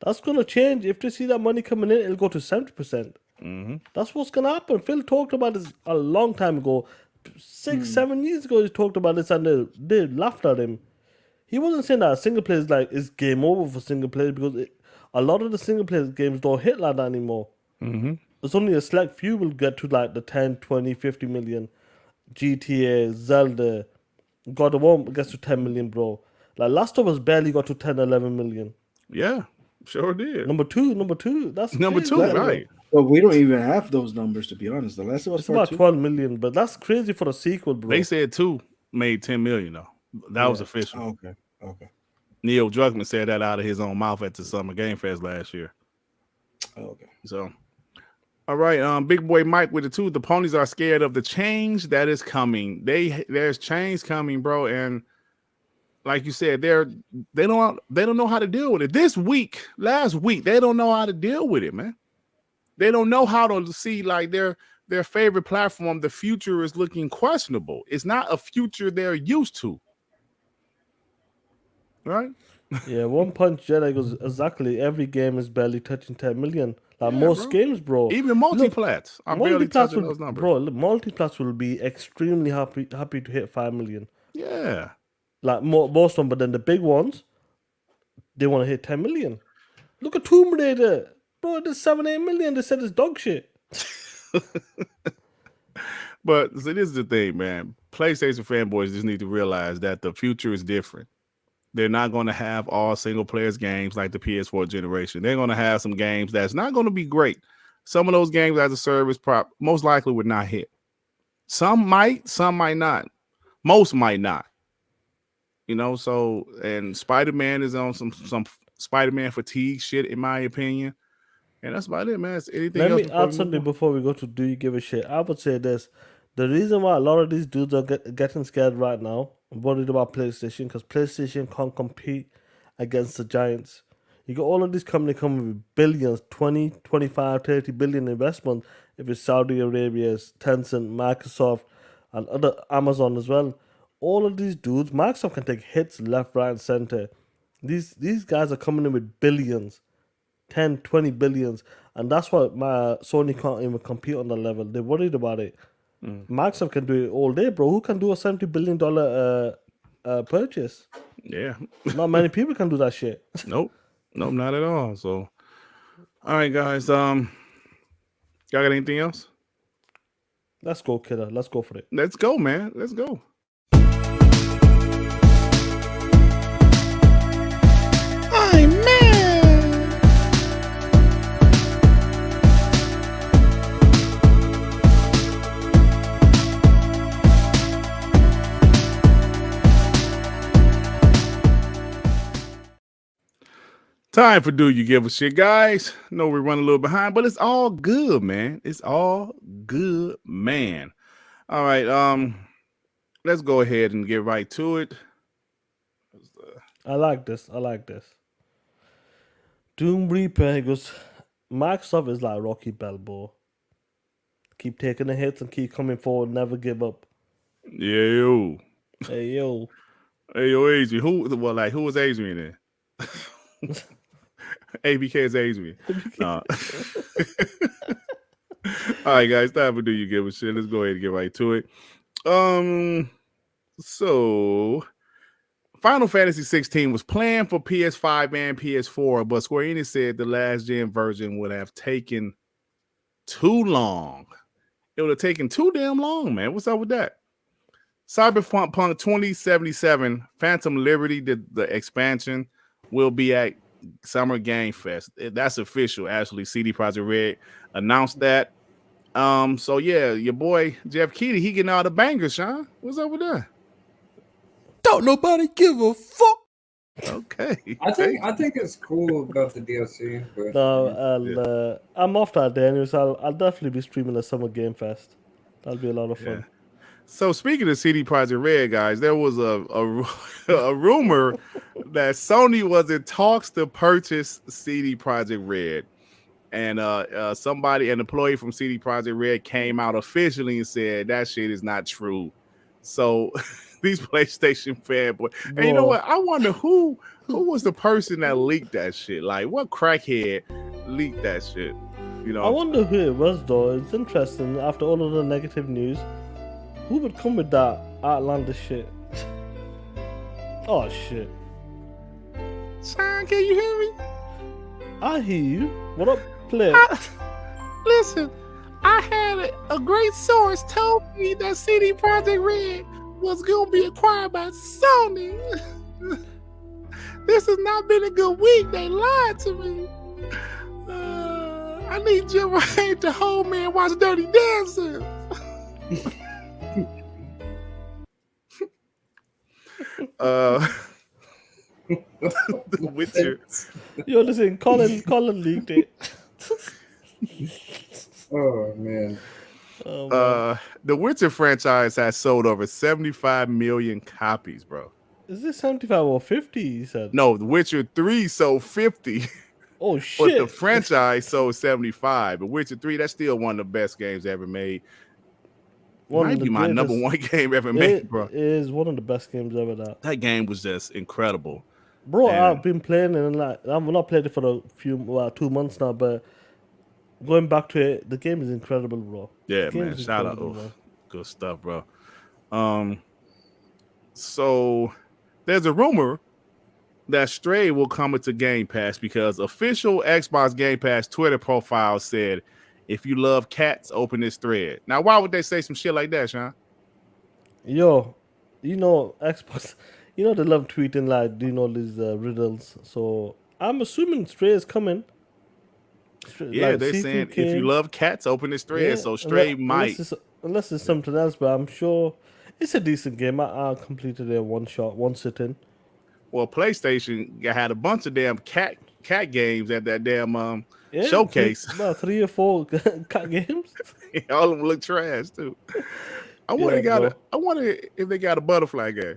That's gonna change. If they see that money coming in, it'll go to 70%. Mm-hmm. That's what's gonna happen. Phil talked about this a long time ago. 6-7 years ago, he talked about this, and they laughed at him. He wasn't saying that single player is game over for single players because a lot of the single player games don't hit like that anymore. Mm-hmm. It's only a select few will get to like the 10, 20, 50 million. GTA, Zelda, God of War gets to 10 million, bro. Like Last of Us barely got to 10, 11 million. Yeah, sure did. Number two. That's number crazy, 2, bro. right? But we don't even have those numbers, to be honest. The Last of Us It's Part about 2. 12 million, but that's crazy for a sequel, bro. They said 2 made 10 million though. That was official. Okay. Neil Druckmann said that out of his own mouth at the Summer Game Fest last year. Okay. So, all right, Big Boy Mike with the 2. The ponies are scared of the change that is coming. There's change coming, bro, and like you said, they don't know how to deal with it. Last week, they don't know how to deal with it, man. They don't know how to see like their favorite platform. The future is looking questionable. It's not a future they're used to, right? Yeah, One Punch Jedi goes exactly. Every game is barely touching 10 million. Like Yeah, most bro. games, bro. Even multiplats are barely touching those numbers. Bro, multiplats will be extremely happy to hit 5 million. Yeah. Like most of them, but then the big ones, they want to hit 10 million. Look at Tomb Raider. Bro, there's 7-8 million. They said it's dog shit. But so this is the thing, man. PlayStation fanboys just need to realize that the future is different. They're not going to have all single players games like the PS4 generation. They're going to have some games that's not going to be great. Some of those games as a service most likely would not hit. Some might not. Most might not. You know, so and Spiderman is on some Spiderman fatigue shit, in my opinion. And that's about it, man. It's anything Let else me add something before we go to Do You Give a Shit? I would say this. The reason why a lot of these dudes are getting scared right now, I'm worried about PlayStation, because PlayStation can't compete against the giants. You got all of these companies coming with billions, 20, 25, 30 billion investment. If it's Saudi Arabia, Tencent, Microsoft, and other Amazon as well. All of these dudes, Microsoft can take hits left, right, and center. These guys are coming in with billions, 10, 20 billions. And that's why Sony can't even compete on that level. They're worried about it. Microsoft can do it all day, bro. Who can do a $70 billion purchase? Yeah. Not many people can do that shit. Nope, not at all. So, all right, guys. Y'all got anything else? Let's go, kidder. Let's go for it. Let's go, man. Let's go. Time for Do You Give a Shit, guys. No, we're running a little behind, but it's all good, man. It's all good, man. All right, let's go ahead and get right to it. I like this. Doom Reaper goes, Microsoft is like Rocky Balboa. Keep taking the hits and keep coming forward. Never give up. Yeah, yo. Hey, yo. Hey, yo, Adrian. Who was Adrian then? ABK is Adrian. All right, guys. Time for Do You Give a Shit? Let's go ahead and get right to it. So Final Fantasy 16 was planned for PS5 and PS4, but Square Enix said the last gen version would have taken too long. It would have taken too damn long, man. What's up with that? Cyberpunk 2077 Phantom Liberty, the expansion, will be at Summer Game Fest. That's official. Actually, CD Projekt Red announced that. So yeah, your boy Jeff Keighley, he getting all the bangers, Sean. What's up with that? Don't nobody give a fuck. Okay. I think it's cool about the DLC. But No, I'm off that day anyway, so I'll definitely be streaming the Summer Game Fest. That'll be a lot of fun. Yeah. So speaking of CD Projekt Red, guys, there was a rumor that Sony was in talks to purchase CD Projekt Red, and an employee from CD Projekt Red came out officially and said that shit is not true. So these PlayStation fanboys, and you know what? I wonder who was the person that leaked that shit. Like, what crackhead leaked that shit? You know, I wonder who it was though. It's interesting. After all of the negative news, who would come with that outlandish shit? Oh shit! Son, can you hear me? I hear you. What up, player? Listen, I had a great source told me that CD Projekt Red was going to be acquired by Sony. This has not been a good week. They lied to me. I need Jim Ryan to hold me and watch Dirty Dancing. The Witcher. Yo, listen, Colin leaked it. Oh man. The Witcher franchise has sold over 75 million copies, bro. Is this 75 or 50? You said no. The Witcher 3 sold 50. Oh shit! But the franchise sold 75. The Witcher 3, that's still one of the best games ever made. Might be my number one game ever made, bro. It is one of the best games ever. That game was just incredible, bro. And I've been playing it, and like I've not played it for a few 2 months now, but going back to it, the game is incredible, bro. Yeah, man. Shout out. Oh, good stuff, bro. So there's a rumor that Stray will come into Game Pass because official Xbox Game Pass Twitter profile said, if you love cats, open this thread. Now, why would they say some shit like that, Sean? Yo, you know, Xbox, you know, they love tweeting like doing all these riddles. So I'm assuming Stray is coming. Yeah, like, they're saying if you love cats, open this thread. Yeah, so Stray might. Unless it's something else, but I'm sure it's a decent game. I completed it in one sitting. Well, PlayStation had a bunch of damn cat games at that damn showcase. About 3 or 4 cat games. All of them look trash too. I wonder if they got a butterfly game.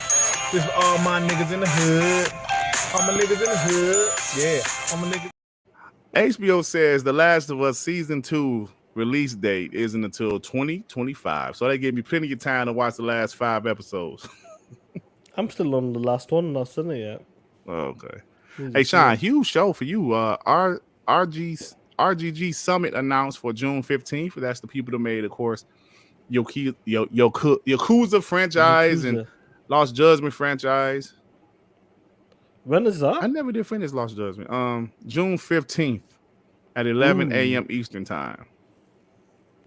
This all my niggas in the hood. All my niggas in the hood. Yeah, all my niggas. HBO says The Last of Us Season 2 release date isn't until 2025. So they gave me plenty of time to watch the last 5 episodes. I'm still on the last one, not seen it yet. Okay. Hey, Sean, huge show for you. RGG Summit announced for June 15th. That's the people that made, of course, Yakuza franchise and Lost Judgment franchise. When is that? I never did finish Lost Judgment. June 15th at 11 a.m. Eastern time.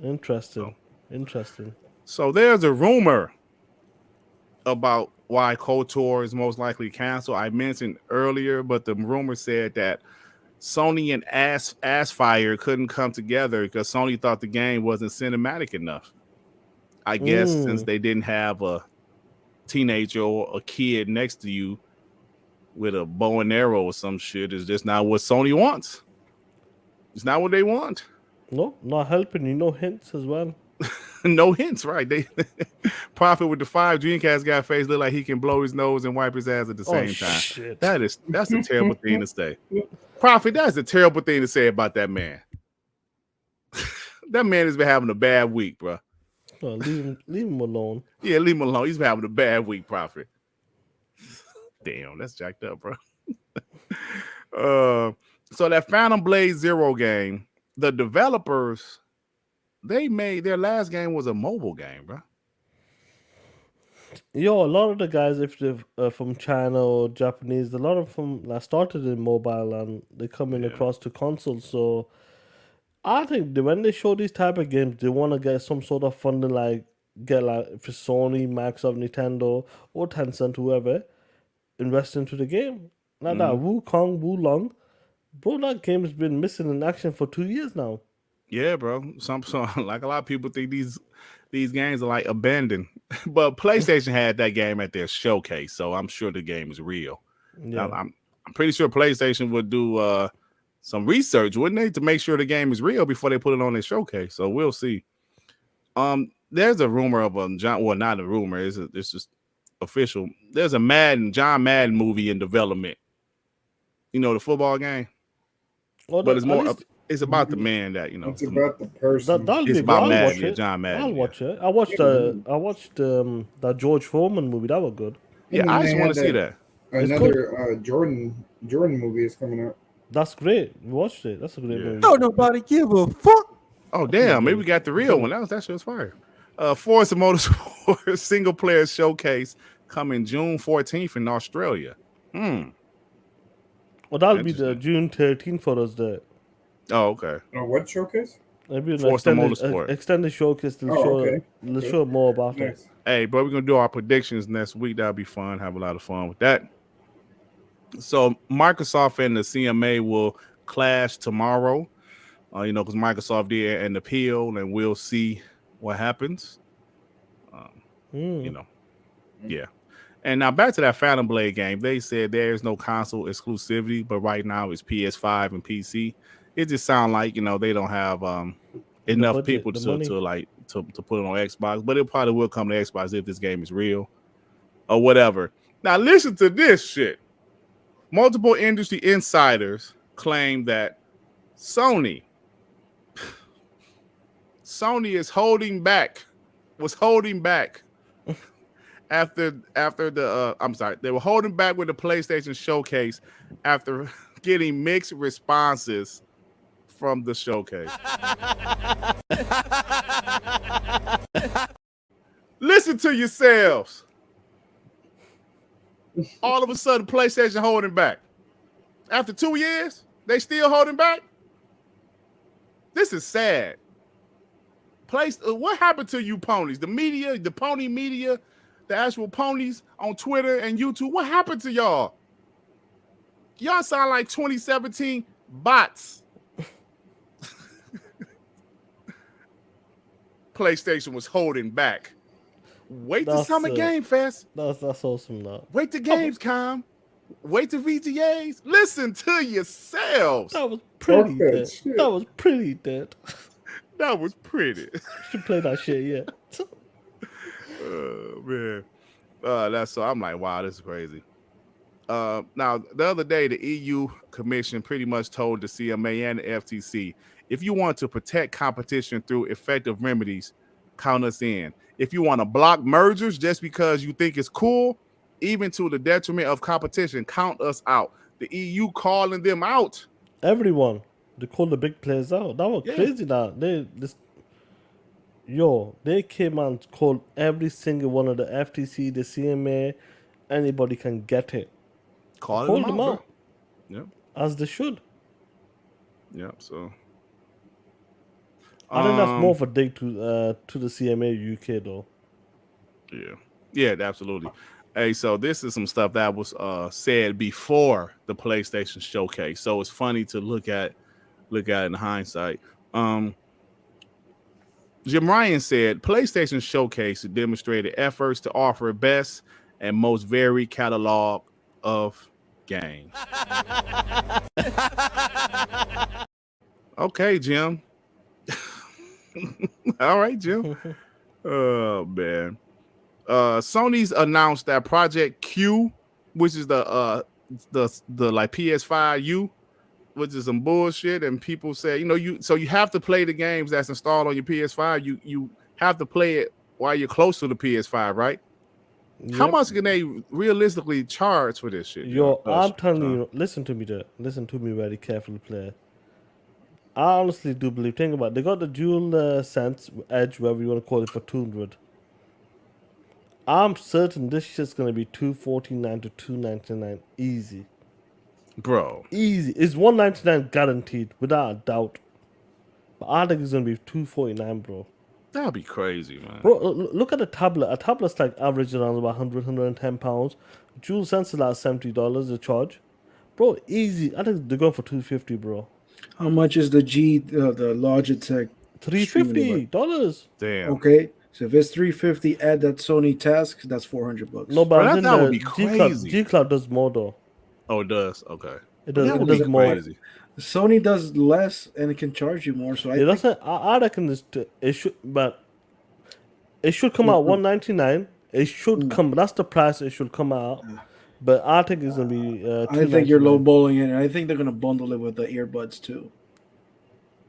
Interesting. So there's a rumor about why KOTOR is most likely canceled. I mentioned earlier, but the rumor said that Sony and Asphyr couldn't come together because Sony thought the game wasn't cinematic enough. I guess since they didn't have a teenager or a kid next to you with a bow and arrow or some shit, is just not what Sony wants. It's not what they want. No, not helping you. No hints as well. No hints, right? They Prophet with the 5 Dreamcast guy face look like he can blow his nose and wipe his ass at the same time. Shit. That's a terrible thing to say. Prophet, that's a terrible thing to say about that man. That man has been having a bad week, bro. Oh, leave him alone. Yeah, leave him alone. He's been having a bad week, Prophet. Damn, that's jacked up, bro. So that Phantom Blade Zero game, the developers, they made their last game was a mobile game, bro. Yo, a lot of the guys, if they're from China or Japanese, a lot of them started in mobile and they come in across to consoles. So I think when they show these type of games, they want to get some sort of funding, like if it's Sony, Microsoft, Nintendo, or Tencent, whoever, invest into the game. Like that Wulong, bro, that game's been missing in action for 2 years now. Yeah, bro. Some like a lot of people think these games are like abandoned, but PlayStation had that game at their showcase, so I'm sure the game is real. Yeah. I'm pretty sure PlayStation would do some research, wouldn't they, to make sure the game is real before they put it on their showcase. So we'll see. There's a rumor of not a rumor. It's just official. There's a John Madden movie in development. You know, the football game, but it's more. It's about the man that, you know. It's about the person. It's about Madden, John Madden. I'll watch it. I watched that George Foreman movie. That was good. Yeah, I just want to see that. Another Jordan movie is coming out. That's great. We watched it. That's a great movie. Don't nobody give a fuck. Oh damn! Maybe we got the real one. That shit was fire. Forza Motorsport single player showcase coming June 14th in Australia. Well, that'll be the June 13th for us there. Oh, okay. What showcase? Maybe an Forza extended, Motorsport. extended showcase to show more about it. Hey, bro, we're gonna do our predictions next week. That'll be fun. Have a lot of fun with that. So Microsoft and the CMA will clash tomorrow. Because Microsoft did an appeal, and we'll see what happens. Yeah. And now back to that Phantom Blade game. They said there is no console exclusivity, but right now it's PS5 and PC. It just sounds like they don't have enough people to put it on Xbox, but it probably will come to Xbox if this game is real or whatever. Now listen to this shit. Multiple industry insiders claim that Sony is holding back after the they were holding back with the PlayStation showcase after getting mixed responses from the showcase. Listen to yourselves. All of a sudden, PlayStation holding back. After 2 years, they still holding back? This is sad. What happened to you ponies? The media, the pony media, the actual ponies on Twitter and YouTube, what happened to y'all? Y'all sound like 2017 bots. PlayStation was holding back. Wait till Summer Game Fest. That's awesome now. Wait till Gamescom. Wait till VGAs. Listen to yourselves. That was pretty dead. That was pretty dead. That was pretty. Should play that shit, yeah. Man. That's so I'm like, wow, this is crazy. Now the other day, the EU Commission pretty much told the CMA and the FTC, if you want to protect competition through effective remedies, count us in. If you want to block mergers just because you think it's cool, even to the detriment of competition, count us out. The EU calling them out. Everyone. They called the big players out. That was crazy now. They came and called every single one of the FTC, the CMA, anybody can get it. Call them out. Yeah. As they should. Yeah, so. I think that's more of a dig to the CMA UK though. Yeah, absolutely. Hey, so this is some stuff that was said before the PlayStation showcase. So it's funny to look at in hindsight. Jim Ryan said PlayStation showcase demonstrated efforts to offer best and most varied catalog of games. Okay, Jim. All right, Jim. Oh man. Sony's announced that Project Q, which is the like PS5 U, which is some bullshit, and people say, you have to play the games that's installed on your PS5. You have to play it while you're close to the PS5, right? Yep. How much can they realistically charge for this shit? I'm telling you, listen to me very carefully, player. I honestly do believe. Think about it. They got the dual sense edge, whatever you want to call it, for 200. I'm certain this shit's gonna be $249 to $299 easy. Bro. Easy. It's $199 guaranteed, without a doubt. But I think it's gonna be $249, bro. That'd be crazy, man. Bro, look at a tablet. A tablet's like average around about 110 pounds. Dual sense is like $70 a charge. Bro, easy. I think they're going for $250, bro. How much is the the Logitech? $350. Damn. Okay. So if it's $350, add that Sony task, that's $400. No, but that would be crazy. G-Cloud does more though. Oh, it does. Okay. It does more. Crazy. Sony does less and it can charge you more. So I reckon it should, but it should come out $199. It should come. That's the price it should come out. But I think it's gonna be. I think you're lowballing it. I think they're gonna bundle it with the earbuds too.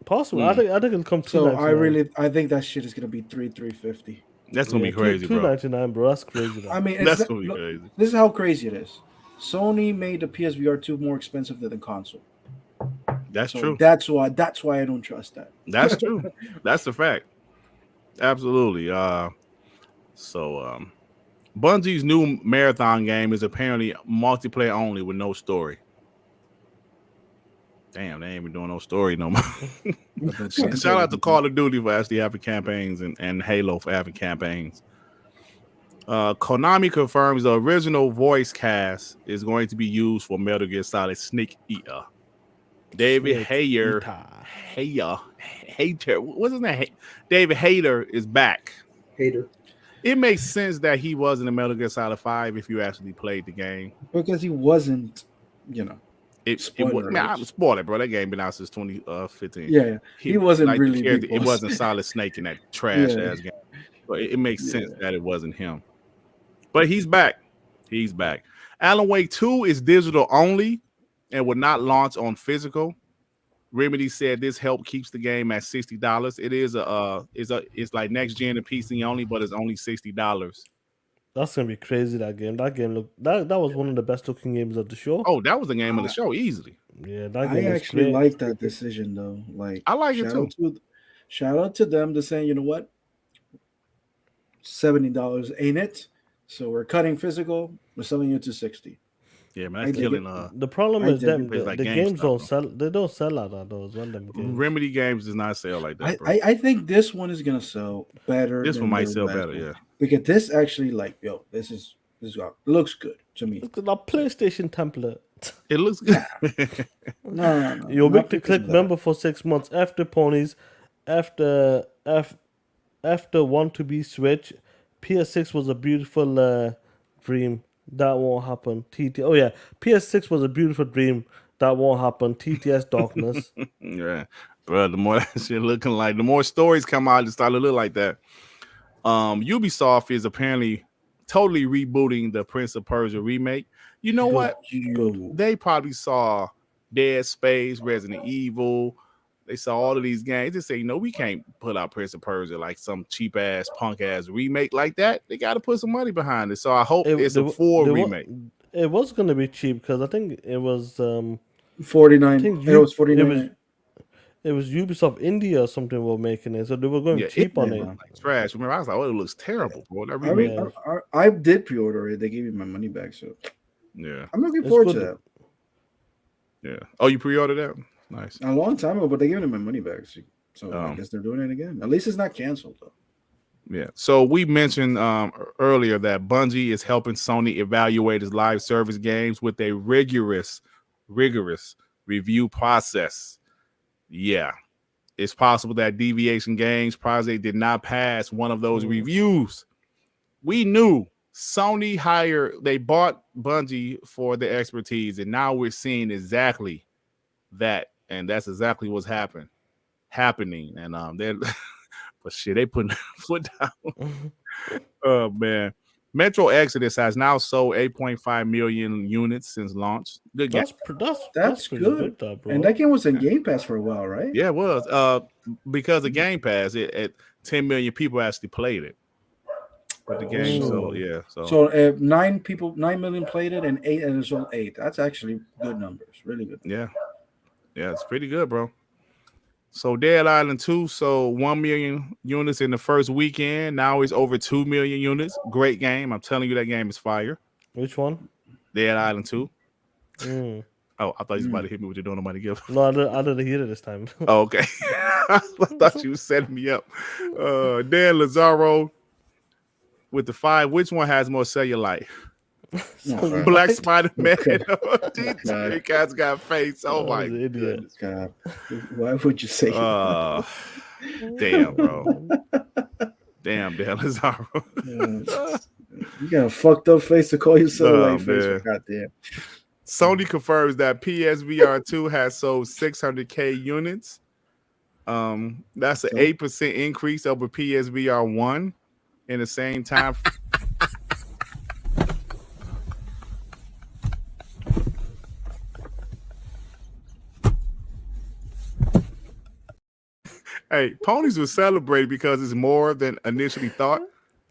Possible. I think it'll come. So I think that shit is gonna be $350. That's gonna be crazy, bro. $299, bro. That's crazy. Though. I mean, that's gonna be crazy. This is how crazy it is. Sony made the PSVR 2 more expensive than the console. That's true. That's why I don't trust that. That's true. That's the fact. Absolutely. Bungie's new marathon game is apparently multiplayer only with no story. Damn, they ain't even doing no story no more. Shout out to Call of Duty for actually having campaigns and Halo for having campaigns. Konami confirms the original voice cast is going to be used for Metal Gear Solid Snake Eater. David Hayter. What's his name? David Hayter is back. Hayter. It makes sense that he was in the Metal Gear Solid 5 if you actually played the game. Because he wasn't, I'm spoiler, bro. That game been out since 2015. Yeah, he wasn't like, really. It wasn't Solid Snake in that trash ass game. But it makes sense that it wasn't him. But he's back. He's back. Alan Wake 2 is digital only and will not launch on physical. Remedy said this help keeps the game at $60. It is it's like next gen and PC only, but it's only $60. That's gonna be crazy. That game looked that was one of the best looking games of the show. Oh, that was the game of the show, easily. Yeah, that game I actually like that decision though. Like I like it too. Shout out to them to saying, you know what, $70 ain't it? So we're cutting physical. We're selling it to $60. Yeah, man, that's killing. The problem is them. The like games don't sell. They don't sell like that. Those random games. Remedy games does not sell like that. Bro. I think this one is gonna sell better. This one might sell better, yeah. Because this actually, this looks good to me. Look at that PlayStation template. It looks good. No. You'll make the click member for 6 months after ponies, after want to be Switch. PS6 was a beautiful dream. That won't happen. Oh yeah, PS6 was a beautiful dream. That won't happen. TTS darkness. Yeah, bro. The more that shit looking like, the more stories come out, it start to look like that. Ubisoft is apparently totally rebooting the Prince of Persia remake. You know what? They probably saw Dead Space, Resident Evil. They saw all of these games. They say, we can't put out Prince of Persia like some cheap ass, punk ass remake like that. They got to put some money behind it. So I hope it's a full remake. It was going to be cheap because I think it was $49. It was $49. It was Ubisoft India or something were making it, so they were going cheap on it. Like trash. Remember, I was like, it looks terrible. Bro. I did pre-order it. They gave me my money back. So yeah, I'm looking forward to that. Yeah. Oh, you pre-ordered that? Nice. A long time ago, but they gave me my money back. So I guess they're doing it again. At least it's not canceled though. Yeah. So we mentioned earlier that Bungie is helping Sony evaluate its live service games with a rigorous review process. Yeah. It's possible that Deviation Games project did not pass one of those reviews. We knew Sony they bought Bungie for their expertise, and now we're seeing exactly that. And that's exactly what's happening. And but shit, they putting foot down. Oh man. Metro Exodus has now sold 8.5 million units since launch. Good game. That's good. And that game was in Game Pass for a while, right? Yeah, it was. Because of Game Pass, 10 million people actually played it. But the game, so 9 million played it, and it sold 8. That's actually good numbers, really good. Yeah, it's pretty good, bro. So Dead Island 2 sold 1 million units in the first weekend. Now it's over 2 million units. Great game. I'm telling you, that game is fire. Which one? Dead Island 2. Mm. Oh, I thought you was about to hit me with your Don't Nobody Give. No, I didn't hear it this time. Oh, okay. I thought you was setting me up. Dan Lazaro with the 5. Which one has more cellulite? Black Spiderman. These guys got face. Oh my goodness. God. Why would you say damn, bro. Damn, Dan Lazaro. You got a fucked up face to call yourself face. Goddamn. Sony confirms that PSVR 2 has sold 600K units. That's an 8% increase over PSVR 1 in the same time. Hey, ponies will celebrate because it's more than initially thought.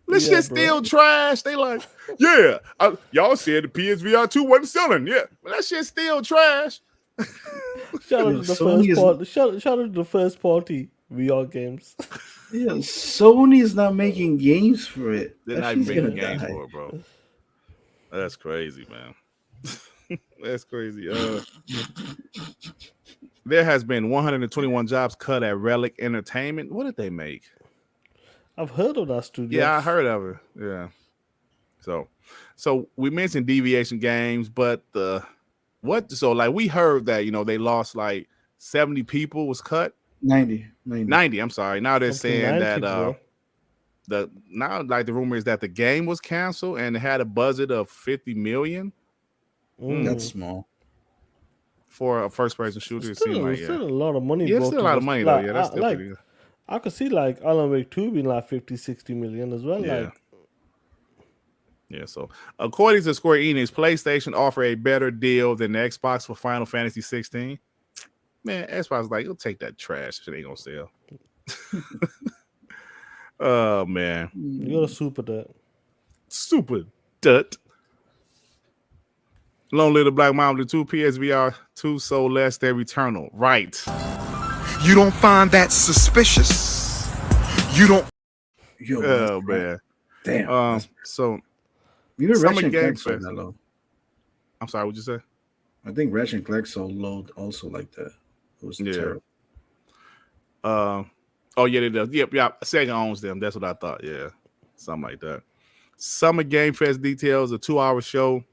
This shit still trash. They like, y'all said the PSVR 2 wasn't selling. Yeah, but that shit still trash. Shout out to the first party VR games. Yeah, Sony is not making games for it. They're not making games for it, bro. That's crazy, man. That's crazy. There has been 121 jobs cut at Relic Entertainment. What did they make? I've heard of that studio. Yeah, I heard of it. Yeah. So we mentioned Deviation Games, but so like we heard that they lost like 70 people was cut. 90. I'm sorry. Now they're saying 90, that the rumor is that the game was canceled and it had a budget of 50 million. That's small for a first-person shooter. It seems like still a lot of money. Yeah, still a lot of money though. Yeah, that's still like pretty good. I could see like Alan Wake 2 being like 50-60 million as well. Yeah. Like, yeah, so according to Square Enix, PlayStation offer a better deal than the Xbox for Final Fantasy 16. Man, Xbox is like, you'll take that trash. Shit ain't gonna sell. Oh man, you're a super dirt. Super dirt. Long Live the Black Mamba 2 PSVR 2 sold less than Returnal. Right. You don't find that suspicious. You don't. Oh man. Damn. So even Summer Ratchet Game Clank sold Fest. that low. I'm sorry, what'd you say? I think Ratchet Clank sold low also like that. It was terrible. Oh yeah, it does. Yep. Sega owns them. That's what I thought. Yeah, something like that. Summer Game Fest details: a 2-hour show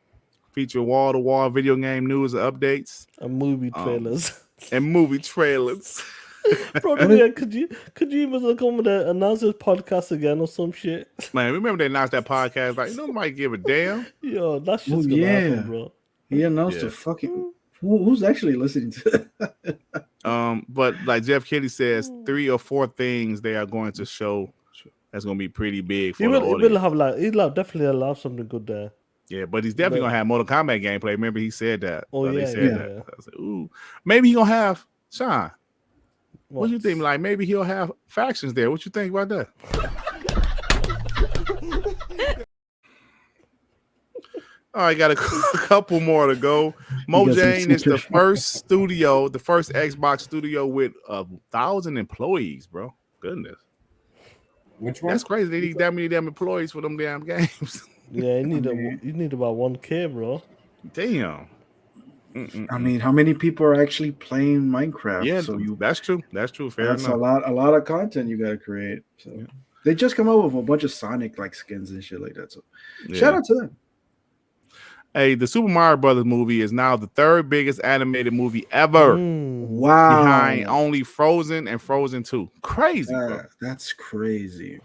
featuring wall-to-wall video game news and updates, and movie trailers. Bro, could you even come with the announcers podcast again or some shit? Man, remember they announced that podcast? Like, nobody give a damn. Yo, that shit's gonna happen, bro. He announced a fucking. Who's actually listening to that? But like Jeff Kinney says, 3 or 4 things they are going to show that's going to be pretty big for the audience. He'll definitely have something good there. Yeah, but he's definitely gonna have Mortal Kombat gameplay. Remember, he said that. Oh they yeah, said that. I was like, ooh, maybe he gonna have Sean. What you think? Like maybe he'll have factions there. What you think about that? All right, got a couple more to go. Mojang is the first Xbox studio with 1,000 employees, bro. Goodness. Which one? That's crazy. They need that many damn employees for them damn games. Yeah, you need about 1K, bro. Damn. I mean, how many people are actually playing Minecraft? Yeah, so that's true. That's true. Fair that's enough. a lot of content you gotta create. So they just come out with a bunch of Sonic like skins and shit like that. So shout out to them. Hey, the Super Mario Brothers movie is now the 3rd biggest animated movie ever. Wow. Behind only Frozen and Frozen 2. Crazy, bro. That's crazy.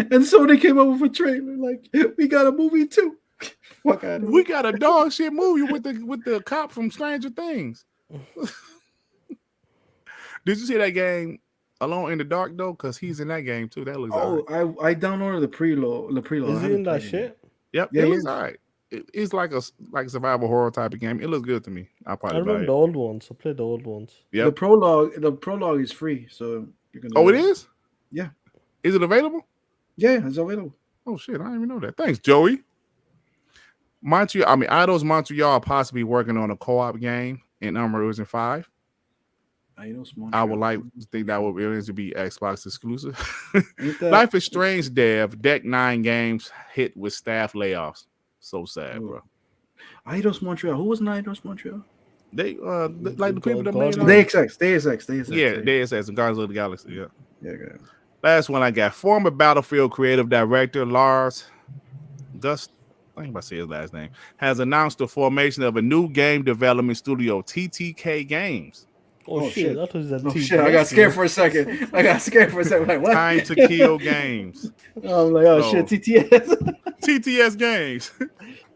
And so they came up with a trailer like, we got a movie too. Fuck out of We got a dog shit movie with the cop from Stranger Things. Did you see that game Alone in the Dark though? Because he's in that game too. That looks all right. I downloaded the preload. Is he in that shit? Yep. Yeah, it looks all right. It's like a survival horror type of game. It looks good to me. I remember the old ones. I played the old ones. Yeah. The prologue is free, so you can. Oh, it is? Yeah. Is it available? Yeah, it's available. Oh shit, I didn't even know that. Thanks, Joey. Eidos Montreal possibly working on a co-op game in Unreal 5. I would like to think that would really be Xbox exclusive. Life is Strange dev Deck 9 Games hit with staff layoffs. So sad, bro. Eidos Montreal. Who was in Eidos Montreal? They like the people that made Deus Ex. Yeah, Deus Ex and Guardians of the Galaxy. Yeah. Yeah. Last one I got. Former Battlefield creative director Lars Gust, I think I say his last name, has announced the formation of a new game development studio, TTK Games. Oh shit! That was that. Shit! I got scared for a second. Like, what? Time to Kill Games. I'm like, shit! TTS Games.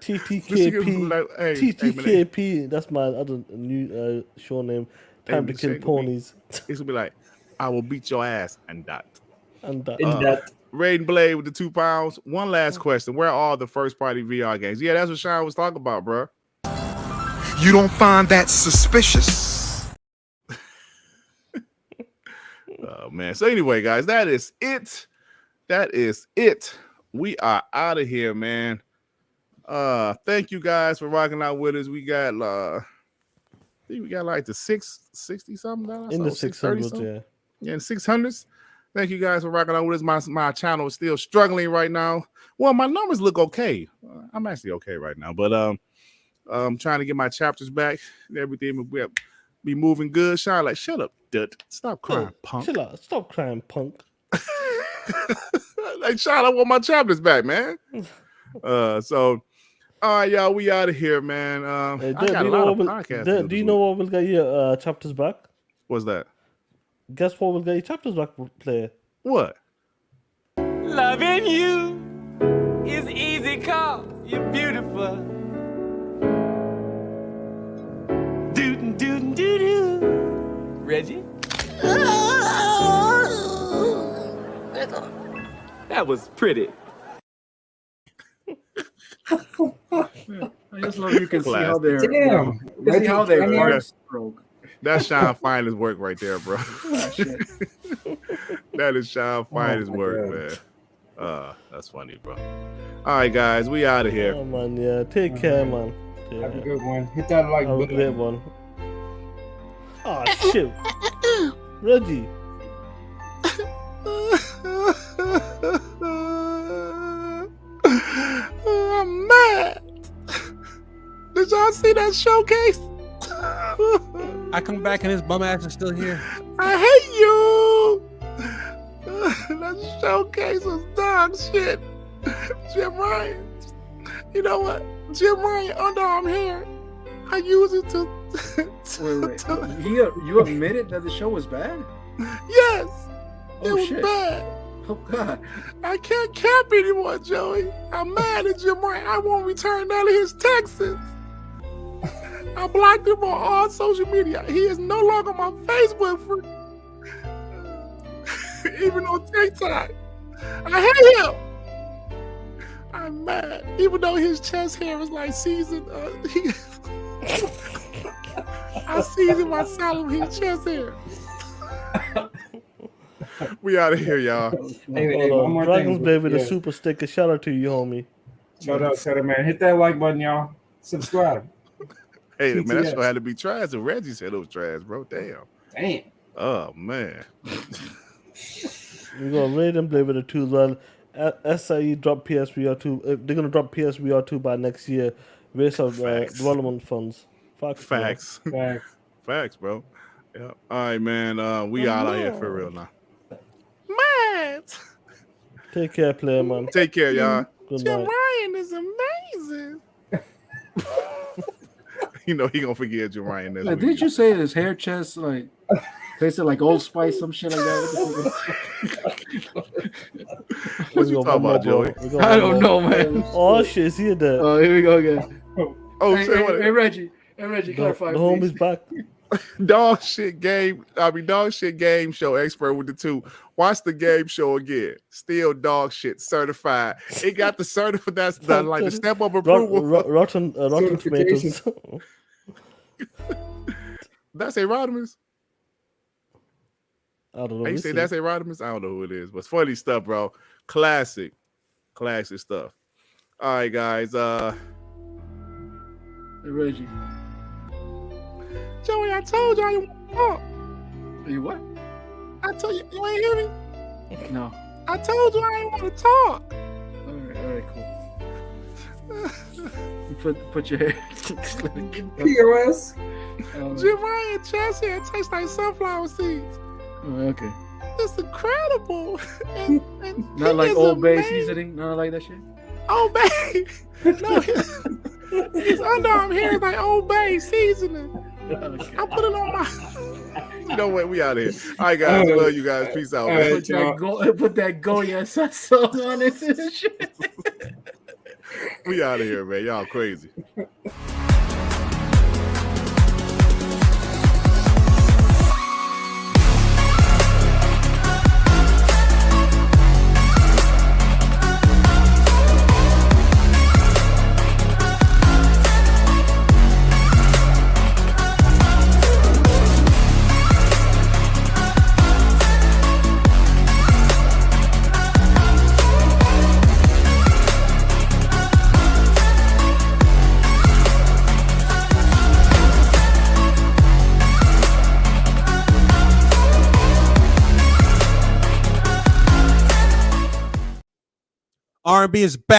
TTKP. TTKP. That's my other new show name. Time to Kill Ponies. This will be like, I will beat your ass and that. that. Raiden Blade with the 2 pounds. One last question: where are the first-party VR games? Yeah, that's what Sean was talking about, bro. You don't find that suspicious. Oh man. So anyway, guys, that is it. We are out of here, man. Thank you guys for rocking out with us. We got I think we got like the 660 something in the 600s, yeah, in 600s. Thank you guys for rocking out with us. My channel is still struggling right now. Well, my numbers look okay. I'm actually okay right now, but trying to get my chapters back. Everything will be moving good. Shine like, shut up, Dut. Stop crying, punk. Chill out. Stop crying, punk. Like, Shine, I want my chapters back, man. So, all right, y'all, we out of here, man. I got a lot of podcasts. Do you know what will get your chapters back? What's that? Guess what will get your chapters back, player? What? Loving you is easy, come. You're beautiful. Doo-doo-doo-doo-doo. Reggie? That was pretty. I just love you can see how they're Damn. see how they broke. That's Sean Finest work right there, bro. That is Sean Finest work, man. That's funny, bro. All right, guys, we out of here. Oh man, yeah. Take care, man. Yeah. Have a good one. Hit that like Have a great one. Oh shit, Reggie. I'm mad. Did y'all see that showcase? I come back and his bum ass is still here. I hate you. That showcase was dog shit. Jim Ryan. You know what? Jim Ryan underarm hair. I use it to. Wait. You admitted that the show was bad? Yes. It Oh, was shit. bad. Oh God. I can't camp anymore, Joey. I'm mad at Jim Ryan. I won't return none of his texts. I blocked him on all social media. He is no longer my Facebook friend. Even on TikTok. I hate him. I'm mad. Even though his chest hair is like seasoned. I seasoned my salad with his chest hair. We out of here, y'all. Hey, one more Dragon's thing. Blade with a Yeah. super sticker. Shout out to you, homie. Shout out, man. Hit that like button, y'all. Subscribe. Hey, man, that TTS. show had to be trash. And Reggie said it was trash, bro. Damn. Damn. Oh, man. We're gonna raid and play with it too as well. SIE drop PSVR 2. They're gonna drop PSVR 2 by next year. Waste of development funds. Facts. Facts, bro. Yeah. All right, man. We out here for real now. Man. Take care, player, man. Take care, y'all. Good Jim night. Ryan is amazing. You know he gonna forget Jim Ryan. This week. Did you say his hair chest like tasted like Old Spice, some shit like that? What you talking about, Joey? I don't know, man. Oh shit, is he there? Oh, here we go again. Oh, hey, shit, what- hey, Reggie, clarify. The please. homie's back. Dog shit game show expert with the two. Watch the game show again. Still dog shit certified. It got the certificate. That's the like the step up approval. Rotten Tomatoes. That's a Rodimus. I don't know. How you say that's a Rodimus? I don't know who it is, but it's funny stuff, bro. Classic stuff. All right, guys. Hey, Reggie. Joey, I told you I didn't want to talk. You what? I told you, you ain't hear me? No. I told you I didn't want to talk. All right, cool. Put your hair. POS. Jim Ryan chest hair tastes like sunflower seeds. Okay. It's incredible. And Not he like is Old Bay amazing. seasoning. Not like that shit. Old Bay. No, his underarm hair is like Old Bay seasoning. I put it on my. You know what? We out of here. All right, guys. Love you guys. Peace out. Man. Put that Goya song on it. Shit. We out of here, man. Y'all crazy. R&B is back.